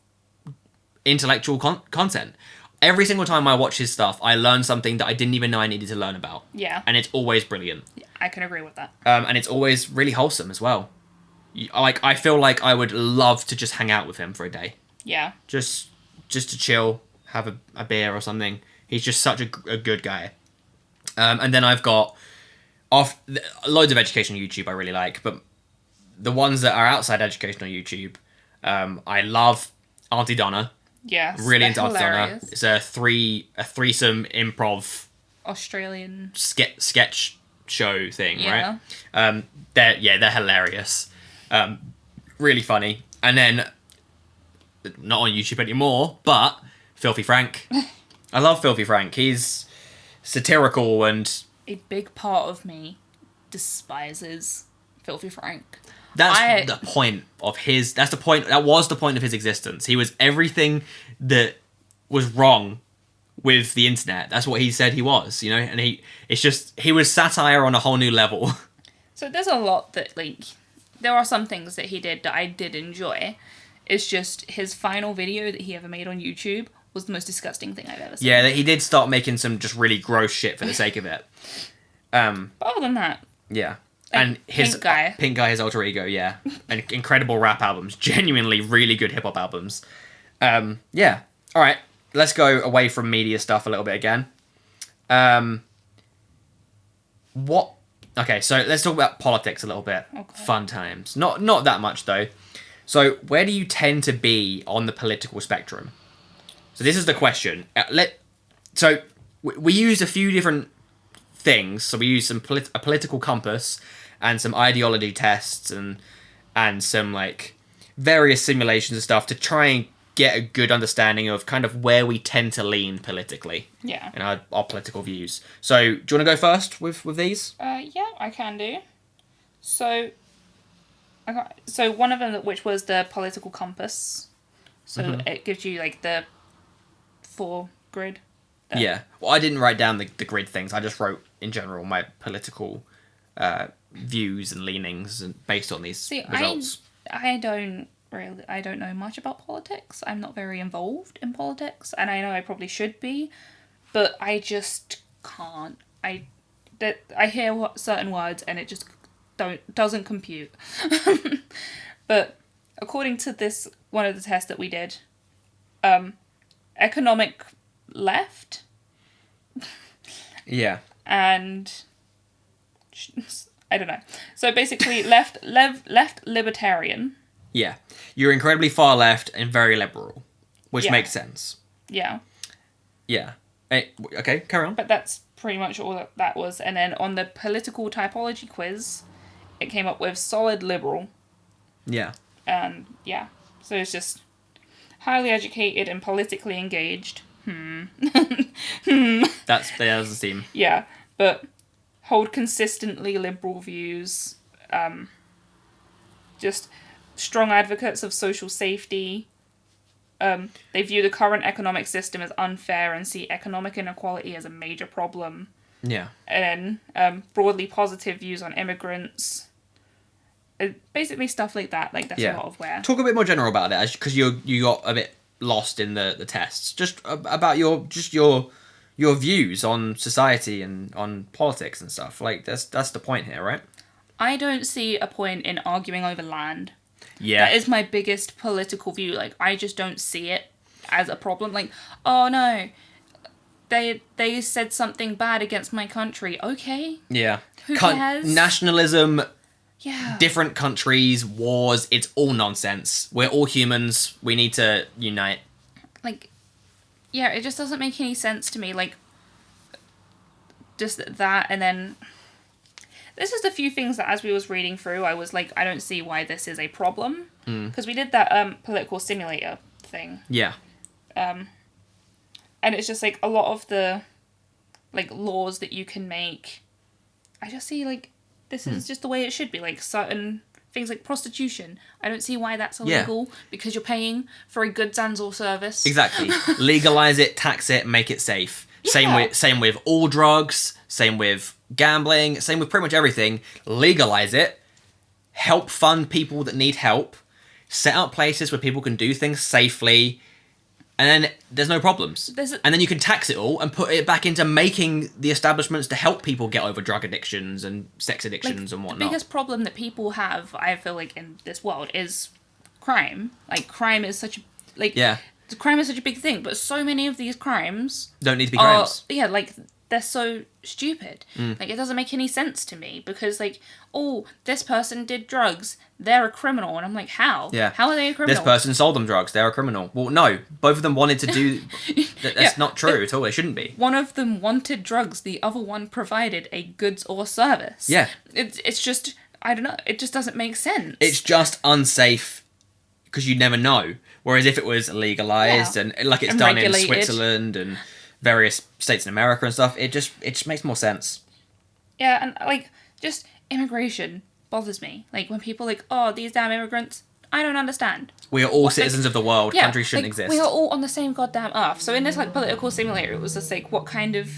A: intellectual content. Every single time I watch his stuff, I learn something that I didn't even know I needed to learn about.
B: Yeah.
A: And it's always brilliant.
B: Yeah, I can agree with that.
A: And it's always really wholesome as well. I feel like I would love to just hang out with him for a day.
B: Yeah.
A: Just to chill, have a beer or something. He's just such a good guy. And then I've got loads of educational YouTube I really like, but the ones that are outside educational YouTube, I love Auntie Donna.
B: Yes,
A: really into Auntie Donna. It's a threesome improv
B: Australian
A: sketch show thing, right? They're hilarious, really funny. And then not on YouTube anymore, but Filthy Frank. I love Filthy Frank. He's satirical and...
B: A big part of me despises Filthy Frank.
A: That's the point of his... That was the point of his existence. He was everything that was wrong with the internet. That's what he said he was, you know? And he was satire on a whole new level.
B: So there's a lot that, like... There are some things that he did that I did enjoy. It's just his final video that he ever made on YouTube was the most disgusting thing I've ever seen.
A: Yeah, he did start making some just really gross shit for the sake of it.
B: But other than that...
A: Yeah. And his Pink Guy, his alter ego, yeah. And incredible rap albums. Genuinely really good hip-hop albums. Yeah. All right. Let's go away from media stuff a little bit again. Okay, so let's talk about politics a little bit. Okay. Fun times. Not that much, though. So, where do you tend to be on the political spectrum? So, this is the question. So, we used a few different things. So, we used a political compass and some ideology tests and some, like, various simulations and stuff to try and get a good understanding of kind of where we tend to lean politically.
B: Yeah.
A: And our political views. So, do you want to go first with these?
B: Yeah, I can do. So one of them, which was the political compass. So it gives you like the 4 grid.
A: Yeah. Well, I didn't write down the grid things. I just wrote in general my political views and leanings and based on these results.
B: I don't know much about politics. I'm not very involved in politics, and I know I probably should be, but I just can't. I hear certain words and it just doesn't compute. But according to this one of the tests that we did, economic left.
A: Yeah.
B: And I don't know. So basically, left libertarian.
A: Yeah, you're incredibly far left and very liberal, which
B: Yeah.
A: makes sense.
B: Yeah.
A: Yeah. Okay, carry on.
B: But that's pretty much all that was. And then on the political typology quiz, it came up with solid liberal.
A: Yeah.
B: And yeah, so it's just highly educated and politically engaged.
A: That's the theme.
B: Yeah, but hold consistently liberal views. Just strong advocates of social safety. They view the current economic system as unfair and see economic inequality as a major problem.
A: Yeah.
B: And then broadly positive views on immigrants. Basically stuff like that. Like that's a lot of where.
A: Talk a bit more general about it, because you got a bit lost in the tests. Just about your views on society and on politics and stuff. Like that's the point here, right?
B: I don't see a point in arguing over land.
A: Yeah.
B: That is my biggest political view. Like, I just don't see it as a problem. Like, oh no, they said something bad against my country. Okay.
A: Yeah.
B: Who cares?
A: Nationalism,
B: Yeah.
A: different countries, wars, it's all nonsense. We're all humans. We need to unite.
B: Like, yeah, it just doesn't make any sense to me. Like, just that, and then there's just a few things that as we was reading through, I was like, I don't see why this is a problem. Because we did that political simulator thing.
A: Yeah.
B: And it's just like a lot of the like laws that you can make, I just see like this is just the way it should be. Like certain things like prostitution, I don't see why that's illegal because you're paying for a goods and or service.
A: Exactly. Legalize it, tax it, make it safe.
B: Yeah.
A: Same with all drugs, same with gambling, same with pretty much everything. Legalize it, help fund people that need help, set up places where people can do things safely, and then there's no problems. And then you can tax it all and put it back into making the establishments to help people get over drug addictions and sex addictions and whatnot.
B: The biggest problem that people have, I feel like, in this world is crime. Like, crime is such a... Like, crime is such a big thing, but so many of these crimes...
A: Don't need to be crimes.
B: Yeah, like, they're so stupid. Like, it doesn't make any sense to me because, like, oh, this person did drugs. They're a criminal. And I'm like, how?
A: Yeah.
B: How are they a criminal?
A: This person sold them drugs. They're a criminal. Well, no. Both of them wanted to do... That's not true at all. It shouldn't be.
B: One of them wanted drugs. The other one provided a goods or service.
A: Yeah.
B: It's just... I don't know. It just doesn't make sense.
A: It's just unsafe because you never know. Whereas if it was legalized and like it's done
B: regulated.
A: in Switzerland and various states in America and stuff, it just makes more sense.
B: Yeah, and like just immigration bothers me. Like when people are like, oh, these damn immigrants, I don't understand.
A: We are all citizens of the world. Countries shouldn't exist.
B: We are all on the same goddamn earth. So in this like political simulator, it was just like, what kind of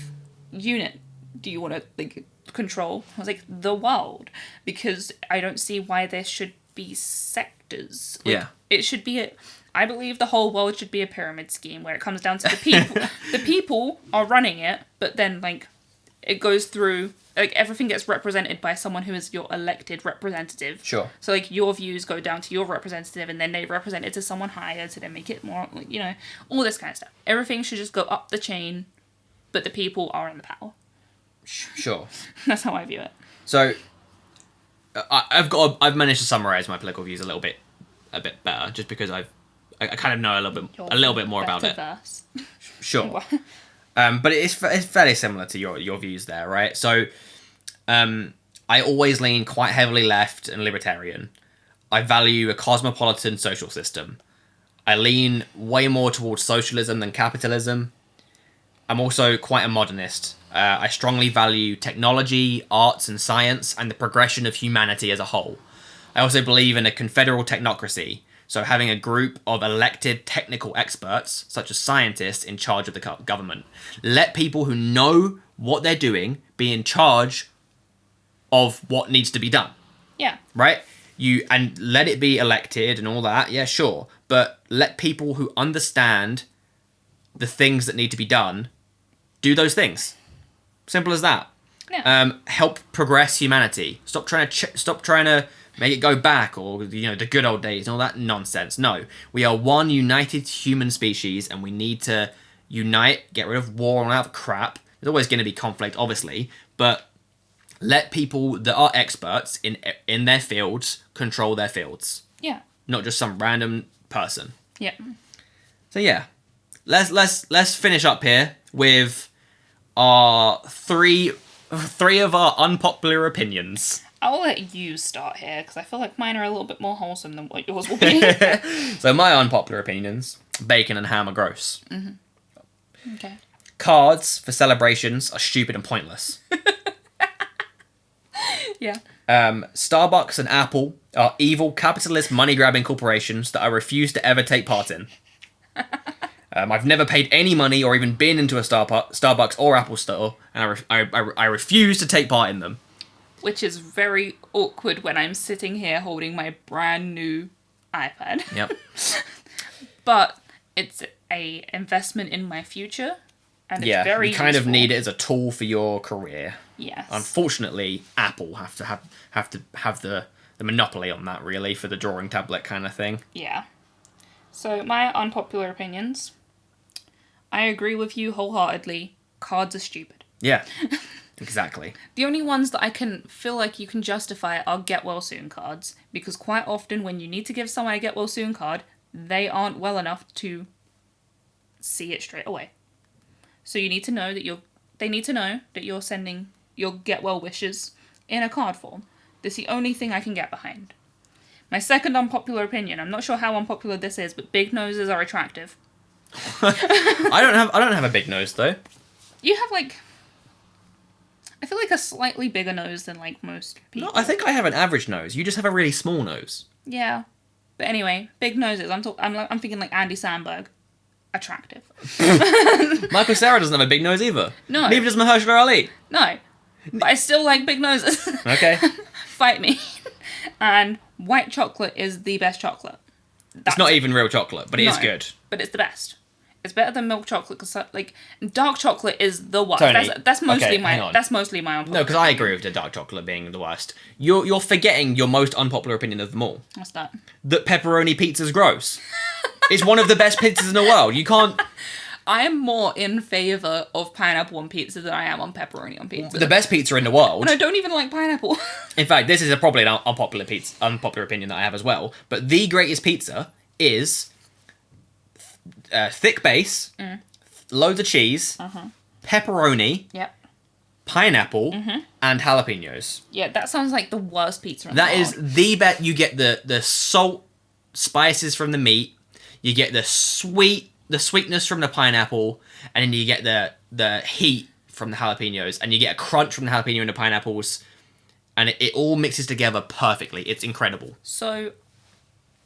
B: unit do you want to like control? I was like, the world, because I don't see why there should be sectors. Like, it should be I believe the whole world should be a pyramid scheme where it comes down to the people. The people are running it, but then like it goes through, like everything gets represented by someone who is your elected representative.
A: Sure.
B: So like your views go down to your representative and then they represent it to someone higher to then make it more, like, you know, all this kind of stuff. Everything should just go up the chain, but the people are in the power.
A: Sure.
B: That's how I view it.
A: So I've managed to summarize my political views a bit better just because I kind of know a little bit more about it.
B: Verse.
A: Sure. But it's fairly similar to your views there, right? So, I always lean quite heavily left and libertarian. I value a cosmopolitan social system. I lean way more towards socialism than capitalism. I'm also quite a modernist. I strongly value technology, arts and science, and the progression of humanity as a whole. I also believe in a confederal technocracy, so having a group of elected technical experts, such as scientists, in charge of the government. Let people who know what they're doing be in charge of what needs to be done.
B: Yeah.
A: Right? And let it be elected and all that, yeah, sure. But let people who understand the things that need to be done do those things. Simple as that.
B: Yeah.
A: Help progress humanity. Stop trying to make it go back, or the good old days and all that nonsense. No, we are one united human species, and we need to unite, get rid of war and all that crap. There's always going to be conflict, obviously, but let people that are experts in their fields control their fields.
B: Yeah. Not
A: just some random person.
B: Yeah.
A: So yeah, let's finish up here with our three of our unpopular opinions.
B: I'll let you start here, because I feel like mine are a little bit more wholesome than what yours will be.
A: So my unpopular opinions: bacon and ham are gross.
B: Mm-hmm. Okay.
A: Cards for celebrations are stupid and pointless.
B: Yeah.
A: Starbucks and Apple are evil capitalist money-grabbing corporations that I refuse to ever take part in. I've never paid any money or even been into a Starbucks or Apple store, and I refuse to take part in them.
B: Which is very awkward when I'm sitting here holding my brand new iPad.
A: Yep.
B: But it's a investment in my future, and it's very
A: you kind
B: useful.
A: of need it as a tool for your career.
B: Yes.
A: Unfortunately, Apple have to have the monopoly on that, really, for the drawing tablet kind of thing.
B: Yeah. So my unpopular opinions. I agree with you wholeheartedly. Cards are stupid.
A: Yeah. Exactly.
B: The only ones that I can feel like you can justify are get well soon cards, because quite often when you need to give someone a get well soon card, they aren't well enough to see it straight away. So you need to know that they need to know that you're sending your get well wishes in a card form. That's the only thing I can get behind. My second unpopular opinion, I'm not sure how unpopular this is, but big noses are attractive.
A: I don't have a big nose though.
B: You have I feel like a slightly bigger nose than most people.
A: No, I think I have an average nose. You just have a really small nose.
B: Yeah. But anyway, big noses. I'm thinking like Andy Samberg. Attractive.
A: Michael Cera doesn't have a big nose either.
B: No.
A: Neither does Mahershala Ali.
B: No. But I still like big noses.
A: Okay.
B: Fight me. And white chocolate is the best chocolate.
A: It's not even real chocolate, but it is good.
B: But it's the best. It's better than milk chocolate, because dark chocolate is the worst.
A: Tony,
B: That's mostly
A: hang on.
B: That's mostly my unpopular.
A: No, because I agree with the dark chocolate being the worst. You're forgetting your most unpopular opinion of them all.
B: What's that?
A: That pepperoni pizza's gross. It's one of the best pizzas in the world. You can't.
B: I am more in favour of pineapple on pizza than I am on pepperoni on pizza.
A: The best pizza in the world.
B: And I don't even like pineapple.
A: In fact, this is probably an unpopular opinion that I have as well. But the greatest pizza is thick base, loads of cheese, pepperoni,
B: Yep.
A: pineapple, and jalapenos.
B: Yeah, that sounds like the worst pizza in the world.
A: That is the best. You get the salt, spices from the meat. You get the sweetness from the pineapple, and then you get the heat from the jalapenos, and you get a crunch from the jalapeno and the pineapples, and it all mixes together perfectly. It's incredible.
B: So,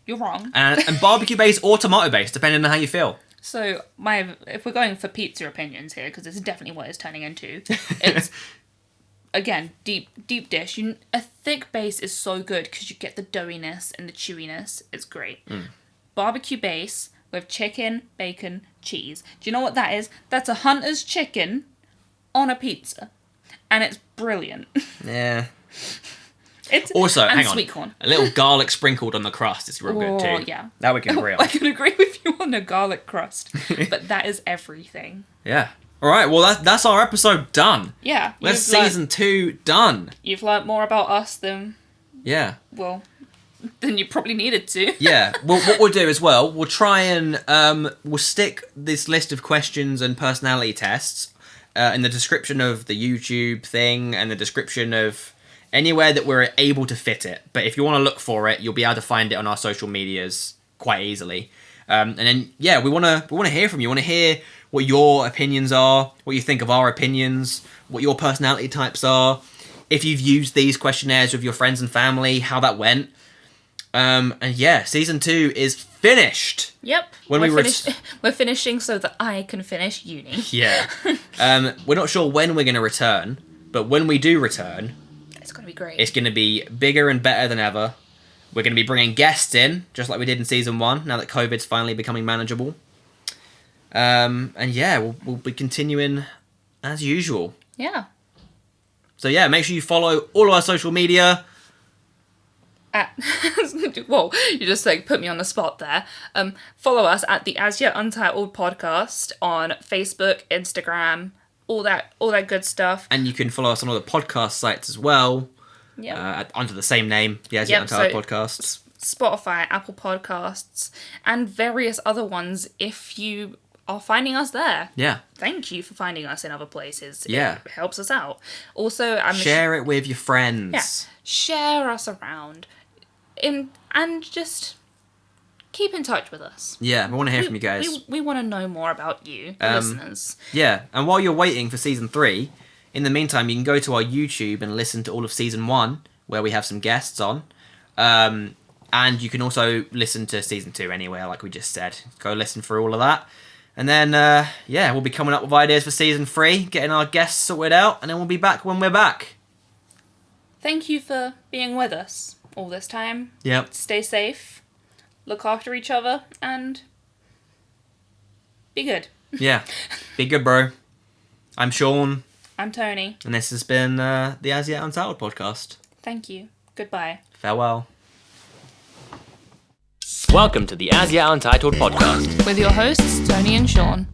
B: you're wrong.
A: And barbecue based or tomato based, depending on how you feel.
B: So, if we're going for pizza opinions here, because this is definitely what it's turning into, it's, again, deep dish. A thick base is so good because you get the doughiness and the chewiness. It's great. Barbecue base with chicken, bacon, cheese. Do you know what that is? That's a hunter's chicken on a pizza. And it's brilliant.
A: Yeah.
B: It's
A: also,
B: and
A: hang on,
B: sweet corn.
A: a little garlic sprinkled on the crust is real good too.
B: Yeah.
A: That we can agree on.
B: I can agree with you on the garlic crust, but that is everything.
A: Yeah. All right. Well, that's our episode done.
B: Yeah.
A: That's season 2 done.
B: You've learnt more about us than than you probably needed to.
A: Yeah. Well, what we'll do as well, we'll try and we'll stick this list of questions and personality tests in the description of the YouTube thing and the description of anywhere that we're able to fit it. But if you want to look for it, you'll be able to find it on our social medias quite easily. And then we want to hear from you. We want to hear what your opinions are, what you think of our opinions, what your personality types are. If you've used these questionnaires with your friends and family, how that went. And season 2 is finished.
B: Yep. We're finishing so that I can finish uni.
A: Yeah. We're not sure when we're going to return, but when we do return,
B: it's going to be great.
A: It's going to be bigger and better than ever. We're going to be bringing guests in, just like we did in season 1, now that COVID's finally becoming manageable. We'll be continuing as usual.
B: Yeah.
A: So make sure you follow all of our social media.
B: Whoa, you just put me on the spot there. Follow us at the As Yet Untitled Podcast on Facebook, Instagram, all that good stuff.
A: And you can follow us on all the podcast sites as well.
B: Yeah.
A: Under the same name, the As Yet Untitled Podcast.
B: Spotify, Apple Podcasts, and various other ones if you are finding us there.
A: Yeah.
B: Thank you for finding us in other places.
A: Yeah.
B: It helps us out. Also,
A: share it with your friends.
B: Yeah. Share us around. And just keep in touch with us.
A: Yeah, we want to hear from you guys.
B: We want to know more about you, the listeners.
A: Yeah, and while you're waiting for season 3, in the meantime, you can go to our YouTube and listen to all of season 1, where we have some guests on. And you can also listen to season 2 anywhere, like we just said. Go listen for all of that. And then, we'll be coming up with ideas for season 3, getting our guests sorted out, and then we'll be back when we're back.
B: Thank you for being with us all this time.
A: Yep.
B: Stay safe, look after each other, and be good.
A: Yeah. Be good, bro. I'm Shaun.
B: I'm Toni.
A: And this has been the As Yet Untitled Podcast.
B: Thank you. Goodbye.
A: Farewell. Welcome to the As Yet Untitled Podcast.
B: With your hosts, Toni and Shaun.